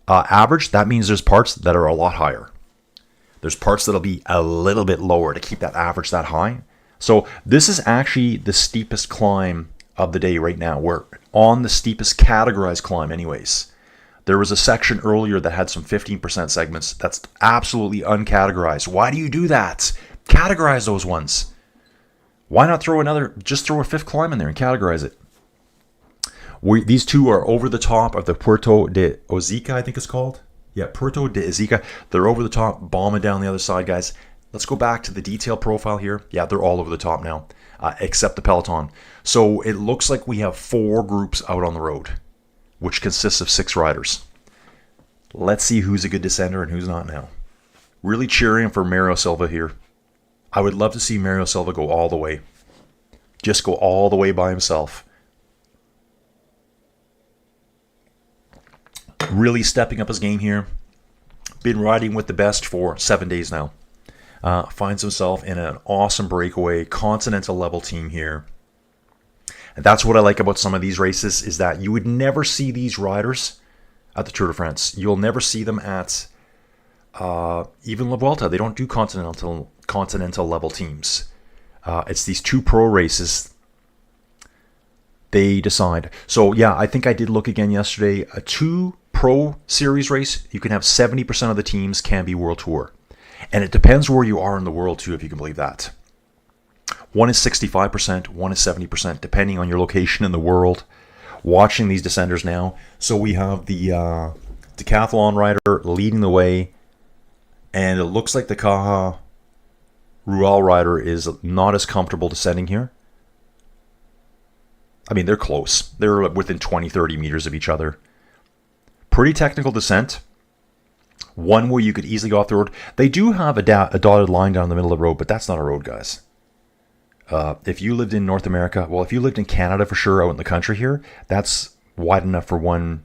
Average, that means there's parts that are a lot higher. There's parts that'll be a little bit lower to keep that average that high. So this is actually the steepest climb of the day right now. We're on the steepest categorized climb anyways. There was a section earlier that had some 15% segments. That's absolutely uncategorized. Why do you do that? Categorize those ones. Why not just throw a 5th climb in there and categorize it? These 2 are over the top of the Puerto de Orduña, I think it's called. Yeah, Puerto de Orduña. They're over the top, bombing down the other side, guys. Let's go back to the detail profile here. Yeah, they're all over the top now, except the peloton. So it looks like we have 4 groups out on the road, which consists of 6 riders. Let's see who's a good descender and who's not now. Really cheering for Mario Silva here. I would love to see Mario Silva go all the way. Just go all the way by himself. Really stepping up his game here. Been riding with the best for 7 days now. Finds himself in an awesome breakaway, continental level team here. And that's what I like about some of these races, is that you would never see these riders at the Tour de France. You'll never see them at even La Vuelta. They don't do continental level teams. It's these 2 pro races. They decide. So yeah, I think I did look again yesterday. A 2 pro series race, you can have 70% of the teams can be World Tour. And it depends where you are in the world too, if you can believe that. One is 65%, one is 70%, depending on your location in the world. Watching these descenders now. So we have the decathlon rider leading the way. And it looks like the Caja Rural rider is not as comfortable descending here. I mean, they're close. They're within 20, 30 meters of each other. Pretty technical descent. One where you could easily go off the road. They do have a dotted line down the middle of the road, but that's not a road, guys. If you lived in North America, well, if you lived in Canada for sure, out in the country here, that's wide enough for one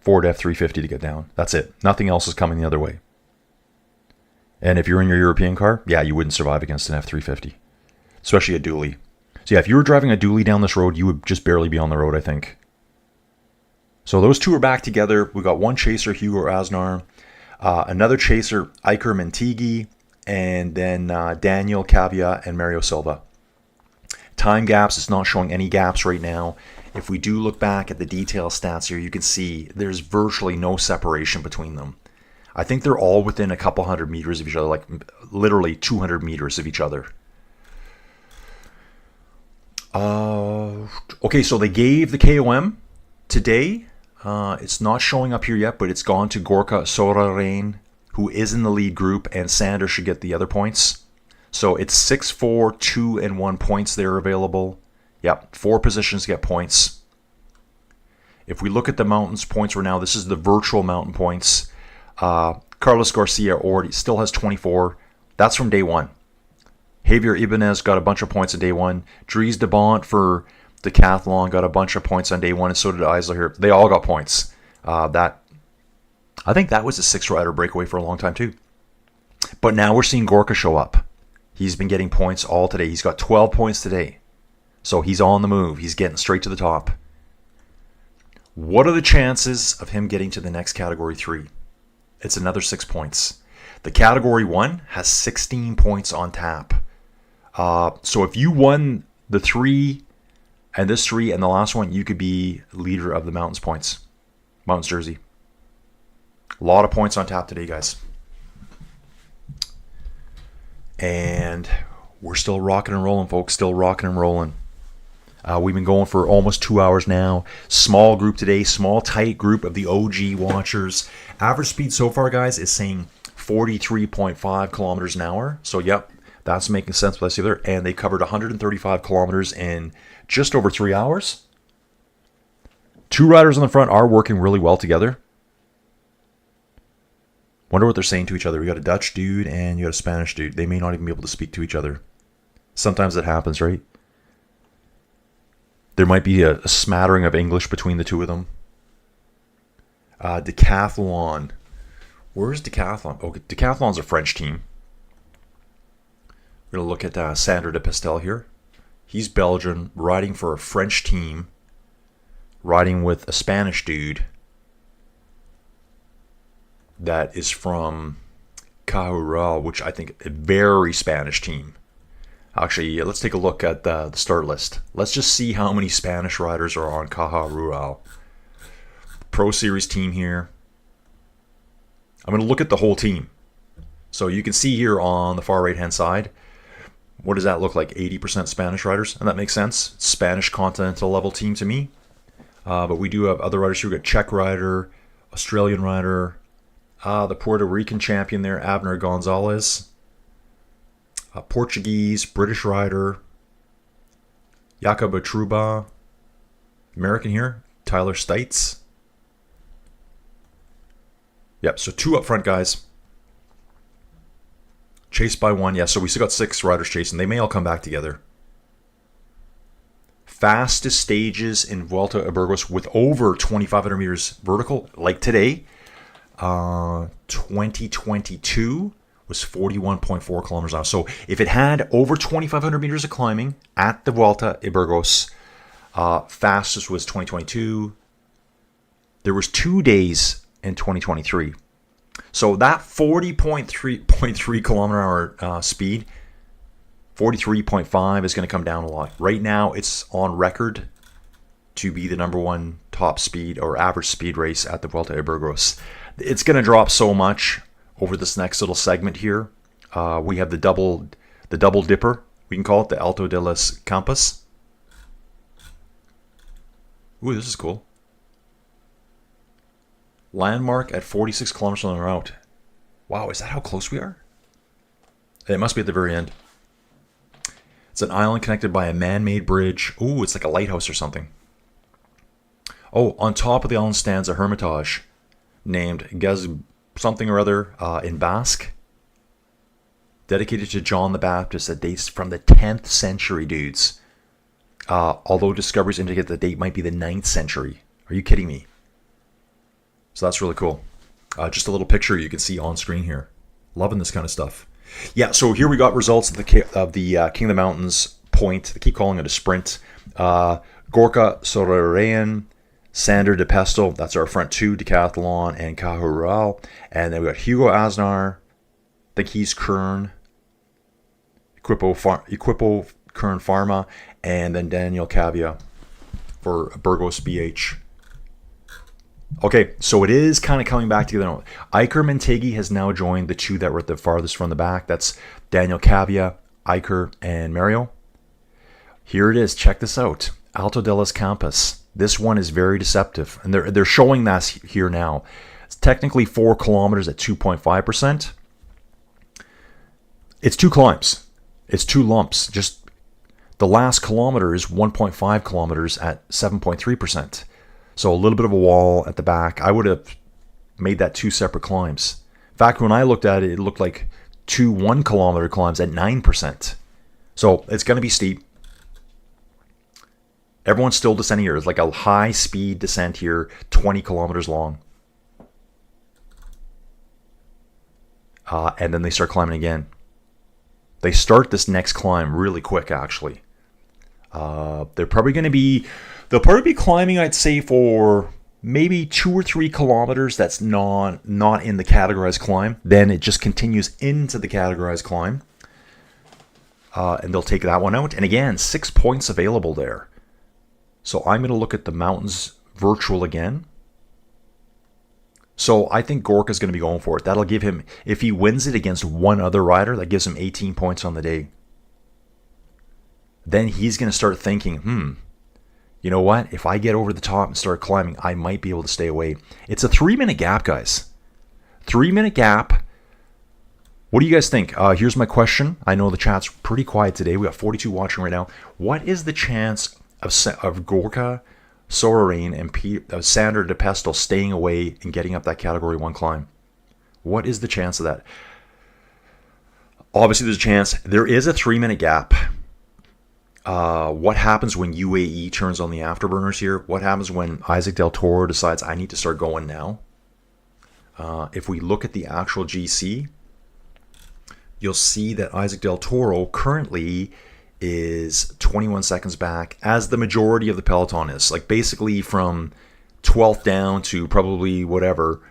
Ford F350 to get down. That's it. Nothing else is coming the other way. And if you're in your European car, yeah, you wouldn't survive against an F350, especially a dually. So yeah, if you were driving a dually down this road, you would just barely be on the road, I think. So those two are back together. We got one chaser, Hugo Asnar, another chaser, Iker Mentigi, and then Daniel Cavia and Mario Silva. Time gaps, it's not showing any gaps right now. If we do look back at the detail stats here, you can see there's virtually no separation between them. I think they're all within a couple hundred meters of each other, like literally 200 meters of each other. Okay, so they gave the KOM today. It's not showing up here yet, but it's gone to Gorka Soraren, who is in the lead group, and Sander should get the other points. So it's 6, 4, 2, and 1 points there available. Yep, 4 positions get points. If we look at the mountains points right now, this is the virtual mountain points. Carlos Garcia already still has 24. That's from day 1. Javier Ibanez got a bunch of points on day 1. Dries de Bont for decathlon got a bunch of points on day 1, and so did Isla here. They all got points. I think that was a 6-rider breakaway for a long time too. But now we're seeing Gorka show up. He's been getting points all today. He's got 12 points today. So he's on the move. He's getting straight to the top. What are the chances of him getting to the next category 3? It's another 6 points. The category 1 has 16 points on tap. So if you won the 3 and this 3 and the last one, you could be leader of the Mountains points. Mountains jersey. A lot of points on tap today, guys. And we're still rocking and rolling, folks. Still rocking and rolling. We've been going for almost 2 hours now. Small group today. Small, tight group of the OG watchers. Average speed so far, guys, is saying 43.5 kilometers an hour. So, yep, that's making sense. Let's see there. And they covered 135 kilometers in just over 3 hours. 2 riders on the front are working really well together. Wonder what they're saying to each other. We got a Dutch dude and you got a Spanish dude. They may not even be able to speak to each other. Sometimes it happens, right? There might be a smattering of English between the two of them. Decathlon. Where's Decathlon? Oh, Decathlon's a French team. We're going to look at Sander de Pestel here. He's Belgian, riding for a French team, riding with a Spanish dude that is from Caja, which I think a very Spanish team. Actually, let's take a look at the start list. Let's just see how many Spanish riders are on Caja Rural. Pro Series team here. I'm going to look at the whole team. So you can see here on the far right-hand side, what does that look like? 80% Spanish riders, and that makes sense. Spanish continental level team to me. But we do have other riders here. We've got Czech rider, Australian rider, the Puerto Rican champion there, Abner Gonzalez. Portuguese, British rider, Jakob Truba. American here, Tyler Stites. Yep, so 2 up front, guys. Chased by 1. Yeah, so we still got 6 riders chasing. They may all come back together. Fastest stages in Vuelta a Burgos with over 2,500 meters vertical, like today. 2022 was 41.4 kilometers an hour. So if it had over 2,500 meters of climbing at the Vuelta a Burgos, fastest was 2022. There was 2 days in 2023. So that 40.3 kilometer hour speed, 43.5 is going to come down a lot. Right now, it's on record to be the number 1 top speed or average speed race at the Vuelta a Burgos. It's going to drop so much over this next little segment here. We have the double dipper, we can call it, the Alto de las Campas. Ooh, this is cool. Landmark at 46 kilometers on the route. Wow, is that how close we are? It must be at the very end. It's an island connected by a man-made bridge. Ooh, it's like a lighthouse or something. Oh, on top of the island stands a hermitage named Gaz something or other in Basque, dedicated to John the Baptist, that dates from the 10th century, dudes. Although discoveries indicate the date might be the 9th century. Are you kidding me? So that's really cool. Just a little picture you can see on screen here. Loving this kind of stuff. Yeah, so here we got results of the King of the Mountains point. They keep calling it a sprint. Gorka Sorarayan, Sander de Pestel, that's our front two, Decathlon and Cajural. And then we got Hugo Aznar, I think he's Kern, Equipo Kern Pharma, and then Daniel Cavia for Burgos BH. Okay, so it is kind of coming back together now. Iker Mintegi has now joined the two that were at the farthest from the back. That's Daniel Cavia, Iker, and Mario. Here it is. Check this out. Alto de los Campos. This one is very deceptive, and they're showing that here now. It's technically 4 kilometers at 2.5%. It's 2 climbs. It's 2 lumps. Just the last kilometer is 1.5 kilometers at 7.3%. So a little bit of a wall at the back. I would have made that 2 separate climbs. In fact, when I looked at it, it looked like 2 1-kilometer climbs at 9%. So it's going to be steep. Everyone's still descending here. It's like a high-speed descent here, 20 kilometers long. And then they start climbing again. They start this next climb really quick, actually. They'll probably be climbing, I'd say, for maybe 2 or 3 kilometers. That's not in the categorized climb. Then it just continues into the categorized climb. And they'll take that one out. And again, 6 points available there. So I'm going to look at the mountains virtual again. So I think Gorka's going to be going for it. That'll give him, if he wins it against one other rider, that gives him 18 points on the day. Then he's going to start thinking, you know what? If I get over the top and start climbing, I might be able to stay away. It's a 3-minute gap, guys. 3-minute gap. What do you guys think? Here's my question. I know the chat's pretty quiet today. We got 42 watching right now. What is the chance of Gorka, Sorarain, and Sander de Pestel staying away and getting up that Category 1 climb? What is the chance of that? Obviously, there's a chance. There is a 3-minute gap. What happens when UAE turns on the afterburners here? What happens when Isaac Del Toro decides I need to start going now? If we look at the actual GC, you'll see that Isaac Del Toro currently is 21 seconds back, as the majority of the peloton is. Like basically from 12th down to probably whatever,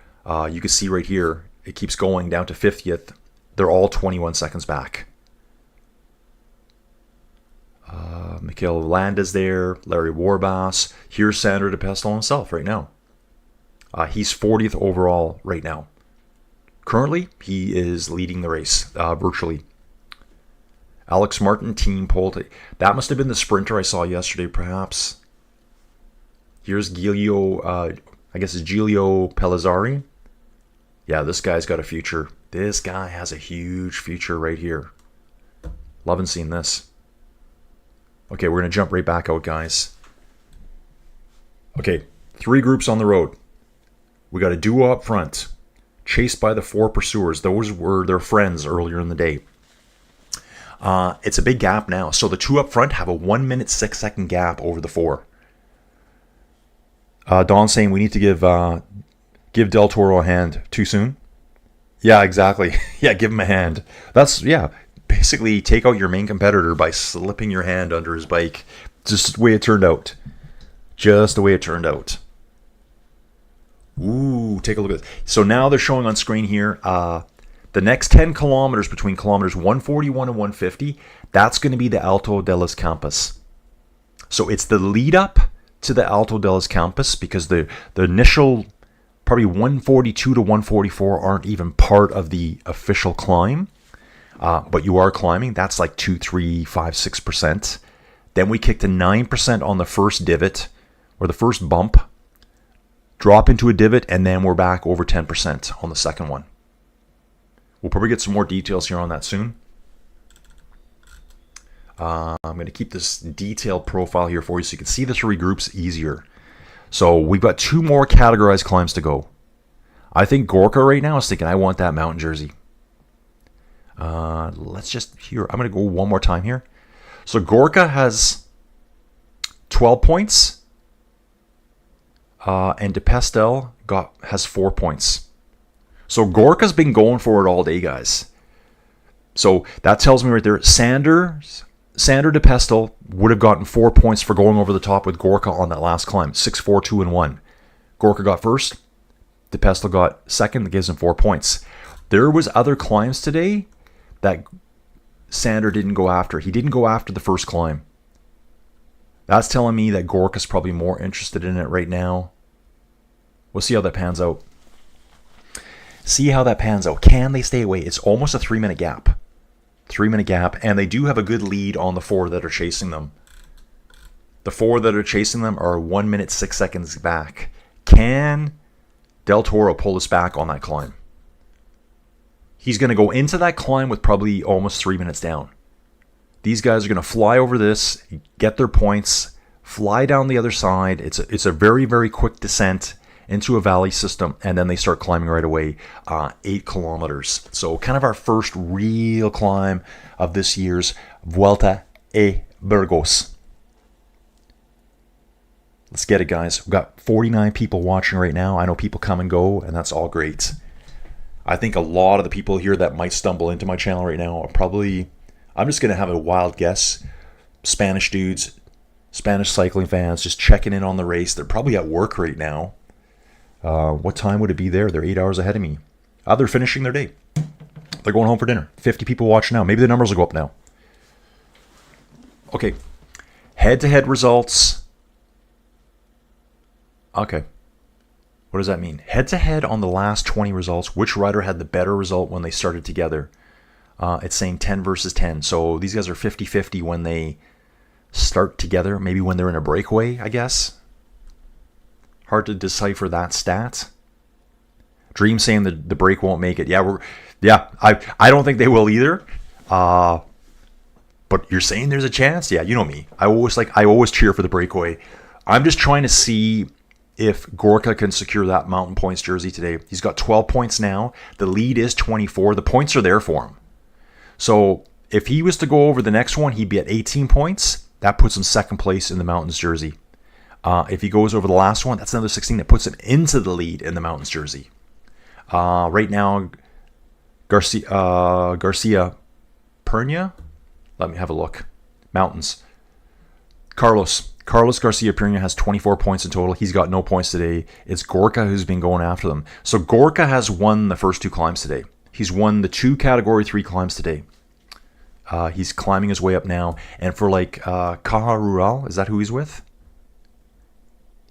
you can see right here, it keeps going down to 50th. They're all 21 seconds back. Michael Landa's there, Larry Warbass. Here's Sander de Pestel himself right now. He's 40th overall right now. Currently, he is leading the race virtually. Alex Martin, team pole. That must have been the sprinter I saw yesterday, perhaps. Here's Giulio, I guess it's Giulio Pellizzari. Yeah, this guy's got a future. This guy has a huge future right here. Loving seeing this. Okay, we're going to jump right back out, guys. Okay, 3 groups on the road. We got a duo up front, chased by the 4 pursuers. Those were their friends earlier in the day. It's a big gap now. So the 2 up front have a 1 minute 6 second gap over the 4. Don's saying we need to give Del Toro a hand. Too soon? Yeah, exactly. Yeah, give him a hand. That's, yeah. Basically, take out your main competitor by slipping your hand under his bike. Just the way it turned out. Just the way it turned out. Ooh, take a look at this. So now they're showing on screen here, the next 10 kilometers between kilometers 141 and 150, that's going to be the Alto de los Campos. So it's the lead up to the Alto de los Campos, because the initial probably 142 to 144 aren't even part of the official climb. But you are climbing. That's like 2, 3, 5, 6%. Then we kick to 9% on the first divot, or the first bump. Drop into a divot, and then we're back over 10% on the second one. We'll probably get some more details here on that soon. I'm going to keep this detailed profile here for you so you can see the 3 groups easier. So we've got 2 more categorized climbs to go. I think Gorka right now is thinking, I want that mountain jersey. Let's just here. I'm going to go one more time here. So Gorka has 12 points. And De Pestel has 4 points. So Gorka's been going for it all day, guys. So that tells me right there, Sander de Pestel would have gotten 4 points for going over the top with Gorka on that last climb. 6, 4, 2, and 1. Gorka got first. De Pestel got second. That gives him 4 points. There was other climbs today that Sander didn't go after. He didn't go after the first climb. That's telling me that Gorka's probably more interested in it right now. We'll see how that pans out. Can they stay away? It's almost a 3-minute gap. 3-minute gap. And they do have a good lead on the 4 that are chasing them. The 4 that are chasing them are 1 minute, 6 seconds back. Can Del Toro pull us back on that climb? He's going to go into that climb with probably almost 3 minutes down. These guys are going to fly over this, get their points, fly down the other side. It's a very, very quick descent into a valley system, and then they start climbing right away, 8 kilometers. So kind of our first real climb of this year's Vuelta a Burgos. Let's get it, guys. We've got 49 people watching right now. I know people come and go, and that's all great. I think a lot of the people here that might stumble into my channel right now are probably, I'm just going to have a wild guess, Spanish dudes, Spanish cycling fans, just checking in on the race. They're probably at work right now. What time would it be there? They're 8 hours ahead of me. They're finishing their day. They're going home for dinner. 50 people watching now. Maybe the numbers will go up now. Okay. Head-to-head results. Okay. What does that mean? Head-to-head on the last 20 results. Which rider had the better result when they started together? It's saying 10 versus 10. So these guys are 50-50 when they start together. Maybe when they're in a breakaway, I guess. Hard to decipher that stat. Dream saying that the break won't make it. Yeah, I don't think they will either. But you're saying there's a chance? Yeah, you know me. I always cheer for the breakaway. I'm just trying to see if Gorka can secure that mountain points jersey today. He's got 12 points now. The lead is 24. The points are there for him. So if he was to go over the next one, he'd be at 18 points. That puts him second place in the mountains jersey. If he goes over the last one, that's another 16. That puts him into the lead in the mountains jersey. Right now, Garcia Pernia. Let me have a look. Mountains. Carlos Garcia Pernia has 24 points in total. He's got no points today. It's Gorka who's been going after them. So Gorka has won the first 2 climbs today. He's won the 2 Category 3 climbs today. He's climbing his way up now. And for Caja Rural, is that who he's with?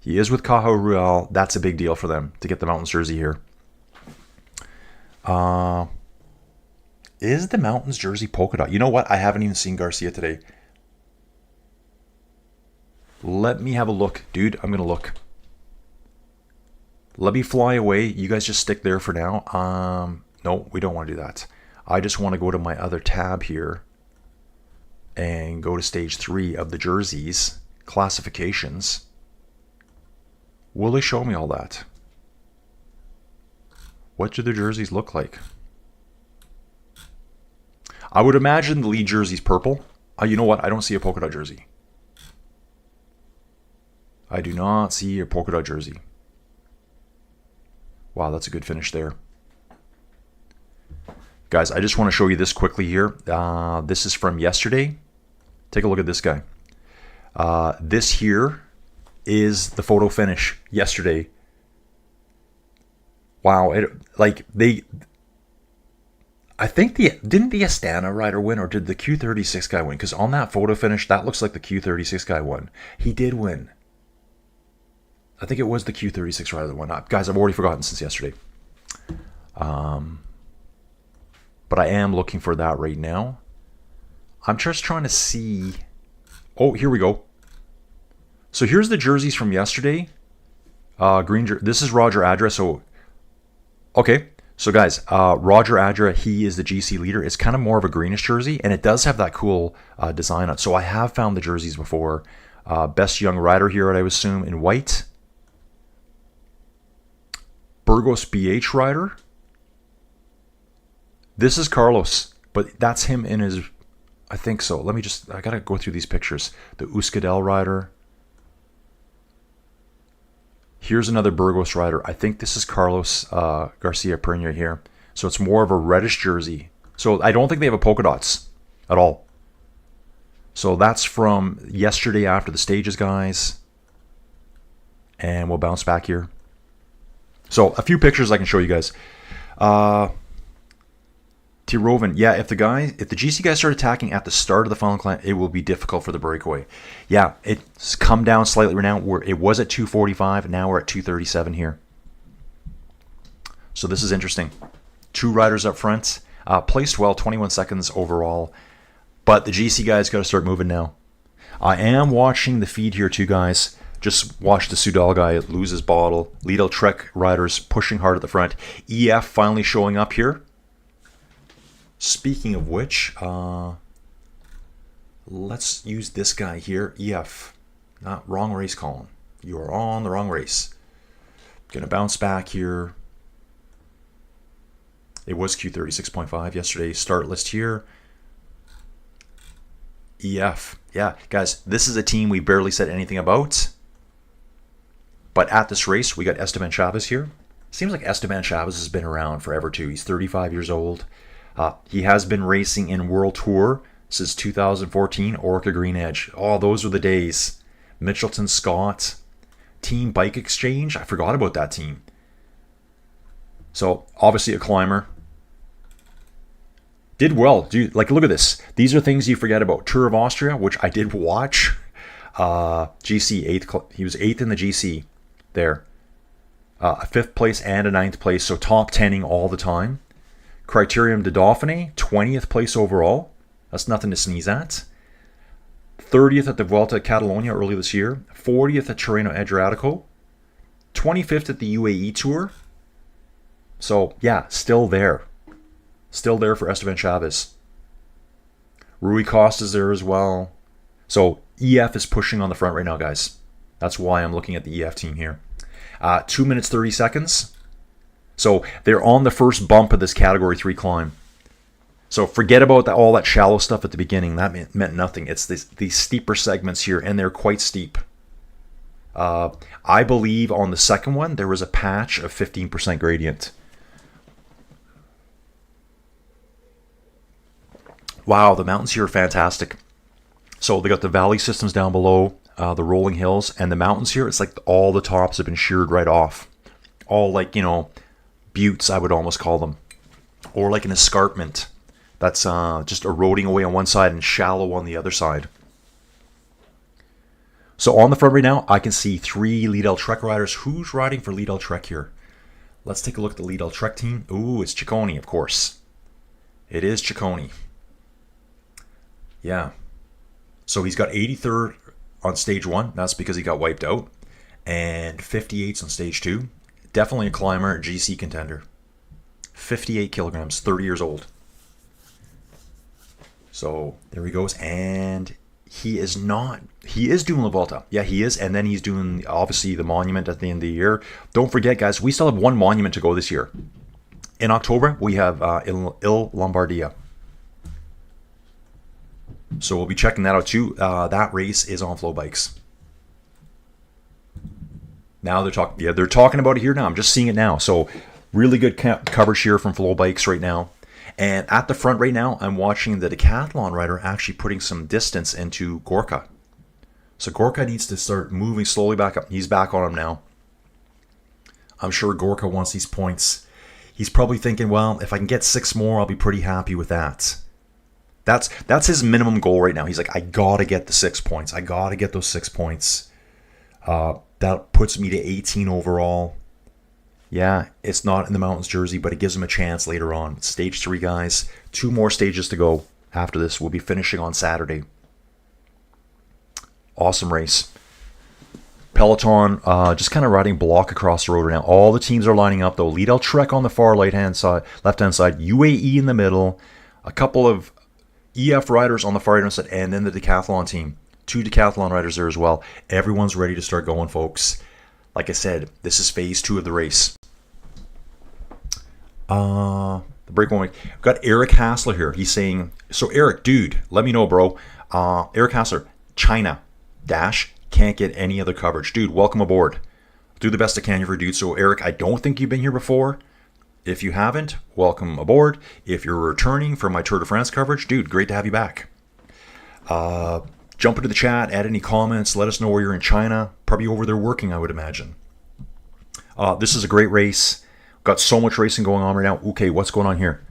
He is with Caja Rural. That's a big deal for them to get the mountains jersey here. Is the mountains jersey polka dot? You know what? I haven't even seen Garcia today. Let me have a look. Dude, I'm going to look. Let me fly away. You guys just stick there for now. No, we don't want to do that. I just want to go to my other tab here and go to stage 3 of the jerseys. Classifications. Will they show me all that? What do the jerseys look like? I would imagine the lead jersey's purple. You know what? I don't see a polka dot jersey. I do not see a polka dot jersey. Wow, that's a good finish there. Guys, I just want to show you this quickly here. This is from yesterday. Take a look at this guy. This here is the photo finish yesterday. Wow, I think didn't the Astana rider win, or did the Q36 guy win? Because on that photo finish, that looks like the Q36 guy won. He did win. I think it was the Q36 rider that won. Guys, I've already forgotten since yesterday. But I am looking for that right now. I'm just trying to see. Oh, here we go. So here's the jerseys from yesterday. This is Roger Adra. So, okay. So guys, Roger Adra, he is the GC leader. It's kind of more of a greenish jersey, and it does have that cool design on it. So I have found the jerseys before. Best young rider here, I would assume, in white. Burgos BH rider. This is Carlos, but that's him in his, I think so. I gotta go through these pictures. The Euskadel rider. Here's another Burgos rider. I think this is Carlos Garcia Pernia here. So it's more of a reddish jersey. So I don't think they have a polka dots at all. So that's from yesterday after the stages, guys. And we'll bounce back here. So a few pictures I can show you guys. Tiroven, yeah, if the GC guys start attacking at the start of the final climb, it will be difficult for the breakaway. Yeah, it's come down slightly right now. It was at 245, now we're at 237 here. So this is interesting. 2 riders up front, placed well, 21 seconds overall. But the GC guys got to start moving now. I am watching the feed here too, guys. Just watch the Sudal guy lose his bottle. Lidl Trek riders pushing hard at the front. EF finally showing up here. Speaking of which, let's use this guy here. EF. Not wrong race, Colin. You are on the wrong race. Gonna bounce back here. It was Q36.5 yesterday. Start list here. EF. Yeah, guys, this is a team we barely said anything about. But at this race, we got Esteban Chavez here. Seems like Esteban Chavez has been around forever too. He's 35 years old. He has been racing in World Tour since 2014, Orca Green Edge. Oh, those were the days. Mitchelton Scott, Team Bike Exchange. I forgot about that team. So, obviously a climber. Did well. Dude, like, look at this. These are things you forget about. Tour of Austria, which I did watch. GC, 8th. He was 8th in the GC there. A 5th place and a 9th place, so top 10ing all the time. Criterium de Dauphiné, 20th place overall. That's nothing to sneeze at. 30th at the Vuelta at Catalonia early this year. 40th at Tirreno Adriatico. 25th at the UAE Tour. So, yeah, still there. Still there for Esteban Chavez. Rui Costa's there as well. So, EF is pushing on the front right now, guys. That's why I'm looking at the EF team here. 2 minutes, 30 seconds. So they're on the first bump of this Category 3 climb. So forget about all that shallow stuff at the beginning. That meant nothing. It's these steeper segments here, and they're quite steep. I believe on the second one, there was a patch of 15% gradient. Wow, the mountains here are fantastic. So they got the valley systems down below, the rolling hills, and the mountains here, it's like all the tops have been sheared right off. All like, you know, buttes, I would almost call them. Or like an escarpment that's just eroding away on one side and shallow on the other side. So on the front right now, I can see 3 Lidl Trek riders. Who's riding for Lidl Trek here? Let's take a look at the Lidl Trek team. Ooh, it's Ciccone, of course. It is Ciccone. Yeah. So he's got 83rd on stage 1. That's because he got wiped out. And 58s on stage 2. Definitely a climber, a GC contender. 58 kilograms, 30 years old. So there he goes. And he is doing La Volta. Yeah, he is. And then he's doing, obviously, the monument at the end of the year. Don't forget, guys, we still have 1 monument to go this year. In October, we have Il Lombardia. So we'll be checking that out too. That race is on Flow Bikes. Now they're talking. Yeah, they're talking about it here now. I'm just seeing it now. So really good coverage here from Flow Bikes right now. And at the front right now, I'm watching the decathlon rider actually putting some distance into Gorka. So Gorka needs to start moving slowly back up. He's back on him now. I'm sure Gorka wants these points. He's probably thinking, well, if I can get 6 more, I'll be pretty happy with that. That's his minimum goal right now. He's like, I gotta get the 6 points. I gotta get those 6 points. That puts me to 18 overall. Yeah, it's not in the Mountains jersey, but it gives him a chance later on. Stage 3, guys. 2 more stages to go after this. We'll be finishing on Saturday. Awesome race. Peloton just kind of riding block across the road right now. All the teams are lining up, though. Lidl Trek on the far left-hand side, UAE in the middle. A couple of EF riders on the far right side, and then the decathlon team. 2 decathlon riders there as well. Everyone's ready to start going, folks. Like I said, this is phase 2 of the race. The breakaway. We've got Eric Hassler here. He's saying, so Eric, dude, let me know, bro. Eric Hassler, China, can't get any other coverage. Dude, welcome aboard. do the best I can here for dude. So Eric, I don't think you've been here before. If you haven't, welcome aboard. If you're returning from my Tour de France coverage, dude, great to have you back. Jump into the chat, add any comments, let us know where you're in China. Probably over there working, I would imagine. This is a great race. Got so much racing going on right now. Okay, what's going on here?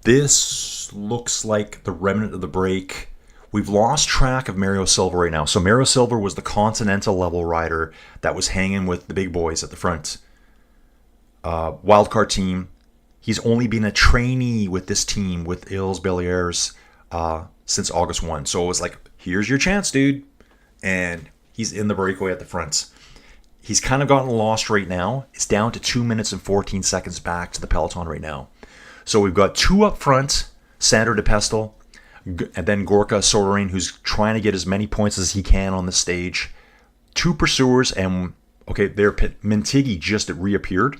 This looks like the remnant of the break. We've lost track of Mario Silva right now. So Mario Silva was the continental level rider that was hanging with the big boys at the front. Wildcard team. He's only been a trainee with this team, with Illes Beliers, since August 1. So it was like, here's your chance, dude. And he's in the breakaway at the front. He's kind of gotten lost right now. It's down to 2 minutes and 14 seconds back to the peloton right now. So we've got two up front, Sandro de Pestel, and then Gorka Sorin, who's trying to get as many points as he can on the stage. Two pursuers, and okay, Mintigi just reappeared.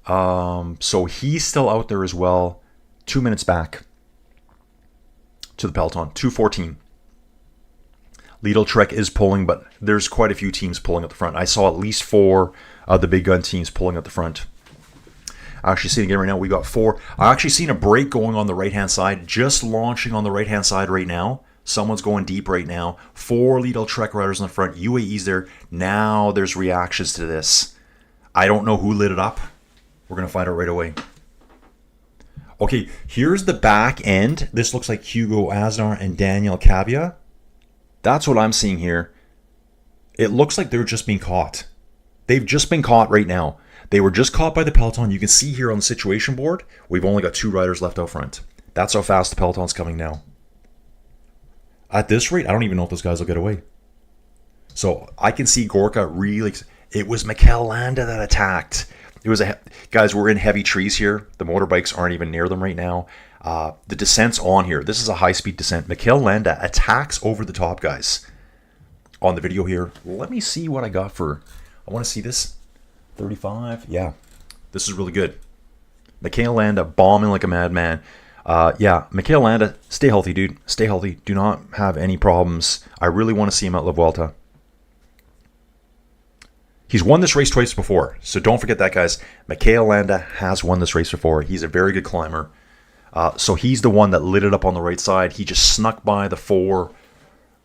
So he's still out there as well. 2 minutes back to the peloton. 2:14. Lidl Trek is pulling, but there's quite a few teams pulling at the front. I saw at least 4 of the big gun teams pulling at the front. Actually seeing again right now, we got 4. I actually seen a break going on the right-hand side, just launching on the right-hand side right now. Someone's going deep right now. 4 Lidl Trek riders in the front. UAE's there. Now there's reactions to this. I don't know who lit it up. We're going to find out right away. Okay, here's the back end. This looks like Hugo Aznar and Daniel Cavia. That's what I'm seeing here. It looks like they're just being caught. They've just been caught right now. They were just caught by the peloton. You can see here on the situation board, we've only got 2 riders left out front. That's how fast the peloton's coming now. At this rate, I don't even know if those guys will get away. So I can see Gorka really... It was Mikel Landa that attacked. It was guys, we're in heavy trees here. The motorbikes aren't even near them right now. The descent's on here. This is a high-speed descent. Mikel Landa attacks over the top, guys. On the video here. Let me see what I got for... I want to see this. 35. Yeah. This is really good. Mikel Landa bombing like a madman. Yeah, Mikel Landa, stay healthy, dude. Stay healthy. Do not have any problems. I really want to see him at La Vuelta. He's won this race twice before, so don't forget that, guys. Mikel Landa has won this race before. He's a very good climber. So he's the one that lit it up on the right side. He just snuck by the 4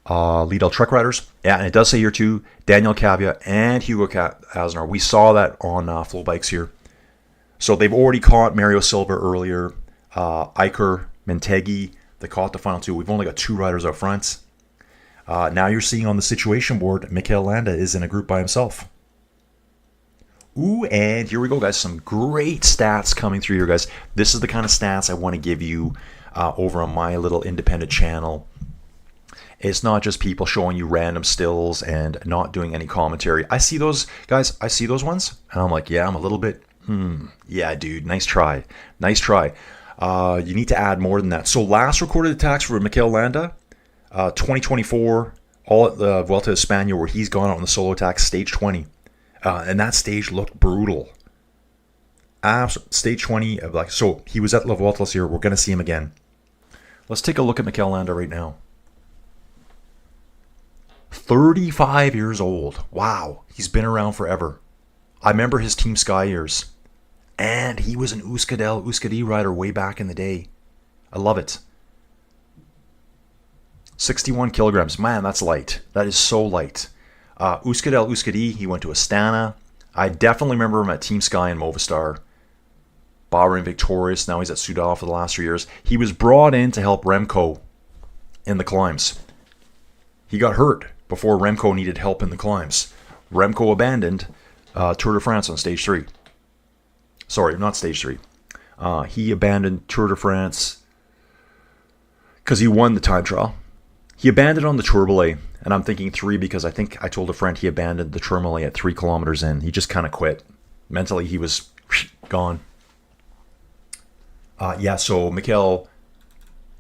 Lidl Trek riders. Yeah, and it does say here too, Daniel Cavia and Hugo Aznar. We saw that on Flow Bikes here. So they've already caught Mario Silva earlier. Iker, Mintegi, they caught the final 2. We've only got 2 riders up front. Now you're seeing on the situation board, Mikel Landa is in a group by himself. Ooh, and here we go, guys. Some great stats coming through here, guys. This is the kind of stats I want to give you over on my little independent channel. It's not just people showing you random stills and not doing any commentary. I see those, guys. I see those ones, and I'm like, yeah, I'm a little bit, yeah, dude, nice try. Nice try. You need to add more than that. So last recorded attacks for Mikel Landa, 2024, all at the Vuelta a España, where he's gone out on the solo attack, stage 20. And that stage looked brutal. Stage 20, so he was at La Vuelta this year. We're going to see him again. Let's take a look at Mikel Landa right now. 35 years old. Wow, he's been around forever. I remember his Team Sky years. And he was an Euskadi rider way back in the day. I love it. 61 kilograms. Man, that's light. That is so light. Euskadi, he went to Astana. I definitely remember him at Team Sky and Movistar. Bahrain victorious. Now he's at Soudal for the last 3 years. He was brought in to help Remco in the climbs. He got hurt before Remco needed help in the climbs. Remco abandoned Tour de France on stage 3. Sorry, not stage 3. He abandoned Tour de France because he won the time trial. He abandoned on the Tourmalet, and I'm thinking 3 because I think I told a friend he abandoned the Tourmalet at 3 kilometers in. He just kind of quit. Mentally, he was gone. Yeah, so Mikel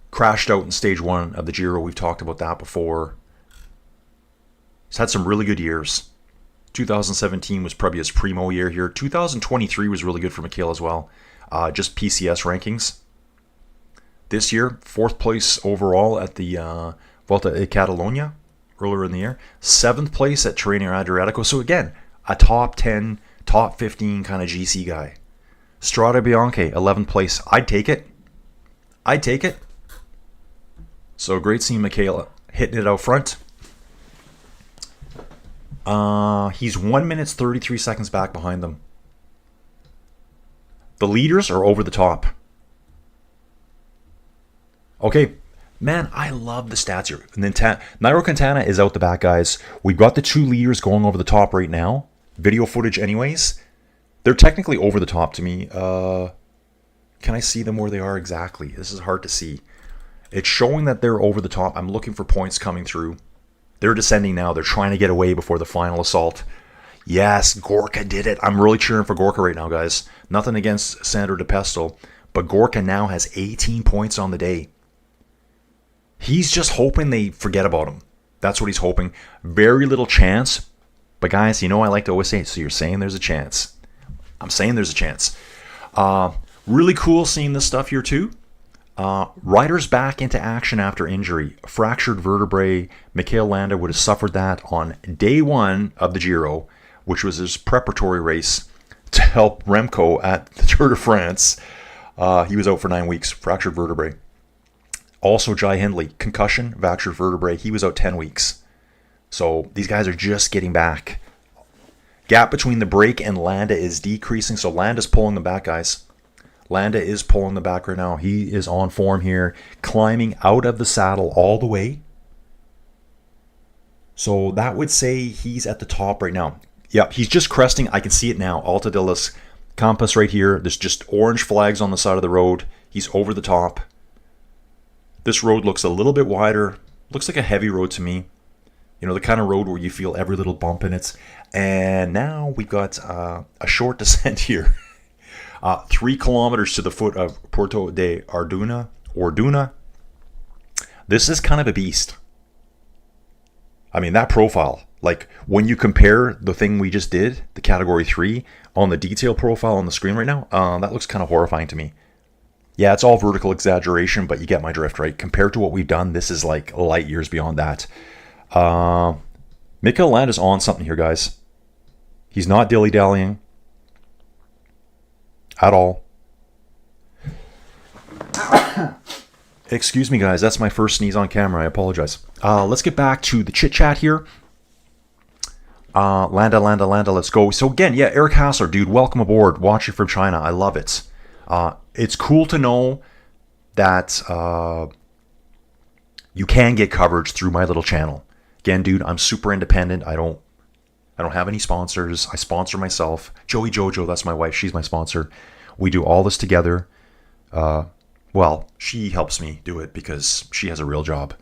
crashed out in stage 1 of the Giro. We've talked about that before. He's had some really good years. 2017 was probably his primo year here. 2023 was really good for Mikel as well. Just PCS rankings. This year, 4th place overall at the Volta a Catalunya. earlier in the year. 7th place at Training Adriatico. So again, a top 10, top 15 kind of GC guy. Strade Bianche, 11th place. I'd take it. I'd take it. So great seeing Michaela hitting it out front. He's 1 minute 33 seconds back behind them. The leaders are over the top. Okay, man, I love the stats here. And then Nairo Quintana is out the back, guys. We've got the 2 leaders going over the top right now. Video footage anyways. They're technically over the top to me. Can I see them where they are exactly? This is hard to see. It's showing that they're over the top. I'm looking for points coming through. They're descending now. They're trying to get away before the final assault. Yes, Gorka did it. I'm really cheering for Gorka right now, guys. Nothing against Sandro De Pestel, but Gorka now has 18 points on the day. He's just hoping they forget about him. That's what he's hoping. Very little chance. But guys, you know I like to always say, so you're saying there's a chance. I'm saying there's a chance. Really cool seeing this stuff here too. Riders back into action after injury. Fractured vertebrae. Mikel Landa would have suffered that on day 1 of the Giro, which was his preparatory race to help Remco at the Tour de France. He was out for 9 weeks. Fractured vertebrae. Also, Jai Hindley, concussion, fractured vertebrae. He was out 10 weeks. So these guys are just getting back. Gap between the break and Landa is decreasing. So Landa's pulling them back, guys. Landa is pulling them back right now. He is on form here, climbing out of the saddle all the way. So that would say he's at the top right now. Yep, he's just cresting. I can see it now. Alta de los Campos right here. There's just orange flags on the side of the road. He's over the top. This road looks a little bit wider. Looks like a heavy road to me. You know, the kind of road where you feel every little bump in it. And now we've got a short descent here. 3 kilometers to the foot of Puerto de Orduña. This is kind of a beast. I mean, that profile. Like, when you compare the thing we just did, the Category 3, on the detail profile on the screen right now, that looks kind of horrifying to me. Yeah, it's all vertical exaggeration, but you get my drift, right? Compared to what we've done, this is like light years beyond that. Mikel Landa's on something here, guys. He's not dilly-dallying at all. Excuse me, guys. That's my first sneeze on camera. I apologize. Let's get back to the chit-chat here. Landa, let's go. So again, yeah, Eric Hassler, dude, welcome aboard. Watching from China. I love it. It's cool to know that you can get coverage through my little channel. Again, dude, I'm super independent. I don't have any sponsors. I sponsor myself. Joey Jojo, that's my wife. She's my sponsor. We do all this together. Well, she helps me do it because she has a real job.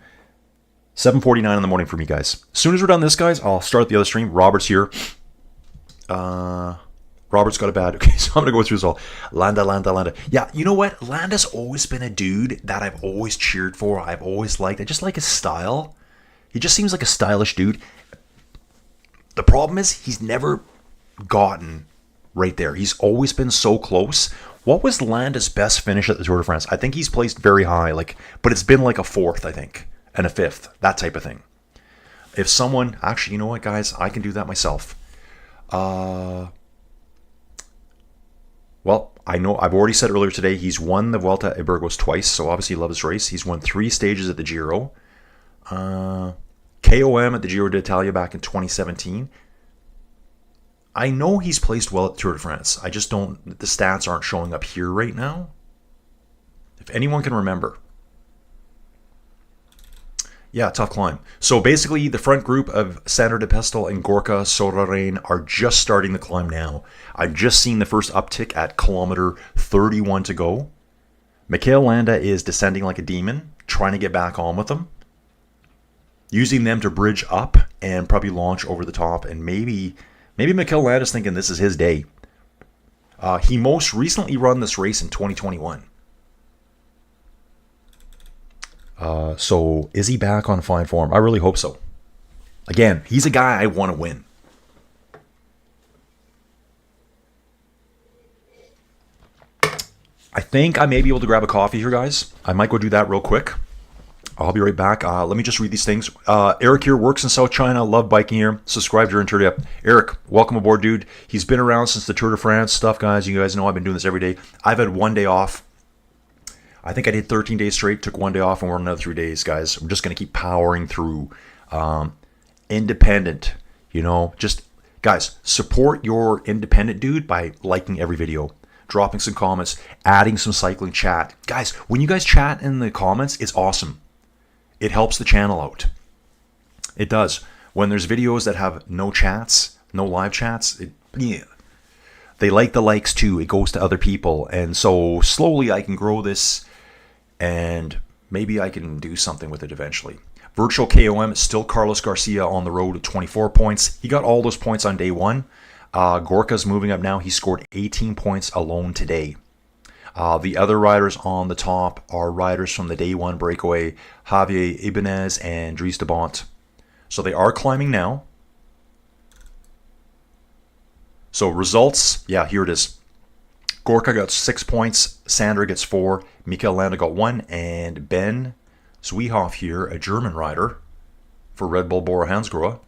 7:49 in the morning for me, guys. As soon as we're done this, guys, I'll start the other stream. Robert's here. Robert's got a bad. Okay, so I'm going to go through this all. Landa. Yeah, you know what? Landa's always been a dude that I've always cheered for. I've always liked. I just like his style. He just seems like a stylish dude. The problem is he's never gotten right there. He's always been so close. What was Landa's best finish at the Tour de France? I think he's placed very high, but it's been like a 4th, I think, and a 5th, that type of thing. If someone, actually, you know what, guys? I can do that myself. Well, I know I've already said earlier today he's won the Vuelta a Burgos twice, so obviously he loves this race. He's won 3 stages at the Giro. KOM at the Giro d'Italia back in 2017. I know he's placed well at the Tour de France. I just don't, the stats aren't showing up here right now. If anyone can remember. Yeah, tough climb. So basically, the front group of Sandro De Pestel and Gorka Soraren are just starting the climb now. I've just seen the first uptick at kilometer 31 to go. Mikel Landa is descending like a demon, trying to get back on with them. Using them to bridge up and probably launch over the top. And maybe Mikel Landa's thinking this is his day. He most recently run this race in 2021. So is he back on fine form? I really hope so. Again, he's a guy I want to win. I think I may be able to grab a coffee here, guys. I might go do that real quick. I'll be right back. Let me just read these things. Eric here works in South China. Love biking here. Subscribe during Tour de. Eric, welcome aboard, dude. He's been around since the Tour de France stuff, guys. You guys know I've been doing this every day. I've had 1 day off. I think I did 13 days straight. Took 1 day off, and we're on another 3 days, guys. I'm just gonna keep powering through. Independent, just guys, support your independent dude by liking every video, dropping some comments, adding some cycling chat. Guys, when you guys chat in the comments, it's awesome. It helps the channel out. It does. When there's videos that have no chats, no live chats, they like the likes too. It goes to other people. And so slowly I can grow this and maybe I can do something with it eventually. Virtual KOM is still Carlos Garcia on the road with 24 points. He got all those points on day one. Gorka's moving up now. He scored 18 points alone today. The other riders on the top are riders from the day one breakaway, Javier Ibanez and Dries de Bont. So they are climbing now. So results, yeah, here it is. Gorka got 6 points, Sander gets 4, Mikel Landa got 1, and Ben Zwiehoff here, a German rider for Red Bull Bora Hansgrohe.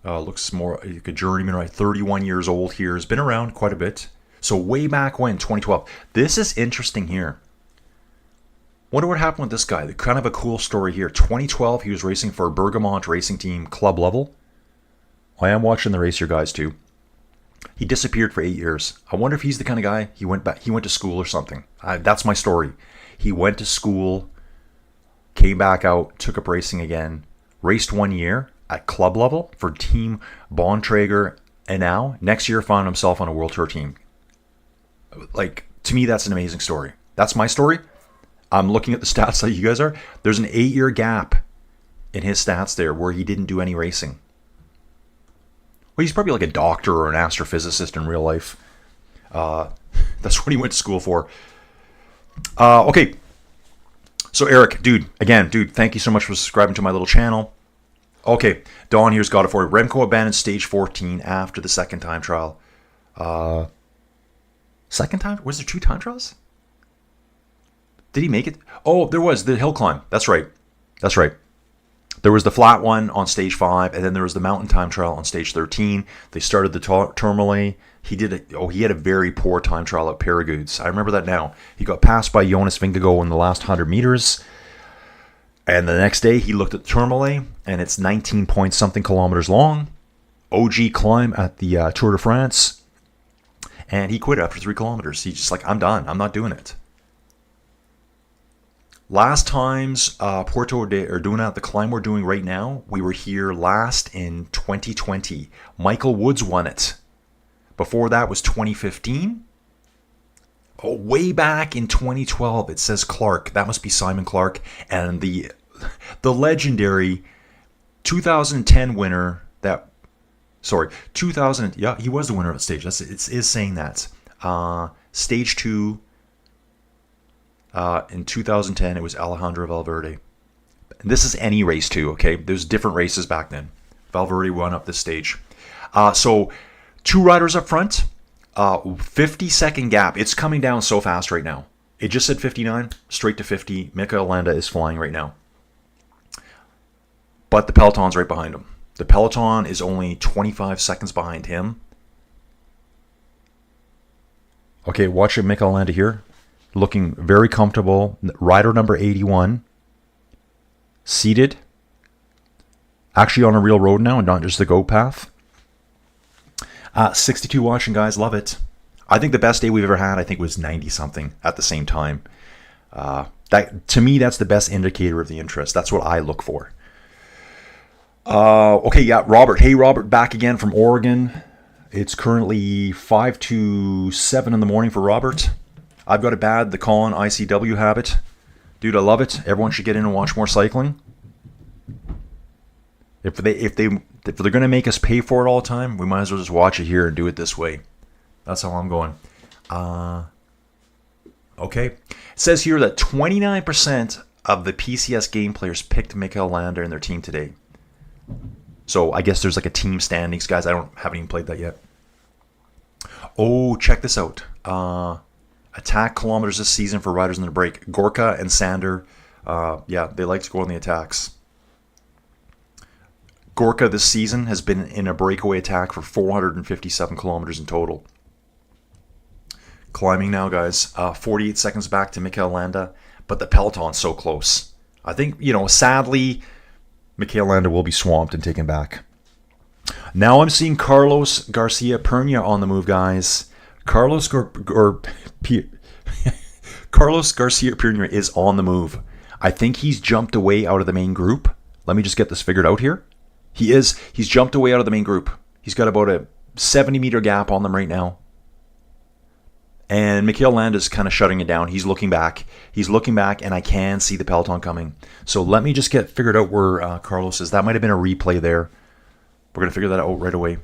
Looks more like a journeyman, right? 31 years old here, has been around quite a bit. So way back when, 2012. This is interesting here. Wonder what happened with this guy. Kind of a cool story here. 2012, he was racing for Bergamot Racing Team club level. I am watching the race here, guys, too. He disappeared for 8 years. I wonder if he's the kind of guy, he went to school or something. That's my story. He went to school, came back out, took up racing again, raced 1 year at club level for Team Bontrager, and now, next year, found himself on a World Tour team. Like, to me, that's an amazing story. That's my story. I'm looking at the stats like you guys are. There's an 8-year gap in his stats there where he didn't do any racing. Well, he's probably like a doctor or an astrophysicist in real life. That's what he went to school for. Okay. So, Eric, dude, thank you so much for subscribing to my little channel. Okay, Don here's got it for you. Remco abandoned stage 14 after the second time trial. Second time? Was there 2 time trials? Did he make it? Oh, there was the hill climb. That's right. There was the flat one on stage 5, and then there was the mountain time trial on stage 13. They started the Tourmalet. He had a very poor time trial at Perigudes. I remember that now. He got passed by Jonas Vingegaard in the last 100 meters. And the next day, he looked at the Tourmalet, and it's 19 point something kilometers long. OG climb at the Tour de France. And he quit after 3 kilometers. He's just like, I'm done. I'm not doing it. Last time's Puerto de Orduña, the climb we're doing right now, we were here last in 2020. Michael Woods won it. Before that was 2015. Oh, way back in 2012, it says Clark. That must be Simon Clark. And the legendary 2010 winner that... Sorry, 2000... Yeah, he was the winner of the stage. It is saying that. Stage 2... in 2010, it was Alejandro Valverde. And this is any race too, okay? There's different races back then. Valverde won up this stage. So 2 riders up front, 50-second gap. It's coming down so fast right now. It just said 59, straight to 50. Mikel Landa is flying right now. But the peloton's right behind him. The peloton is only 25 seconds behind him. Okay, watch Mikel Landa here. Looking very comfortable. Rider number 81. Seated. Actually on a real road now and not just the go path. 62 watching, guys. Love it. I think the best day we've ever had, I think, was 90-something at the same time. To me, that's the best indicator of the interest. That's what I look for. Okay, yeah, Robert. Hey, Robert, back again from Oregon. It's currently 5 to 7 in the morning for Robert. I've got a bad, the Colin ICW habit. Dude, I love it. Everyone should get in and watch more cycling. If they're going to make us pay for it all the time, we might as well just watch it here and do it this way. That's how I'm going. Okay. It says here that 29% of the PCS game players picked Mikel Landa in their team today. So I guess there's like a team standings, guys. I haven't even played that yet. Oh, check this out. Attack kilometers this season for riders in the break. Gorka and Sander Yeah, they like to go on the attacks. Gorka this season has been in a breakaway attack for 457 kilometers in total. Climbing now, guys. 48 seconds back to Mikel Landa, but the peloton's so close. I think, sadly, Mikel Landa will be swamped and taken back. Now I'm seeing Carlos Garcia Pena on the move, guys. Carlos Garcia Pena is on the move. I think he's jumped away out of the main group. Let me just get this figured out here. He's jumped away out of the main group. He's got about a 70-meter gap on them right now. And Mikel Landa's kind of shutting it down. He's looking back. And I can see the peloton coming. So let me just get figured out where Carlos is. That might have been a replay there. We're going to figure that out right away.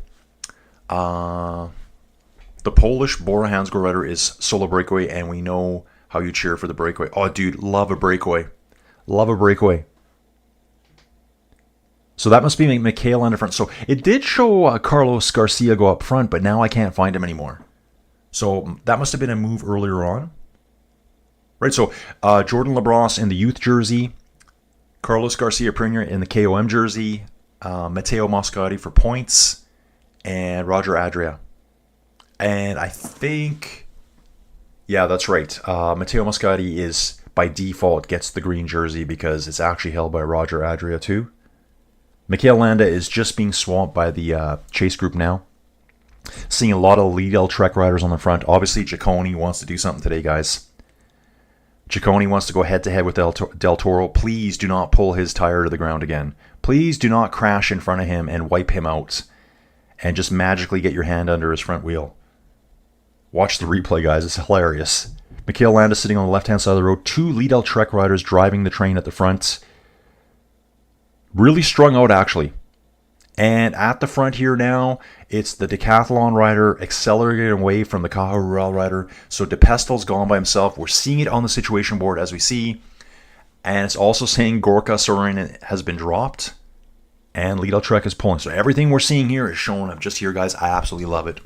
The Polish Bora Hansgrohe rider is solo breakaway, and we know how you cheer for the breakaway. Oh, dude, love a breakaway. Love a breakaway. So that must be Mikel Landa front. So it did show Carlos Garcia go up front, but now I can't find him anymore. So that must have been a move earlier on. Right, so Jordan Labrosse in the youth jersey, Carlos Garcia Pena in the KOM jersey, Matteo Moscati for points, and Roger Adria. And I think, yeah, that's right. Matteo Moscati is, by default, gets the green jersey because it's actually held by Roger Adria too. Mikel Landa is just being swamped by the chase group now. Seeing a lot of Lidl Trek riders on the front. Obviously, Ciccone wants to do something today, guys. Ciccone wants to go head-to-head with Del Toro. Please do not pull his tire to the ground again. Please do not crash in front of him and wipe him out and just magically get your hand under his front wheel. Watch the replay, guys. It's hilarious. Mikel Landa sitting on the left-hand side of the road. 2 Lidl Trek riders driving the train at the front. Really strung out, actually. And at the front here now, it's the Decathlon rider accelerating away from the Caja Rural rider. So De Pestel's gone by himself. We're seeing it on the situation board as we see. And it's also saying Gorka Sorin has been dropped. And Lidl Trek is pulling. So everything we're seeing here is showing up just here, guys. I absolutely love it.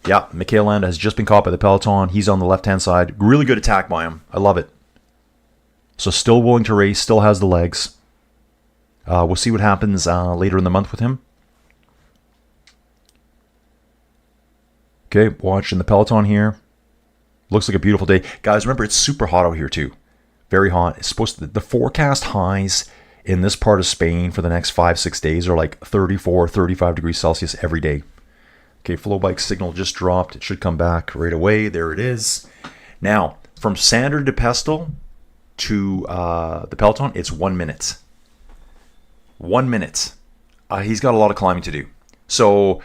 Yeah, Mikel Landa has just been caught by the peloton. He's on the left-hand side. Really good attack by him. I love it. So still willing to race. Still has the legs. We'll see what happens later in the month with him. Okay, watching the peloton here. Looks like a beautiful day. Guys, remember, it's super hot out here too. Very hot. It's supposed to, the forecast highs in this part of Spain for the next 5-6 days are like 34, 35 degrees Celsius every day. Okay, flow bike signal just dropped. It should come back right away. There it is. Now, from Sander de Pestel to the peloton, it's 1 minute. 1 minute. He's got a lot of climbing to do. So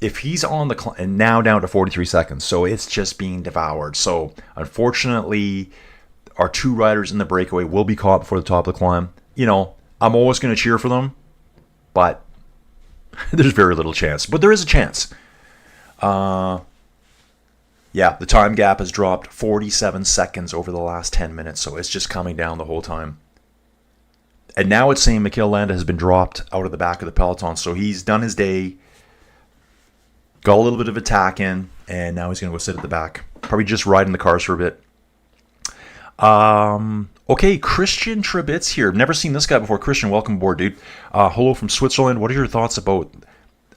if he's on the and now down to 43 seconds, so it's just being devoured. So unfortunately, our 2 riders in the breakaway will be caught before the top of the climb. I'm always going to cheer for them, but there's very little chance. But there is a chance. Yeah, the time gap has dropped 47 seconds over the last 10 minutes, so it's just coming down the whole time. And now it's saying Mikel Landa has been dropped out of the back of the peloton. So he's done his day, got a little bit of attack in, and now he's going to go sit at the back. Probably just riding the cars for a bit. Okay, Christian Trebitz here. Never seen this guy before. Christian, welcome aboard, dude. Hello from Switzerland. What are your thoughts about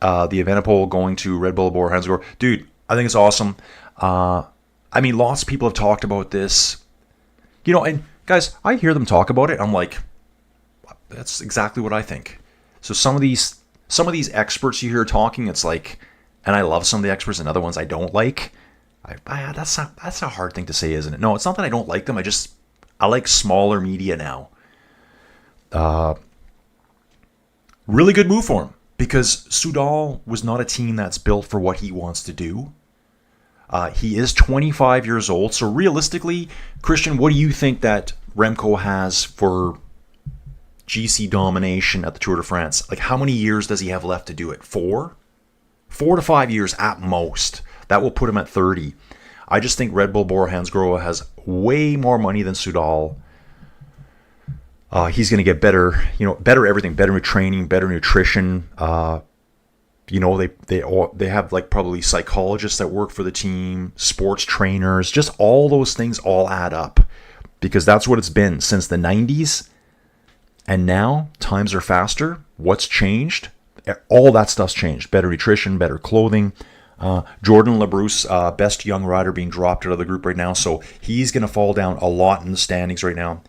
the Evenepoel going to Red Bull Bora Hansgrohe? Dude, I think it's awesome. Lots of people have talked about this. And guys, I hear them talk about it. I'm like, that's exactly what I think. So some of these experts you hear talking, it's like, and I love some of the experts, and other ones I don't like. That's a hard thing to say, isn't it? No, it's not that I don't like them. I like smaller media now. Really good move for him, because Soudal was not a team that's built for what he wants to do. He is 25 years old, so realistically, Christian, what do you think that Remco has for GC domination at the Tour de France? Like, how many years does he have left to do it? 4 to 5 years at most. That will put him at 30. I just think Red Bull Bora Hansgrohe has way more money than Soudal. He's going to get better, better everything, better training, better nutrition. They have like probably psychologists that work for the team, sports trainers, just all those things all add up. because that's what it's been since the 90s. And now times are faster. What's changed? All that stuff's changed. Better nutrition, better clothing. Jordan Labrousse, best young rider, being dropped out of the group right now. So he's going to fall down a lot in the standings right now.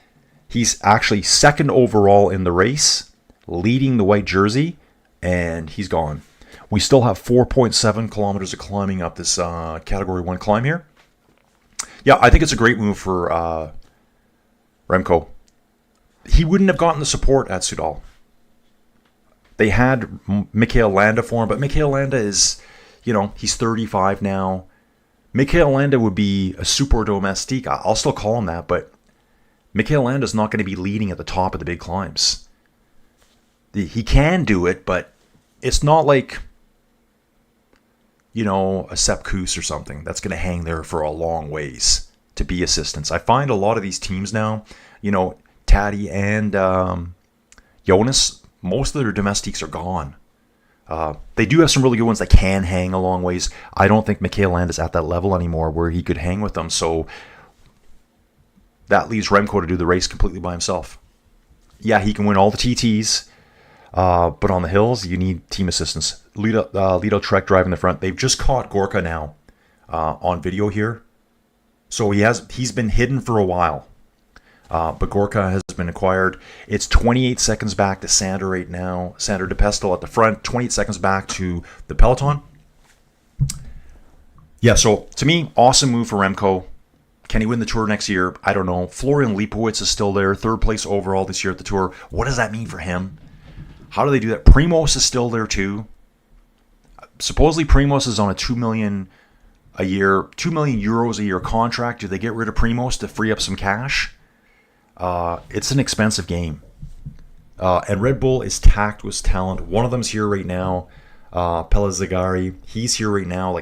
He's actually second overall in the race, leading the white jersey, and he's gone. We still have 4.7 kilometers of climbing up this Category 1 climb here. Yeah, I think it's a great move for Remco. He wouldn't have gotten the support at Soudal. They had Mikel Landa for him, but Mikel Landa is, he's 35 now. Mikel Landa would be a super domestique. I'll still call him that, but Mikel Landa's not going to be leading at the top of the big climbs. He can do it, but it's not like, a Sepp Kuss or something that's going to hang there for a long ways to be assistants. I find a lot of these teams now, Taddy and Jonas, most of their domestiques are gone. They do have some really good ones that can hang a long ways. I don't think Mikel Landa's at that level anymore where he could hang with them. So that leaves Remco to do the race completely by himself. Yeah, he can win all the TTs, but on the hills, you need team assistance. Lido Trek driving the front. They've just caught Gorka now on video here. So he's been hidden for a while. But Gorka has been acquired. It's 28 seconds back to Sander right now. Sander de Pestel at the front. 28 seconds back to the peloton. Yeah, so to me, awesome move for Remco. Can he win the Tour next year? I don't know. Florian Leibowitz is still there. 3rd place overall this year at the Tour. What does that mean for him? How do they do that? Primoz is still there too. Supposedly Primoz is on a 2 million a year, 2 million euros a year contract. Do they get rid of Primoz to free up some cash? It's an expensive game. And Red Bull is tacked with talent. One of them's here right now. Pelle Zagari. He's here right now.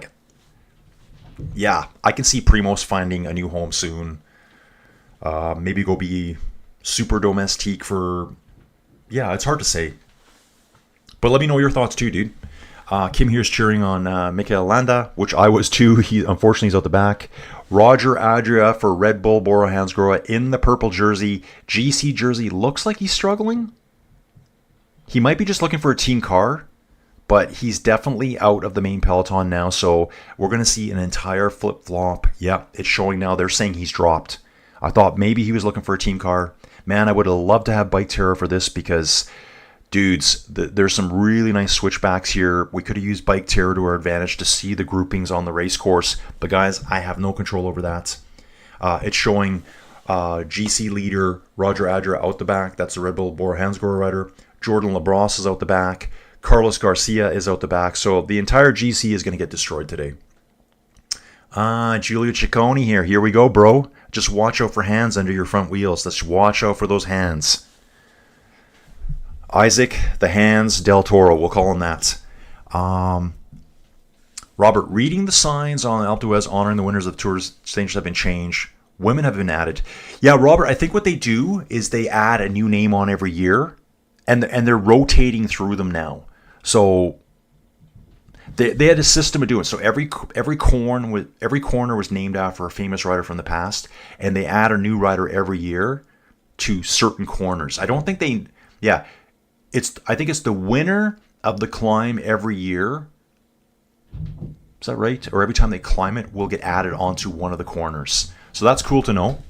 Yeah, I can see Primoz finding a new home soon. Maybe go be super domestique for... Yeah, it's hard to say. But let me know your thoughts too, dude. Kim here's cheering on Mikel Landa, which I was too. Unfortunately, he's out the back. Roger Adria for Red Bull, Bora Hansgrohe in the purple jersey. GC jersey looks like he's struggling. He might be just looking for a team car, but he's definitely out of the main peloton now, so we're going to see an entire flip-flop. Yeah, it's showing now. They're saying he's dropped. I thought maybe he was looking for a team car. Man, I would have loved to have Bike Terror for this because... Dudes, there's some really nice switchbacks here. We could have used Bike Terror to our advantage to see the groupings on the race course. But guys, I have no control over that. It's showing GC leader Roger Adria out the back. That's the Red Bull Bora Hansgrohe rider. Jordan Labrousse is out the back. Carlos Garcia is out the back. So the entire GC is going to get destroyed today. Giulio Ciccone here. Here we go, bro. Just watch out for hands under your front wheels. Let's watch out for those hands. Isaac, the Hands, Del Toro, we'll call him that. Robert, reading the signs on Alpe d'Huez honoring the winners of the Tour's stages have been changed. Women have been added. Yeah, Robert, I think what they do is they add a new name on every year, and they're rotating through them now. So they had a system of doing it. So every corner was named after a famous rider from the past, and they add a new rider every year to certain corners. I don't think they... Yeah. I think it's the winner of the climb every year. Is that right? Or every time they climb it, will get added onto one of the corners. So that's cool to know.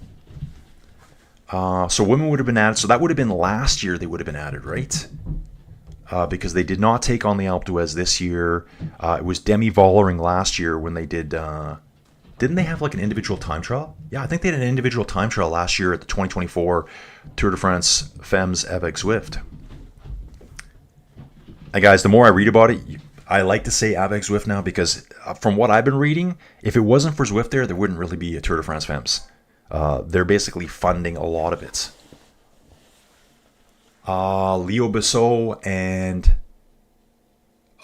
So women would have been added. So that would have been last year they would have been added, right? Because they did not take on the Alpe d'Huez this year. It was Demi Vollering last year when they did... didn't they have like an individual time trial? Yeah, I think they had an individual time trial last year at the 2024 Tour de France Femmes avec Zwift. And guys, the more I read about it, I like to say Avec Zwift now because from what I've been reading, if it wasn't for Zwift there wouldn't really be a Tour de France Femmes. They're basically funding a lot of it. Leo Bissot and...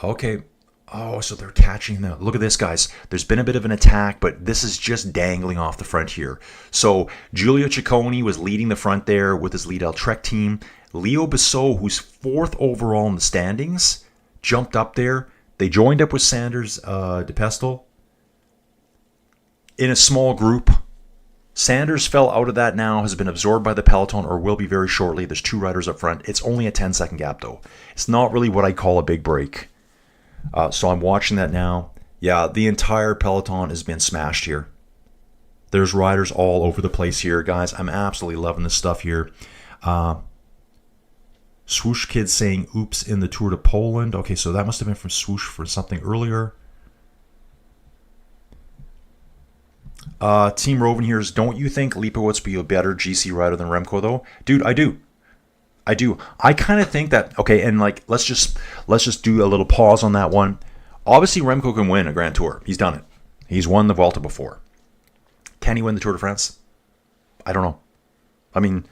Okay. Oh, so they're catching them. Look at this, guys. There's been a bit of an attack, but this is just dangling off the front here. So Giulio Ciccone was leading the front there with his Lidl Trek team. Leo Bissot, who's 4th overall in the standings, jumped up there. They joined up with Sanders de Pestel in a small group. Sanders fell out of that now, has been absorbed by the peloton, or will be very shortly. There's 2 riders up front. It's only a 10-second gap, though. It's not really what I call a big break. So I'm watching that now. Yeah, the entire peloton has been smashed here. There's riders all over the place here, guys. I'm absolutely loving this stuff here. Swoosh Kid saying, oops, in the Tour de Poland. Okay, so that must have been from Swoosh for something earlier. Team Roven here is, don't you think Lipowitz be a better GC rider than Remco, though? Dude, I do. I kind of think that, okay, and like, let's just do a little pause on that one. Obviously, Remco can win a Grand Tour. He's done it. He's won the Vuelta before. Can he win the Tour de France? I don't know. I mean,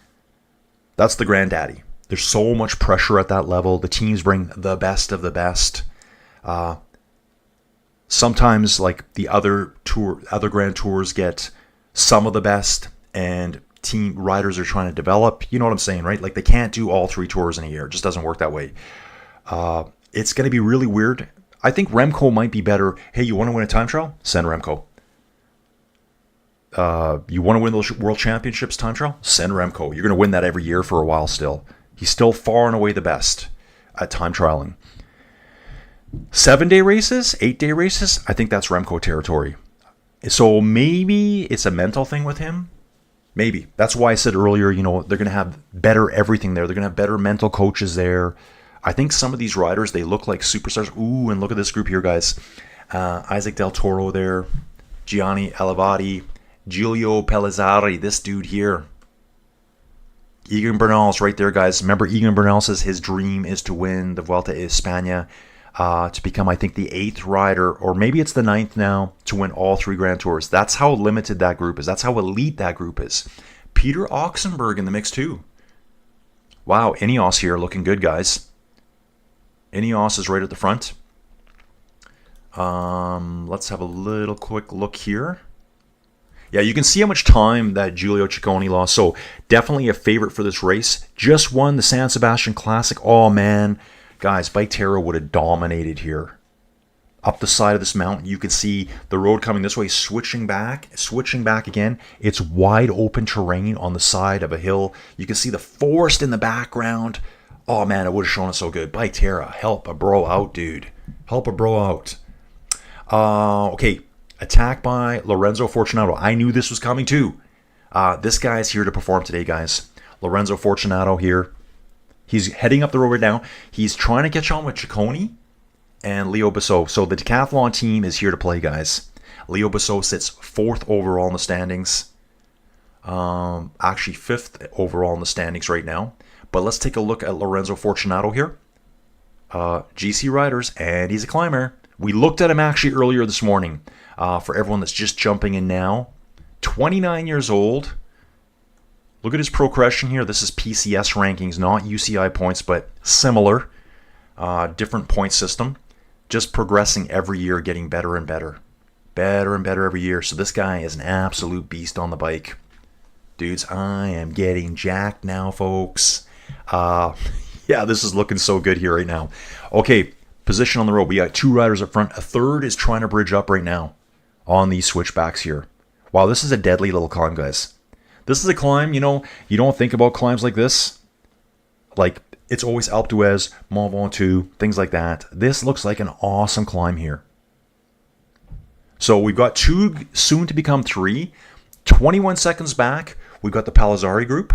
that's the granddaddy. There's so much pressure at that level. The teams bring the best of the best. Sometimes, like, the other Grand Tours get some of the best, and team riders are trying to develop. You know what I'm saying, right? Like, they can't do all 3 tours in a year. It just doesn't work that way. It's going to be really weird. I think Remco might be better. Hey, you want to win a time trial? Send Remco. You want to win those World Championships time trial? Send Remco. You're going to win that every year for a while still. He's still far and away the best at time trialing. 7-day races, 8-day races, I think that's Remco territory. So maybe it's a mental thing with him. Maybe. That's why I said earlier, you know, they're going to have better everything there. They're going to have better mental coaches there. I think some of these riders, they look like superstars. Ooh, and look at this group here, guys. Isaac Del Toro there. Gianni Elevati. Giulio Pellizzari, this dude here. Egan Bernal's right there, guys. Remember, Egan Bernal says his dream is to win the Vuelta a España, to become, I think, the 8th rider, or maybe it's the 9th now, to win all 3 Grand Tours. That's how limited that group is. That's how elite that group is. Peter Oxenberg in the mix, too. Wow, Ineos here looking good, guys. Ineos is right at the front. Let's have a little quick look here. Yeah, you can see how much time that Giulio Ciccone lost. So definitely a favorite for this race. Just won the San Sebastian Classic. Oh, man. Guys, Bike would have dominated here. Up the side of this mountain, you can see the road coming this way, switching back again. It's wide open terrain on the side of a hill. You can see the forest in the background. Oh, man, it would have shown us so good. Bike help a bro out, dude. Help a bro out. Okay. Attack by Lorenzo Fortunato. I knew this was coming too. This guy's here to perform today, guys. Lorenzo Fortunato here. He's heading up the road right now. He's trying to catch on with Ciccone and Leo Basso. So the decathlon team is here to play, guys. Leo Basso sits 4th overall in the standings. Actually 5th overall in the standings right now. But let's take a look at Lorenzo Fortunato here. GC Riders, and he's a climber. We looked at him actually earlier this morning. For everyone that's just jumping in now, 29 years old. Look at his progression here. This is PCS rankings, not UCI points, but similar. Different point system. Just progressing every year, getting better and better. Better and better every year. So this guy is an absolute beast on the bike. Dudes, I am getting jacked now, folks. Yeah, this is looking so good here right now. Okay, position on the road. We got 2 riders up front. A 3rd is trying to bridge up right now on these switchbacks here. Wow, this is a deadly little climb, guys. This is a climb, you know, you don't think about climbs like this. Like, it's always Alpe d'Huez, Mont Ventoux, things like that. This looks like an awesome climb here. So we've got 2, soon to become 3. 21 seconds back, we've got the Pellizzari group.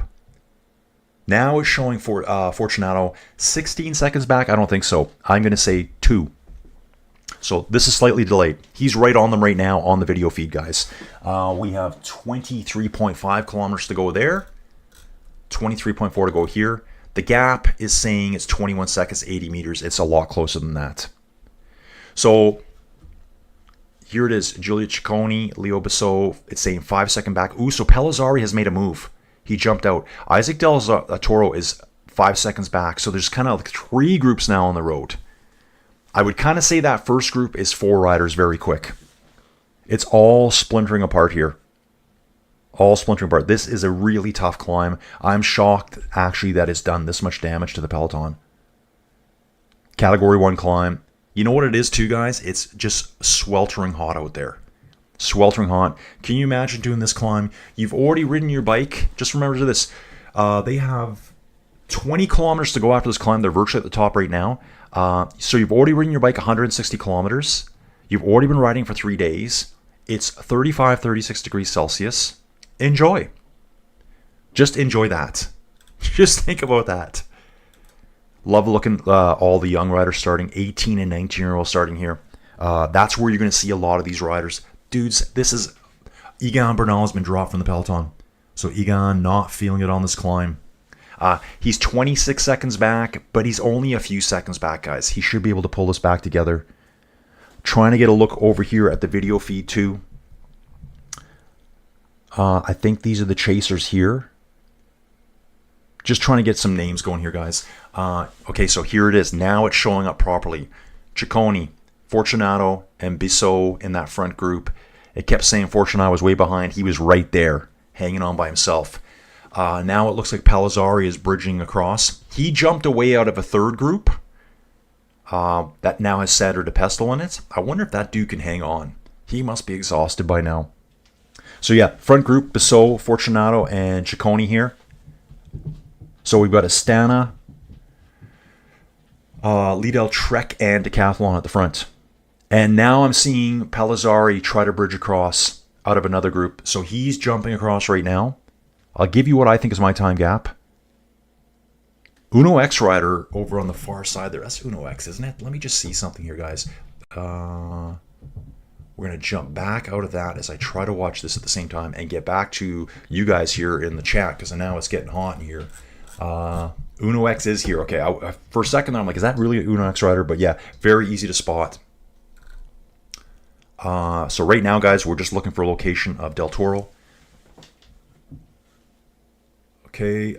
Now it's showing for Fortunato 16 seconds back. I don't think so. I'm going to say 2. So this is slightly delayed. He's right on them right now on the video feed, guys. We have 23.5 kilometers to go there. 23.4 to go here. The gap is saying it's 21 seconds, 80 meters. It's a lot closer than that. So here it is. Giulio Ciccone, Leo Basso. It's saying 5 seconds back. Ooh, so Pellizzari has made a move. He jumped out. Isaac Del Toro is 5 seconds back. So there's kind of like 3 groups now on the road. I would kind of say that first group is 4 riders very quick. It's all splintering apart here. All splintering apart. This is a really tough climb. I'm shocked, actually, that it's done this much damage to the peloton. Category 1 climb. You know what it is too, guys? It's just sweltering hot out there. sweltering hot. Can you imagine doing this climb? You've already ridden your bike. Just remember this. They have 20 kilometers to go after this climb. They're virtually at the top right now. So you've already ridden your bike 160 kilometers. You've already been riding for 3 days. It's 35, 36 degrees Celsius. Enjoy. Just enjoy that. Just think about that. Love looking all the young riders starting, 18 and 19-year-olds starting here. That's where you're going to see a lot of these riders. Dudes, this is... Egan Bernal has been dropped from the peloton. So Egan not feeling it on this climb. He's 26 seconds back, but he's only a few seconds back, guys. He should be able to pull this back together. Trying to get a look over here at the video feed, too. I think these are the chasers here. Just trying to get some names going here, guys. Okay, so here it is. Now it's showing up properly. Ciccone, Fortunato, and Bissot in that front group. It kept saying Fortunato was way behind. He was right there, hanging on by himself. Now it looks like Palazzari is bridging across. He jumped away out of a third group that now has Sadder de Pestel in it. I wonder if that dude can hang on. He must be exhausted by now. So yeah, front group, Bissot, Fortunato, and Ciccone here. So we've got Astana, Lidl, Trek, and Decathlon at the front. And now I'm seeing Palazzari try to bridge across out of another group. So he's jumping across right now. I'll give you what I think is my time gap. Uno X rider over on the far side there. That's Uno X, isn't it? Let me just see something here, guys. We're going to jump back out of that as I try to watch this at the same time and get back to you guys here in the chat, because now it's getting hot in here. Uno X is here. Okay, for a second I'm like, is that really an Uno X rider? But yeah, very easy to spot. So right now, guys, we're just looking for a location of Del Toro. Okay,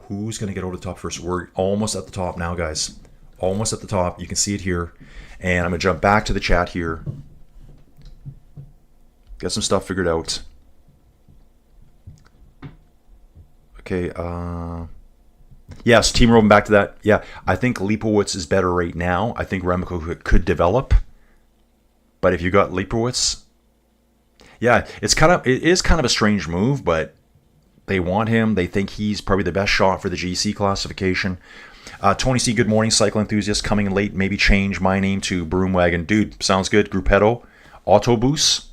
who's going to get over the top first? We're almost at the top now, guys. Almost at the top. You can see it here. And I'm going to jump back to the chat here. Get some stuff figured out. Okay, yeah, so Team Robin, back to that. Yeah, I think Lipowitz is better right now. I think Remco could develop. But if you got Lipowitz, yeah, it is kind of a strange move, but they want him. They think he's probably the best shot for the GC classification. Tony C, good morning, cycle enthusiast, coming in late, maybe change my name to Broomwagon. Dude, sounds good. Gruppetto, Autobus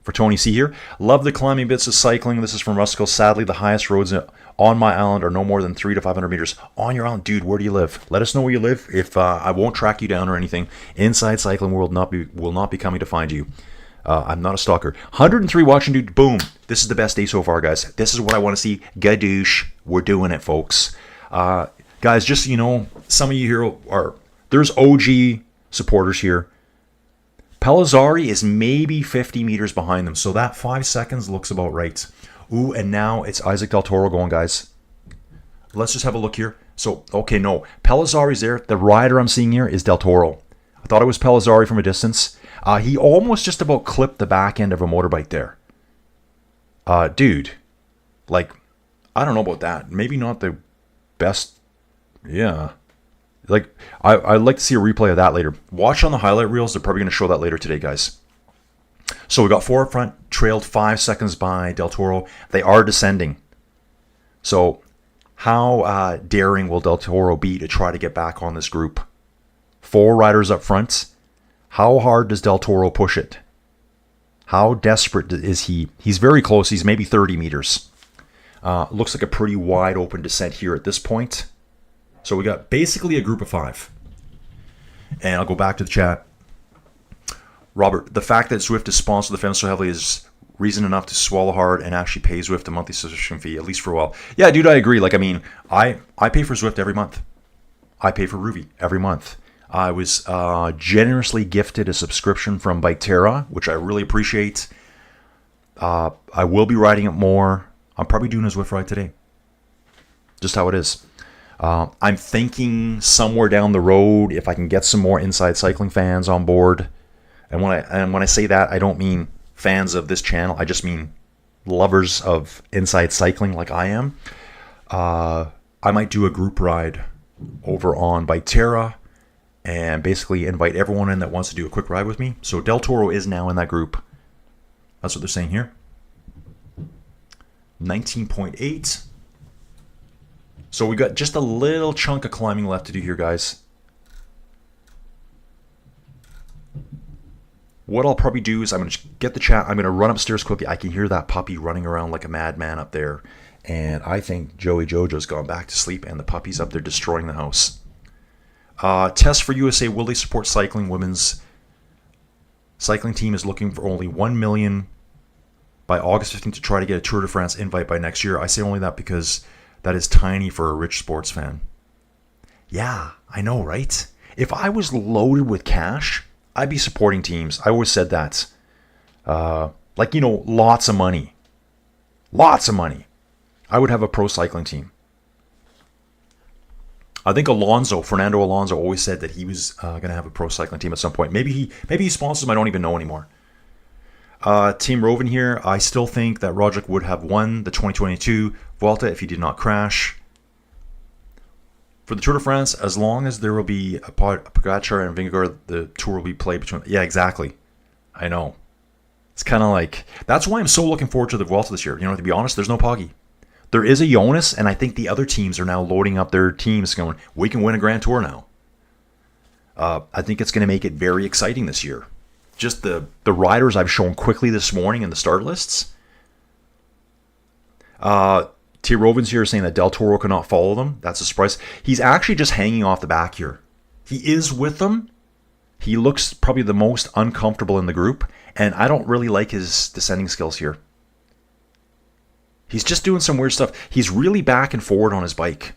for Tony C here. Love the climbing bits of cycling. This is from Rustical. Sadly, the highest roads on my island are no more than 300 to 500 meters. On your island, dude, where do you live? Let us know where you live. If I won't track you down or anything. Inside Cycling World will not be coming to find you. I'm not a stalker. 103 watching, dude. Boom. This is the best day so far, guys. This is what I want to see. Gadoosh. We're doing it, folks. Guys, just so you know, some of you here there's OG supporters here. Palazzari is maybe 50 meters behind them, so that 5 seconds looks about right. Ooh, and now it's Isaac Del Toro going, guys. Let's just have a look here. So, okay, no. Palazzari's there. The rider I'm seeing here is Del Toro. I thought it was Palazzari from a distance. He almost just about clipped the back end of a motorbike there. Dude, like, I don't know about that. Maybe not the best. Yeah. Like, I'd like to see a replay of that later. Watch on the highlight reels. They're probably going to show that later today, guys. So we got 4 up front, trailed 5 seconds by Del Toro. They are descending. So how daring will Del Toro be to try to get back on this group? 4 riders up front. How hard does Del Toro push it? How desperate is he? He's very close. He's maybe 30 meters. Looks like a pretty wide open descent here at this point. So we got basically a group of 5. And I'll go back to the chat. Robert, the fact that Zwift is sponsored the fence so heavily is reason enough to swallow hard and actually pay Zwift a monthly subscription fee, at least for a while. Yeah, dude, I agree. Like, I mean, I pay for Zwift every month. I pay for Ruby every month. I was generously gifted a subscription from Biketerra, which I really appreciate. I will be riding it more. I'm probably doing a Zwift ride today. Just how it is. I'm thinking somewhere down the road, if I can get some more Inside Cycling fans on board. And when I say that, I don't mean fans of this channel. I just mean lovers of Inside Cycling like I am. I might do a group ride over on Biketerra and basically invite everyone in that wants to do a quick ride with me. So Del Toro is now in that group. That's what they're saying here. 19.8. So we got just a little chunk of climbing left to do here, guys. What I'll probably do is I'm going to get the chat. I'm going to run upstairs quickly. I can hear that puppy running around like a madman up there. And I think Joey Jojo's gone back to sleep and the puppy's up there destroying the house. Test for USA. Will they support cycling? Women's cycling team is looking for only 1 million by August 15th to try to get a Tour de France invite by next year. I say only that because that is tiny for a rich sports fan. Yeah, I know, right? If I was loaded with cash, I'd be supporting teams. I always said that. Like, you know, lots of money. Lots of money. I would have a pro cycling team. I think Fernando Alonso always said that he was going to have a pro cycling team at some point. Maybe he sponsors them. I don't even know anymore. Team Roven here. I still think that Roderick would have won the 2022 Vuelta if he did not crash. For the Tour de France, as long as there will be a Pogacar and Vingegaard, the tour will be played between. Yeah, exactly. I know. It's kind of like that's why I'm so looking forward to the Vuelta this year. You know, to be honest, there's no Poggy. There is a Jonas, and I think the other teams are now loading up their teams, going, we can win a Grand Tour now. I think it's going to make it very exciting this year. Just the riders I've shown quickly this morning in the start lists. T. Rovens here is saying that Del Toro cannot follow them. That's a surprise. He's actually just hanging off the back here. He is with them. He looks probably the most uncomfortable in the group, and I don't really like his descending skills here. He's just doing some weird stuff. He's really back and forward on his bike.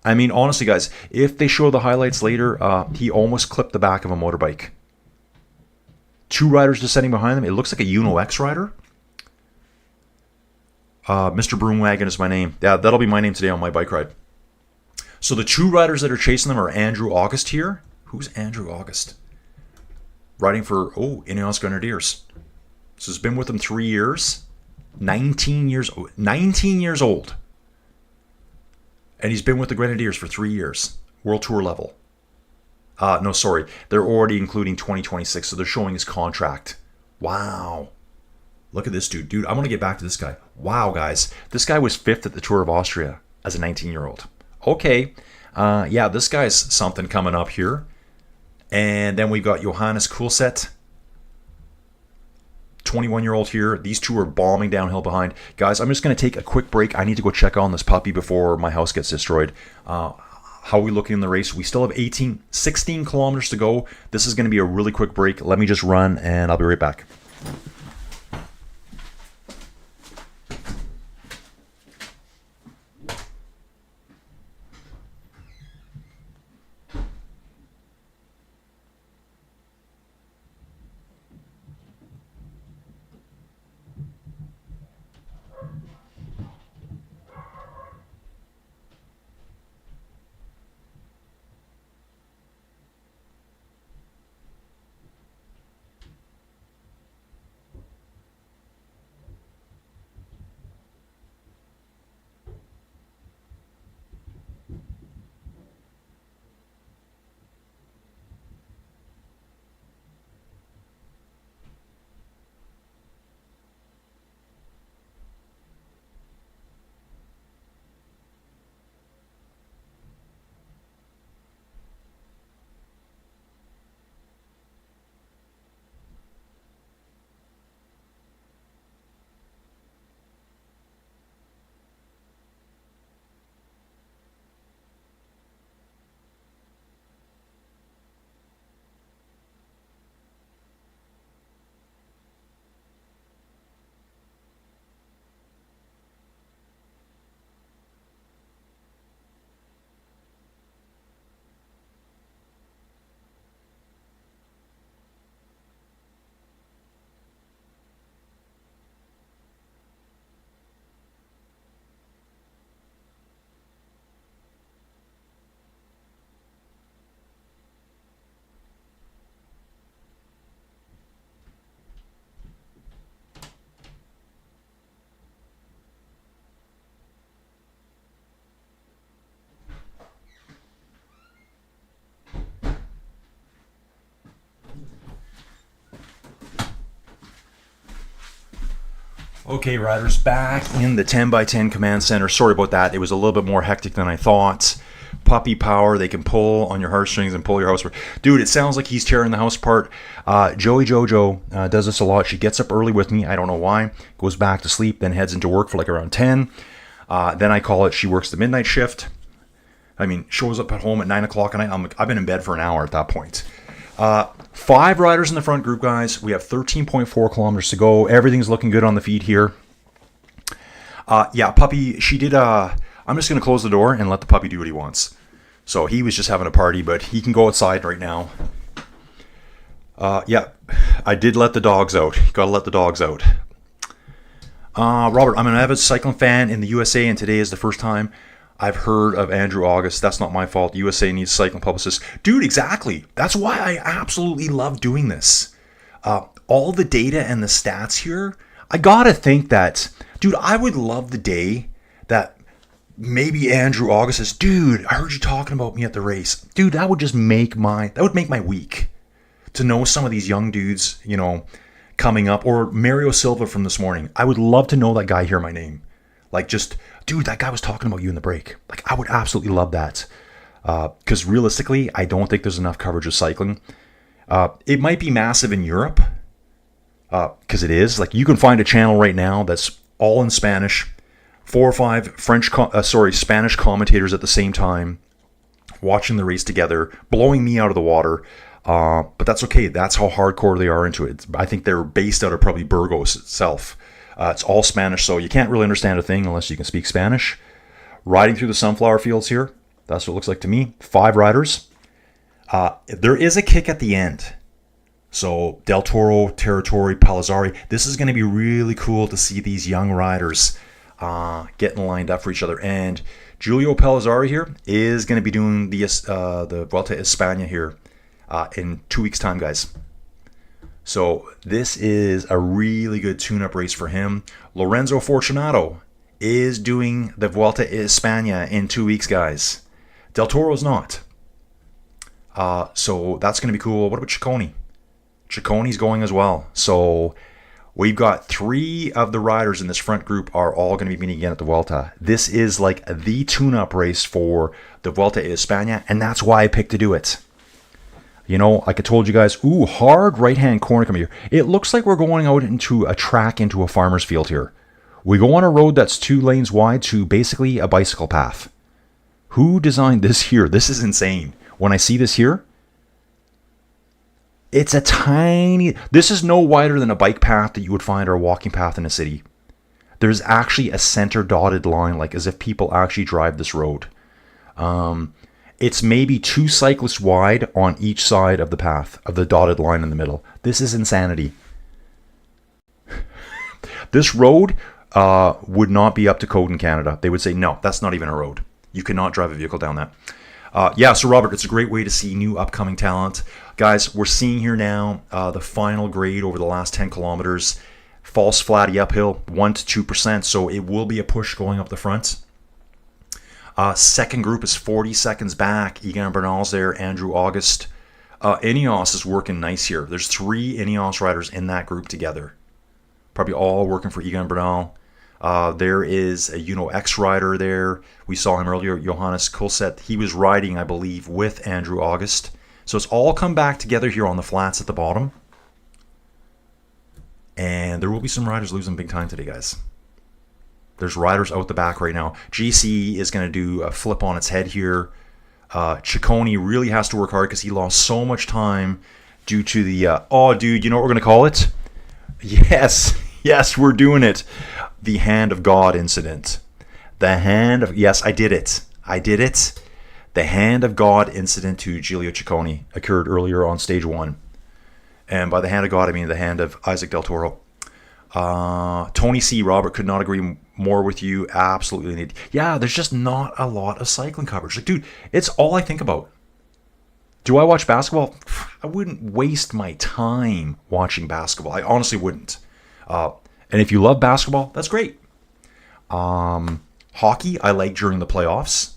I mean, honestly, guys, if they show the highlights later, he almost clipped the back of a motorbike. 2 riders descending behind him. It looks like a Uno X rider. Mr. Broomwagon is my name. Yeah, that'll be my name today on my bike ride. So the 2 riders that are chasing them are Andrew August here. Who's Andrew August? Riding for, Ineos Grenadiers. So he's been with them 3 years. 19 years old. And he's been with the Grenadiers for 3 years. World Tour level. No, sorry. They're already including 2026, so they're showing his contract. Wow. Look at this dude. Dude, I'm going to get back to this guy. Wow, guys. This guy was 5th at the Tour of Austria as a 19-year-old. Okay. Yeah, this guy's something coming up here. And then we've got Johannes Kulset. 21-year-old here. These 2 are bombing downhill behind. Guys, I'm just going to take a quick break. I need to go check on this puppy before my house gets destroyed. How are we looking in the race? We still have 16 kilometers to go. This is going to be a really quick break. Let me just run, and I'll be right back. Okay, riders, back in the 10x10 command center. Sorry about that. It was a little bit more hectic than I thought. Puppy power. They can pull on your heartstrings and pull your house apart. Dude, it sounds like he's tearing the house apart. Joey Jojo does this a lot. She gets up early with me. I don't know why. Goes back to sleep, then heads into work for like around 10. Then I call it. She works the midnight shift. I mean, shows up at home at 9 o'clock at night. I've been in bed for an hour at that point. 5 riders in the front group, guys. We have 13.4 kilometers to go. Everything's looking good on the feed here. Yeah, puppy, she did... I'm just going to close the door and let the puppy do what he wants. So he was just having a party, but he can go outside right now. Yeah, I did let the dogs out. You got to let the dogs out. Robert, I'm an avid cycling fan in the USA, and today is the first time I've heard of Andrew August. That's not my fault. USA needs cycling publicists. Dude, exactly. That's why I absolutely love doing this. All the data and the stats here, I got to think that, dude, I would love the day that maybe Andrew August says, dude, I heard you talking about me at the race. Dude, that would just make my week to know some of these young dudes, you know, coming up. Or Mario Silva from this morning. I would love to know that guy hear my name. Like, just, dude, that guy was talking about you in the break. Like, I would absolutely love that. Because realistically, I don't think there's enough coverage of cycling. It might be massive in Europe. Because it is. Like, you can find a channel right now that's all in Spanish. 4 or 5 Spanish commentators at the same time, watching the race together, blowing me out of the water. But that's okay. That's how hardcore they are into it. I think they're based out of probably Burgos itself. It's all Spanish, so you can't really understand a thing unless you can speak Spanish. Riding through the sunflower fields here. That's what it looks like to me. 5 riders. There is a kick at the end. So Del Toro, Territory, Palazzari. This is going to be really cool to see these young riders getting lined up for each other. And Giulio Palazzari here is going to be doing the Vuelta a España here in 2 weeks' time, guys. So this is a really good tune-up race for him. Lorenzo Fortunato is doing the Vuelta a España in 2 weeks, guys. Del Toro's not. So that's going to be cool. What about Ciccone? Cicconi's going as well. So we've got 3 of the riders in this front group are all going to be meeting again at the Vuelta. This is like the tune-up race for the Vuelta a España, and that's why I picked to do it. You know, like I told you guys, ooh, hard right-hand corner coming here. It looks like we're going out into a track, into a farmer's field here. We go on a road that's 2 lanes wide to basically a bicycle path. Who designed this here? This is insane. When I see this here, it's a tiny... This is no wider than a bike path that you would find or a walking path in a city. There's actually a center dotted line, like as if people actually drive this road. It's maybe 2 cyclists wide on each side of the path, of the dotted line in the middle. This is insanity. This road would not be up to code in Canada. They would say, no, that's not even a road. You cannot drive a vehicle down that. Yeah, so Robert, it's a great way to see new upcoming talent. Guys, we're seeing here now the final grade over the last 10 kilometers. False flatty uphill, 1 to 2%, so it will be a push going up the front. Second group is 40 seconds back. Egan Bernal's there, Andrew August. Ineos is working nice here. There's 3 Ineos riders in that group together. Probably all working for Egan Bernal. There is a X rider there. We saw him earlier, Johannes Kulset. He was riding, I believe, with Andrew August. So it's all come back together here on the flats at the bottom. And there will be some riders losing big time today, guys. There's riders out the back right now. GC is going to do a flip on its head here. Ciccone really has to work hard because he lost so much time due to the... oh, dude, you know what we're going to call it? Yes, yes, we're doing it. The Hand of God incident. The Hand of... Yes, I did it. I did it. The Hand of God incident to Giulio Ciccone occurred earlier on stage 1. And by the Hand of God, I mean the hand of Isaac Del Toro. Tony C. Robert could not agree more with you. Absolutely need. Yeah, there's just not a lot of cycling coverage. Like, dude, it's all I think about. Do I watch basketball? I wouldn't waste my time watching basketball. I honestly wouldn't. And if you love basketball, that's great. Hockey, I like during the playoffs.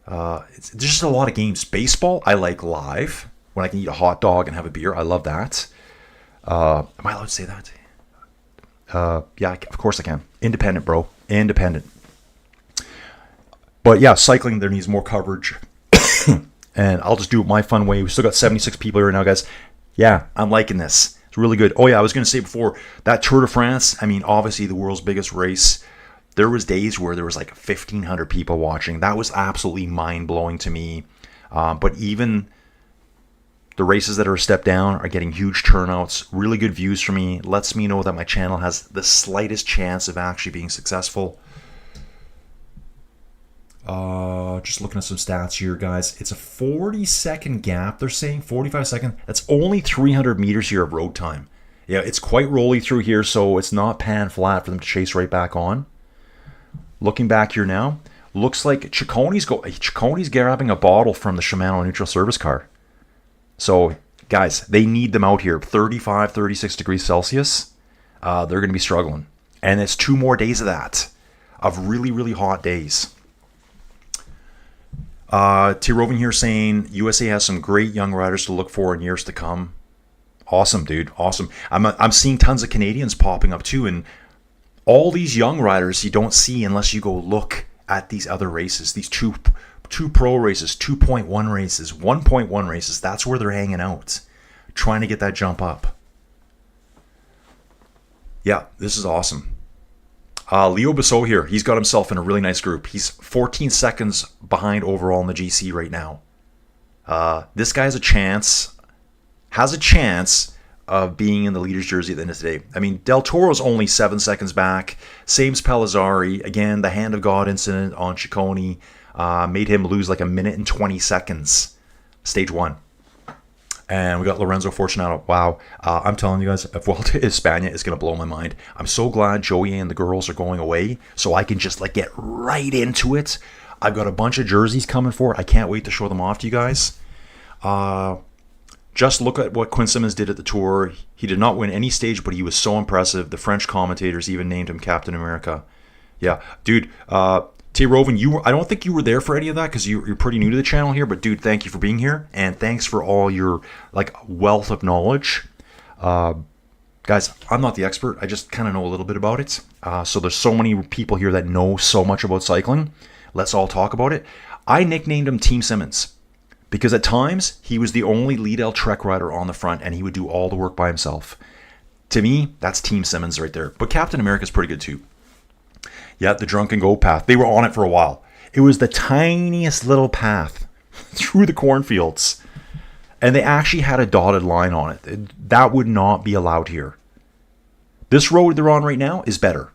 There's just a lot of games. Baseball, I like live. When I can eat a hot dog and have a beer, I love that. Am I allowed to say that? Yeah, of course I can. Independent, bro. Independent. But yeah, cycling, there needs more coverage. And I'll just do it my fun way. We still got 76 people here now, guys. Yeah, I'm liking this. It's really good. Oh yeah, I was going to say before, that Tour de France, I mean, obviously the world's biggest race. There was days where there was like 1,500 people watching. That was absolutely mind-blowing to me. But even the races that are a step down are getting huge turnouts. Really good views for me. Lets me know that my channel has the slightest chance of actually being successful. Just looking at some stats here, guys. It's a 40-second gap. They're saying 45 seconds. That's only 300 meters here of road time. Yeah, it's quite rolly through here, so it's not pan flat for them to chase right back on. Looking back here now, looks like Cicconi's grabbing a bottle from the Shimano neutral service car. So, guys, they need them out here. 35, 36 degrees Celsius. They're going to be struggling. And it's 2 more days of that. Of really, really hot days. T. Roving here saying USA has some great young riders to look for in years to come. Awesome, dude. Awesome. I'm seeing tons of Canadians popping up too, and all these young riders you don't see unless you go look at these other races. These two pro races, 2.1 races, 1.1 races. That's where they're hanging out, trying to get that jump up. Yeah, this is awesome. Leo Bissot here. He's got himself in a really nice group. He's 14 seconds behind overall in the GC right now. This guy has a chance of being in the leader's jersey at the end of the day. I mean, Del Toro's only 7 seconds back. Same's Pellizzari. Again, the Hand of God incident on Ciccone made him lose like 1 minute and 20 seconds. Stage 1. And we got Lorenzo Fortunato. Wow. I'm telling you guys, if Vuelta España is going to blow my mind. I'm so glad Joey and the girls are going away so I can just like get right into it. I've got a bunch of jerseys coming for it. I can't wait to show them off to you guys. Just look at what Quinn Simmons did at the Tour. He did not win any stage, but he was so impressive. The French commentators even named him Captain America. Yeah, dude, T. Rovin, I don't think you were there for any of that because you're pretty new to the channel here, but dude, thank you for being here, and thanks for all your like wealth of knowledge. Guys, I'm not the expert. I just kind of know a little bit about it. So there's so many people here that know so much about cycling. Let's all talk about it. I nicknamed him Team Simmons because at times he was the only Lidl Trek rider on the front, and he would do all the work by himself. To me, that's Team Simmons right there. But Captain America's pretty good too. Yeah, the Drunken Goat path. They were on it for a while. It was the tiniest little path through the cornfields. And they actually had a dotted line on it. That would not be allowed here. This road they're on right now is better.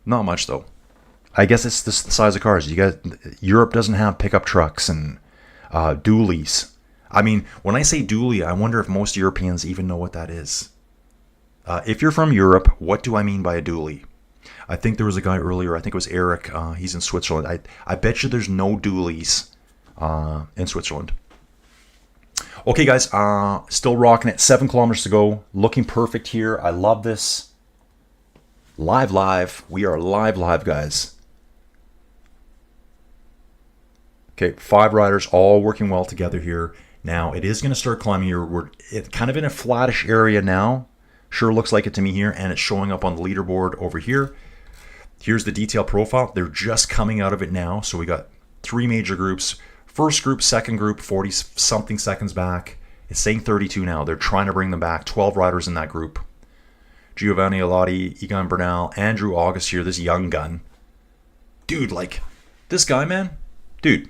Not much, though. I guess it's the size of cars. Europe doesn't have pickup trucks and dualies. I mean, when I say dually, I wonder if most Europeans even know what that is. If you're from Europe, what do I mean by a dually? I think there was a guy earlier, I think it was Eric, he's in Switzerland. I bet you there's no dualies in Switzerland. Okay, guys, still rocking it. 7 kilometers to go. Looking perfect here. I love this. Live. We are live, guys. Okay, 5 riders all working well together here. Now, it is going to start climbing here. We're kind of in a flattish area now. Sure looks like it to me here, and it's showing up on the leaderboard over here. Here's the detail profile. They're just coming out of it now. So we got 3 major groups. First group, second group, 40-something seconds back. It's saying 32 now. They're trying to bring them back. 12 riders in that group. Giovanni Alotti, Egan Bernal, Andrew August here, this young gun. Dude, like, this guy, man, dude,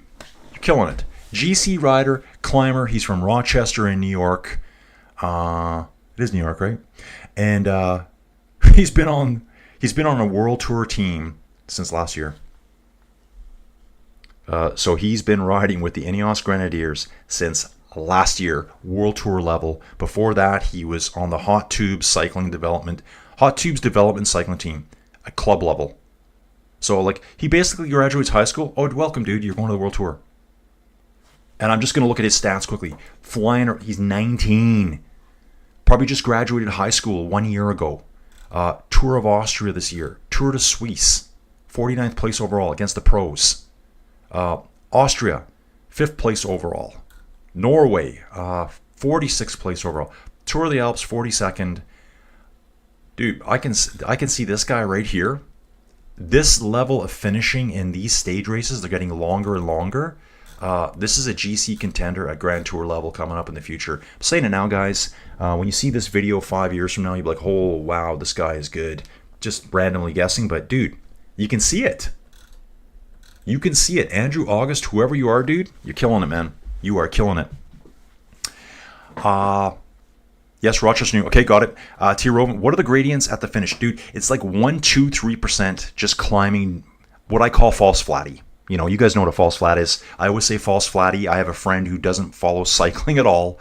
you're killing it. GC rider, climber. He's from Rochester in New York. It is New York, right? And he's been on a world tour team since last year. So he's been riding with the Ineos Grenadiers since last year, world tour level. Before that, he was on the Hot Tubes development cycling team at club level. So like he basically graduates high school. Oh, welcome, dude. You're going to the world tour. And I'm just going to look at his stats quickly. He's 19. Probably just graduated high school 1 year ago. Tour of Austria this year. Tour de Suisse. 49th place overall against the pros. Austria, 5th place overall. Norway, 46th place overall. Tour of the Alps, 42nd. Dude, I can see this guy right here. This level of finishing in these stage races, they're getting longer and longer. This is a GC contender at Grand Tour level coming up in the future. I'm saying it now, guys. When you see this video 5 years from now, you'll be like, oh, wow, this guy is good. Just randomly guessing, but dude, you can see it. You can see it. Andrew August, whoever you are, dude, you're killing it, man. You are killing it. Yes, Rochester New. Okay, got it. T. Rovan, what are the gradients at the finish? Dude, it's like 1, 2, 3% just climbing what I call false flatty. You know, you guys know what a false flat is. I always say false flatty. I have a friend who doesn't follow cycling at all.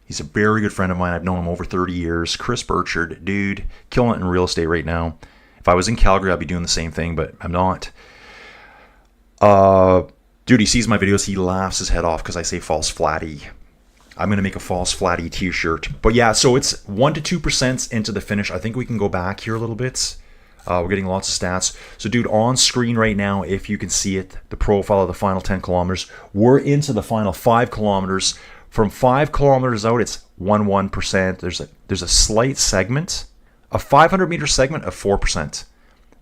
He's a very good friend of mine. I've known him over 30 years. Chris Burchard, dude, killing it in real estate right now. If I was in Calgary, I'd be doing the same thing, but I'm not. Dude, he sees my videos. He laughs his head off because I say false flatty. I'm going to make a false flatty t-shirt. But yeah, so it's 1 to 2% into the finish. I think we can go back here a little bit. We're getting lots of stats. So dude, on screen right now, if you can see it, the profile of the final 10 kilometers. We're into the final 5 kilometers. From 5 kilometers out, it's 1%. There's a slight segment, a 500-meter segment of 4%.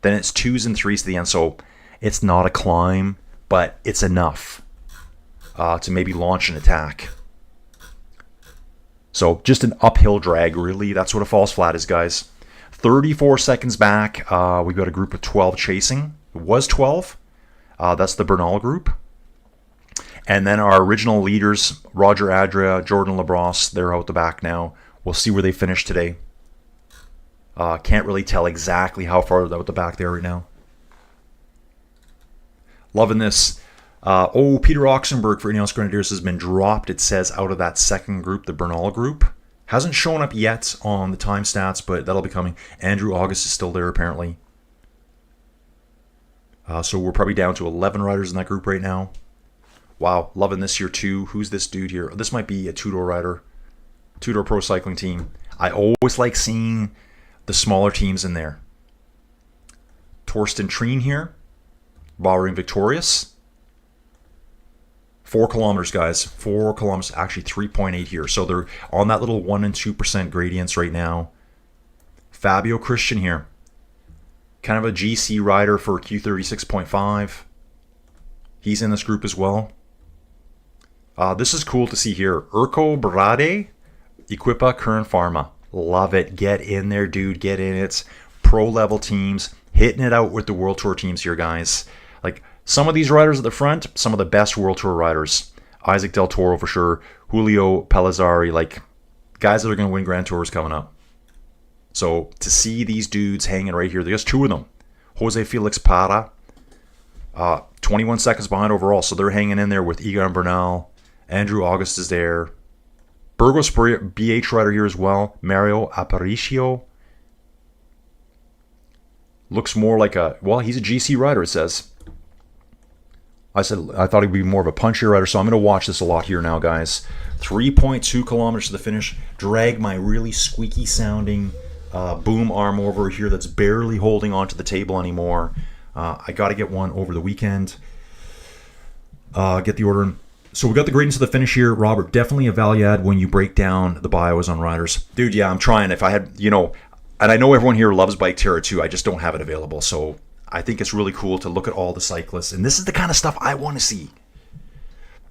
Then it's 2s and 3s to the end. So it's not a climb, but it's enough to maybe launch an attack. So just an uphill drag, really. That's what a false flat is, guys. 34 seconds back, we've got a group of 12 chasing. It was 12. That's the Bernal group. And then our original leaders, Roger Adria, Jordan Labrosse, they're out the back now. We'll see where they finish today. Can't really tell exactly how far out the back they are right now. Loving this. Peter Oxenberg for Ineos Grenadiers has been dropped, it says, out of that second group, the Bernal group. Hasn't shown up yet on the time stats, but that'll be coming. Andrew August is still there, apparently. So we're probably down to 11 riders in that group right now. Wow, loving this here too. Who's this dude here? This might be a two-door rider. Two-door pro cycling team. I always like seeing the smaller teams in there. Torsten Treen here. Bahrain victorious. 4 kilometers, guys. 4 kilometers, actually 3.8 here. So they're on that little 1 and 2% gradients right now. Fabio Christian here. Kind of a GC rider for Q36.5. He's in this group as well. This is cool to see here. Urko Brade, Equipa Current Pharma. Love it. Get in there, dude. Get in it. Pro level teams. Hitting it out with the World Tour teams here, guys. Like, some of these riders at the front, some of the best World Tour riders. Isaac Del Toro for sure. Julio Pellizzari, like guys that are going to win Grand Tours coming up. So to see these dudes hanging right here, there's 2 of them. Jose Felix Parra, 21 seconds behind overall. So they're hanging in there with Egan Bernal. Andrew August is there. Burgos BH rider here as well. Mario Aparicio. Looks more like he's a GC rider, it says. I thought he'd be more of a punchier rider, so I'm going to watch this a lot here now, guys. 3.2 kilometers to the finish. Drag my really squeaky sounding boom arm over here that's barely holding onto the table anymore. I got to get one over the weekend. Get the order in. So we got the gradients to the finish here. Robert, definitely a value add when you break down the bios on riders. Dude, yeah, I'm trying. If I had, and I know everyone here loves Bike Terra too. I just don't have it available, so I think it's really cool to look at all the cyclists. And this is the kind of stuff I want to see.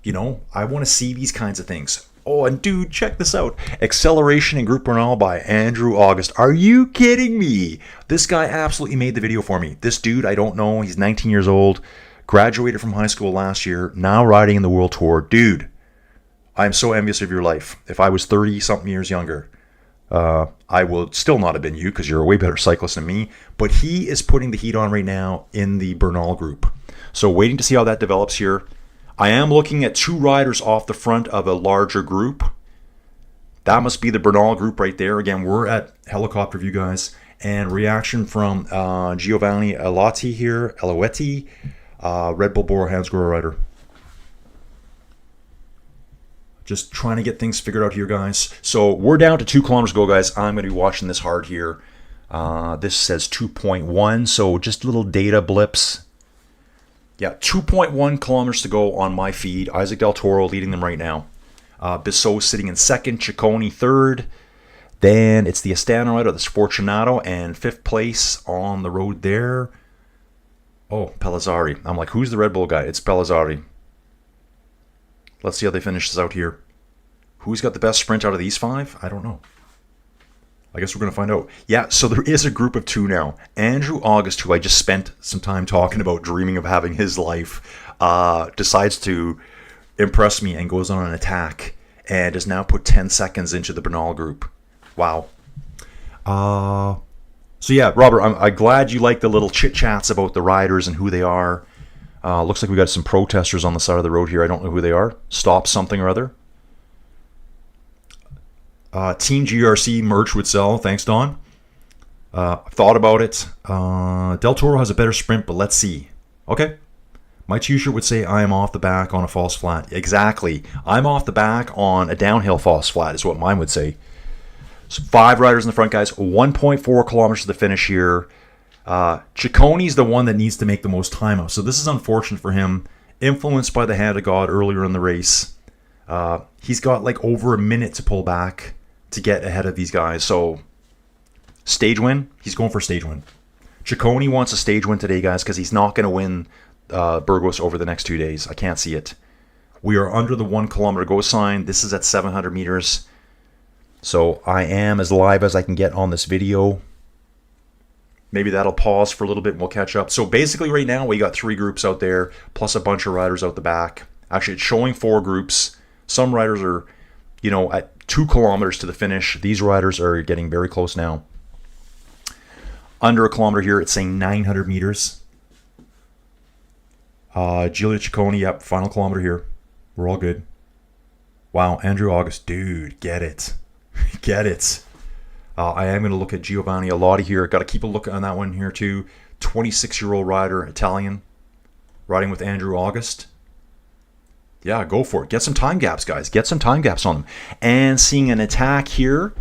I want to see these kinds of things. Oh, and dude, check this out. Acceleration in Group Bernal by Andrew August. Are you kidding me? This guy absolutely made the video for me. This dude, I don't know. He's 19 years old. Graduated from high school last year. Now riding in the World Tour. Dude, I'm so envious of your life. If I was 30-something years younger, I will still not have been you because you're a way better cyclist than me. But he is putting the heat on right now in the Bernal group. So waiting to see how that develops here. I am looking at 2 riders off the front of a larger group. That must be the Bernal group right there. Again, we're at helicopter view, guys. And reaction from Giovanni Elotti here. Eloetti, Red Bull Bora Hansgrohe rider. Just trying to get things figured out here, guys. So we're down to 2 kilometers to go, guys. I'm going to be watching this hard here. This says 2.1, so just little data blips. Yeah, 2.1 kilometers to go on my feed. Isaac Del Toro leading them right now. Bissot sitting in second. Ciccone third. Then it's the Astana rider, this Fortunato, and 5th place on the road there. Oh, Pellizzari. I'm like, who's the Red Bull guy? It's Pellizzari. Let's see how they finish this out here. Who's got the best sprint out of these 5? I don't know. I guess we're going to find out. Yeah, so there is a group of 2 now. Andrew August, who I just spent some time talking about, dreaming of having his life, decides to impress me and goes on an attack and has now put 10 seconds into the Bernal group. Wow. So yeah, Robert, I'm glad you like the little chit-chats about the riders and who they are. Looks like we got some protesters on the side of the road here. I don't know who they are. Stop something or other. Team GRC merch would sell. Thanks, Don. I've thought about it. Del Toro has a better sprint, but let's see. Okay. My t-shirt would say I am off the back on a false flat. Exactly. I'm off the back on a downhill false flat is what mine would say. So 5 riders in the front, guys. 1.4 kilometers to the finish here. Cicconi's the one that needs to make the most time out. So this is unfortunate for him. Influenced by the hand of God earlier in the race. He's got like over a minute to pull back to get ahead of these guys. So stage win. He's going for stage win. Cicconi wants a stage win today, guys, because he's not going to win Burgos over the next 2 days. I can't see it. We are under the 1 kilometer go sign. This is at 700 meters. So I am as live as I can get on this video. Maybe that'll pause for a little bit and we'll catch up. So basically right now we got 3 groups out there plus a bunch of riders out the back. Actually, it's showing 4 groups. Some riders are, at 2 kilometers to the finish. These riders are getting very close now. Under a kilometer here, it's saying 900 meters. Giulio Cicconi, yep, final kilometer here. We're all good. Wow, Andrew August, dude, get it. Get it. I am going to look at Giovanni Alotti here. Got to keep a look on that one here too. 26-year-old rider, Italian, riding with Andrew August. Yeah, go for it. Get some time gaps, guys. Get some time gaps on them. And seeing an attack here.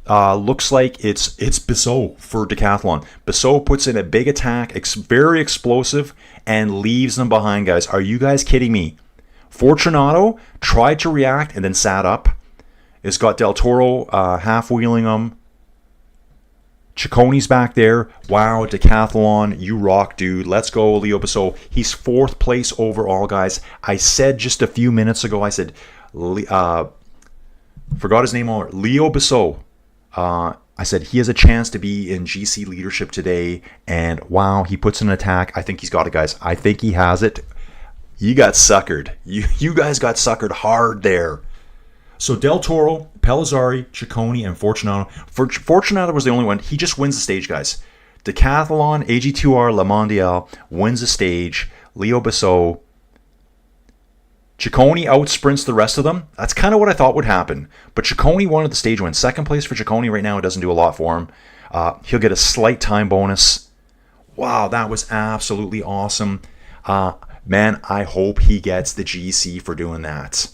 Looks like it's Bissot for Decathlon. Bissot puts in a big attack, very explosive, and leaves them behind, guys. Are you guys kidding me? Fortunato tried to react and then sat up. It's got Del Toro half-wheeling them. Cicconi's back there. Wow, Decathlon, you rock, dude. Let's go, Leo Bissot. He's 4th place overall, guys. I said just a few minutes ago, I said, forgot his name already. Leo Bissot. I said he has a chance to be in GC leadership today, and wow, he puts in an attack. I think he's got it, guys. I think he has it. You got suckered. You guys got suckered hard there. So Del Toro, Pellizzari, Cicconi, and Fortunato. Fortunato was the only one. He just wins the stage, guys. Decathlon, AG2R, Le Mondial wins the stage. Leo Bissot. Cicconi outsprints the rest of them. That's kind of what I thought would happen. But Cicconi wanted the stage win. 2nd place for Cicconi right now. It doesn't do a lot for him. He'll get a slight time bonus. Wow, that was absolutely awesome. Man, I hope he gets the GC for doing that.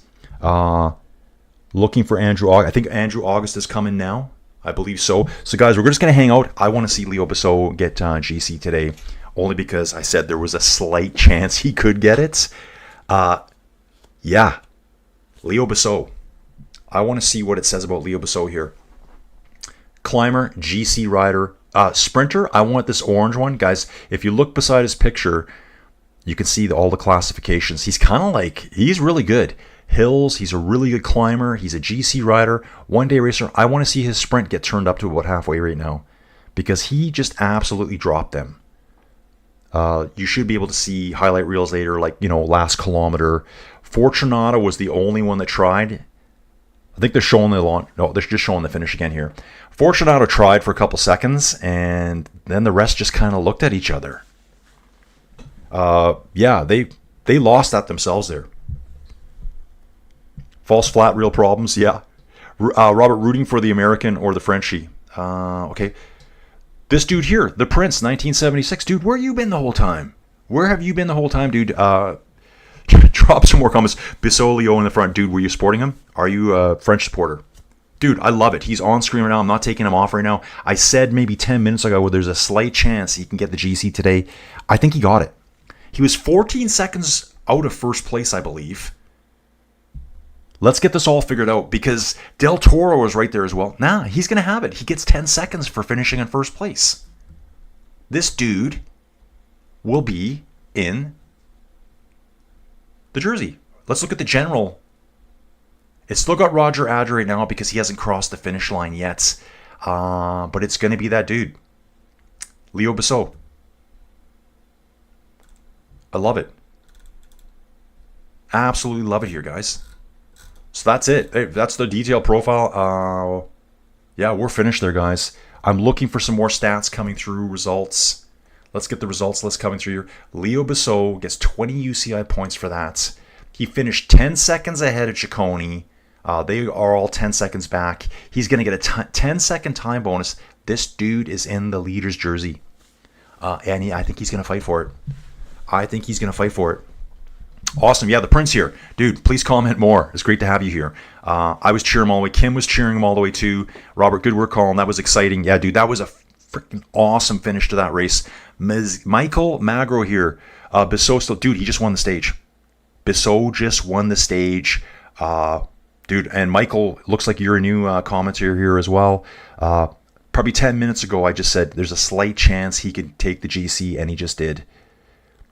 Looking for Andrew August. I think Andrew August is coming now. I believe so. So, guys, we're just going to hang out. I want to see Leo Bissot get GC today. Only because I said there was a slight chance he could get it. Yeah, Leo Bissot. I want to see what it says about Leo Bissot here. Climber, GC rider, sprinter. I want this orange one. Guys, if you look beside his picture, you can see all the classifications. He's kind of like, he's really good. Hills, he's a really good climber. He's a GC rider, 1-day racer. I want to see his sprint get turned up to about halfway right now because he just absolutely dropped them. You should be able to see highlight reels later, like, last kilometer. Fortunato was the only one that tried. I think they're showing the launch. No, they're just showing the finish again here. Fortunato tried for a couple seconds, and then the rest just kind of looked at each other. Yeah, they lost that themselves there. False flat, real problems. Yeah. Robert, rooting for the American or the Frenchie. Okay. This dude here, the Prince, 1976. Dude, where you been the whole time? Where have you been the whole time, dude? Drop some more comments. Bisolio in the front. Dude, were you supporting him? Are you a French supporter? Dude, I love it. He's on screen right now. I'm not taking him off right now. I said maybe 10 minutes ago there's a slight chance he can get the GC today. I think he got it. He was 14 seconds out of 1st place, I believe. Let's get this all figured out because Del Toro is right there as well. Nah, he's going to have it. He gets 10 seconds for finishing in first place. This dude will be in the jersey. Let's look at the general. It's still got Roger Adler right now because he hasn't crossed the finish line yet. But it's going to be that dude. Leo Bissot. I love it. Absolutely love it here, guys. So that's it. Hey, that's the detailed profile. Yeah, we're finished there, guys. I'm looking for some more stats coming through, results. Let's get the results list coming through here. Leo Bissot gets 20 UCI points for that. He finished 10 seconds ahead of Ciccone. They are all 10 seconds back. He's going to get a 10-second time bonus. This dude is in the leader's jersey. And I think he's going to fight for it. I think he's going to fight for it. Awesome. Yeah, the Prince here. Dude, please comment more. It's great to have you here. I was cheering him all the way. Kim was cheering him all the way too. Robert, good work, Colin. That was exciting. Yeah, dude, that was a freaking awesome finish to that race. Michael Magro here. Bissot still, dude, he just won the stage. Bissot just won the stage. Dude, and Michael, looks like you're a new commentator here as well. Probably 10 minutes ago, I just said there's a slight chance he could take the GC, and he just did.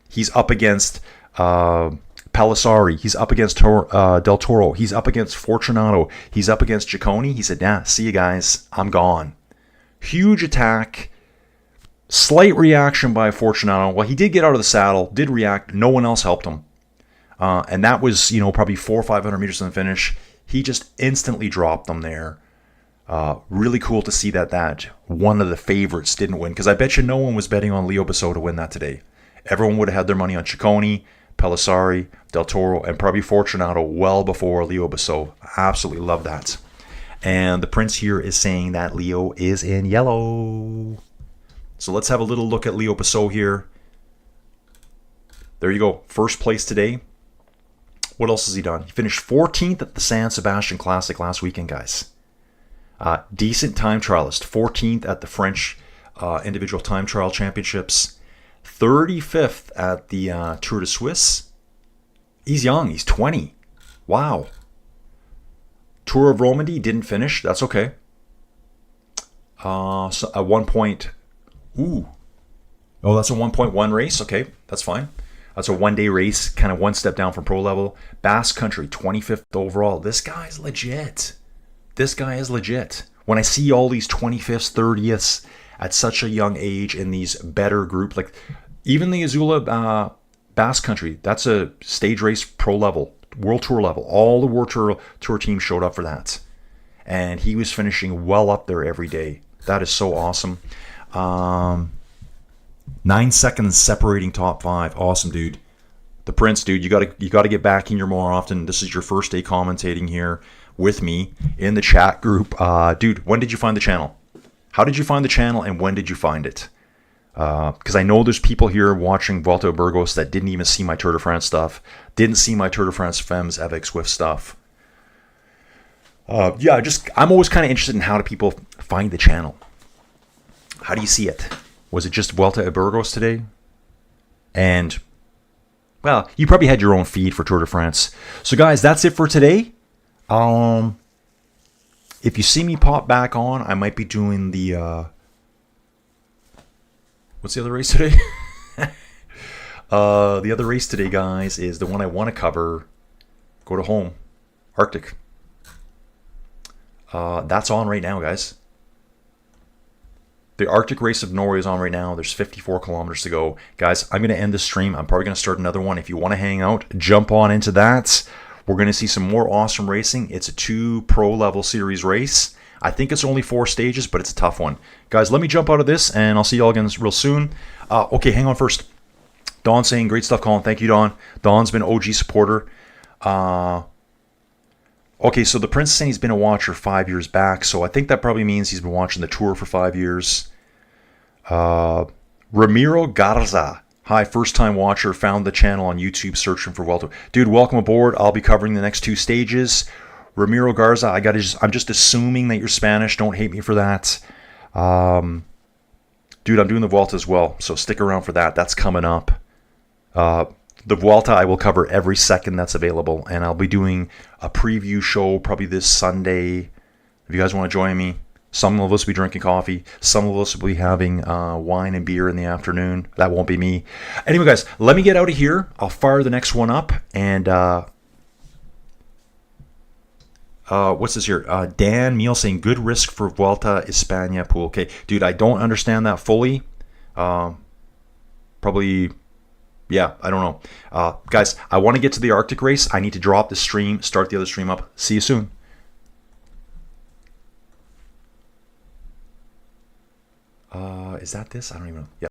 He's up against Palisari. He's up against Del Toro. He's up against Fortunato. He's up against Ciccone. He said, nah, see you guys. I'm gone. Huge attack. Slight reaction by Fortunato. Well, he did get out of the saddle, did react. No one else helped him. And that was, probably 400 or 500 meters from the finish. He just instantly dropped them there. Really cool to see that one of the favorites didn't win. Because I bet you no one was betting on Leo Bissot to win that today. Everyone would have had their money on Ciccone, Palisari, Del Toro, and probably Fortunato well before Leo Bissot. Absolutely love that. And the Prince here is saying that Leo is in yellow. So let's have a little look at Leo Bissot here. There you go. First place today. What else has he done? He finished 14th at the San Sebastian Classic last weekend, guys. Decent time trialist. 14th at the French Individual Time Trial Championships. 35th at the Tour de Suisse. He's young. He's 20. Wow. Tour of Romandy didn't finish. That's okay. So at 1 point... Ooh. Oh, that's a 1.1 race. Okay, that's fine. That's a one-day race, kind of one step down from pro level. Basque Country, 25th overall. This guy's legit. This guy is legit. When I see all these 25ths, 30ths at such a young age in these better groups, like even the Azula Basque Country, that's a stage race pro level, World Tour level. All the World Tour teams showed up for that. And he was finishing well up there every day. That is so awesome. 9 seconds separating top 5. Awesome, dude. The Prince, dude, you gotta get back in here more often. This is your first day commentating here with me in the chat group. Dude, when did you find the channel? How did you find the channel, and when did you find it? Because I know there's people here watching Vuelta Burgos that didn't even see my Tour de France stuff, didn't see my Tour de France Femmes avec Swift stuff. Yeah, I'm always kind of interested in how do people find the channel. How do you see it? Was it just Vuelta a Burgos today? And, well, you probably had your own feed for Tour de France. So, guys, that's it for today. If you see me pop back on, I might be doing the... what's the other race today? The other race today, guys, is the one I want to cover. Go to home. Arctic. That's on right now, guys. The Arctic race of Norway is on right now. There's 54 kilometers to go. Guys, I'm going to end the stream. I'm probably going to start another one. If you want to hang out, jump on into that. We're going to see some more awesome racing. It's a 2 pro level series race. I think it's only 4 stages, but it's a tough one. Guys, let me jump out of this, and I'll see you all again real soon. Okay, hang on first. Don saying, great stuff, Colin. Thank you, Don. Don's been an OG supporter. Okay, so the Prince is saying he's been a watcher 5 years back, so I think that probably means he's been watching the Tour for 5 years. Ramiro Garza. Hi, first-time watcher. Found the channel on YouTube searching for Vuelta. Dude, welcome aboard. I'll be covering the next 2 stages. Ramiro Garza, I'm just assuming that you're Spanish. Don't hate me for that. Dude, I'm doing the Vuelta as well, so stick around for that. That's coming up. The Vuelta, I will cover every second that's available, and I'll be doing a preview show probably this Sunday. If you guys want to join me, some of us will be drinking coffee. Some of us will be having wine and beer in the afternoon. That won't be me. Anyway, guys, let me get out of here. I'll fire the next one up. And what's this here? Dan Meal saying, good risk for Vuelta España pool. Okay, dude, I don't understand that fully. Probably... yeah, I don't know. Guys, I want to get to the Arctic race. I need to drop the stream, start the other stream up. See you soon. Is that this? I don't even know. Yeah.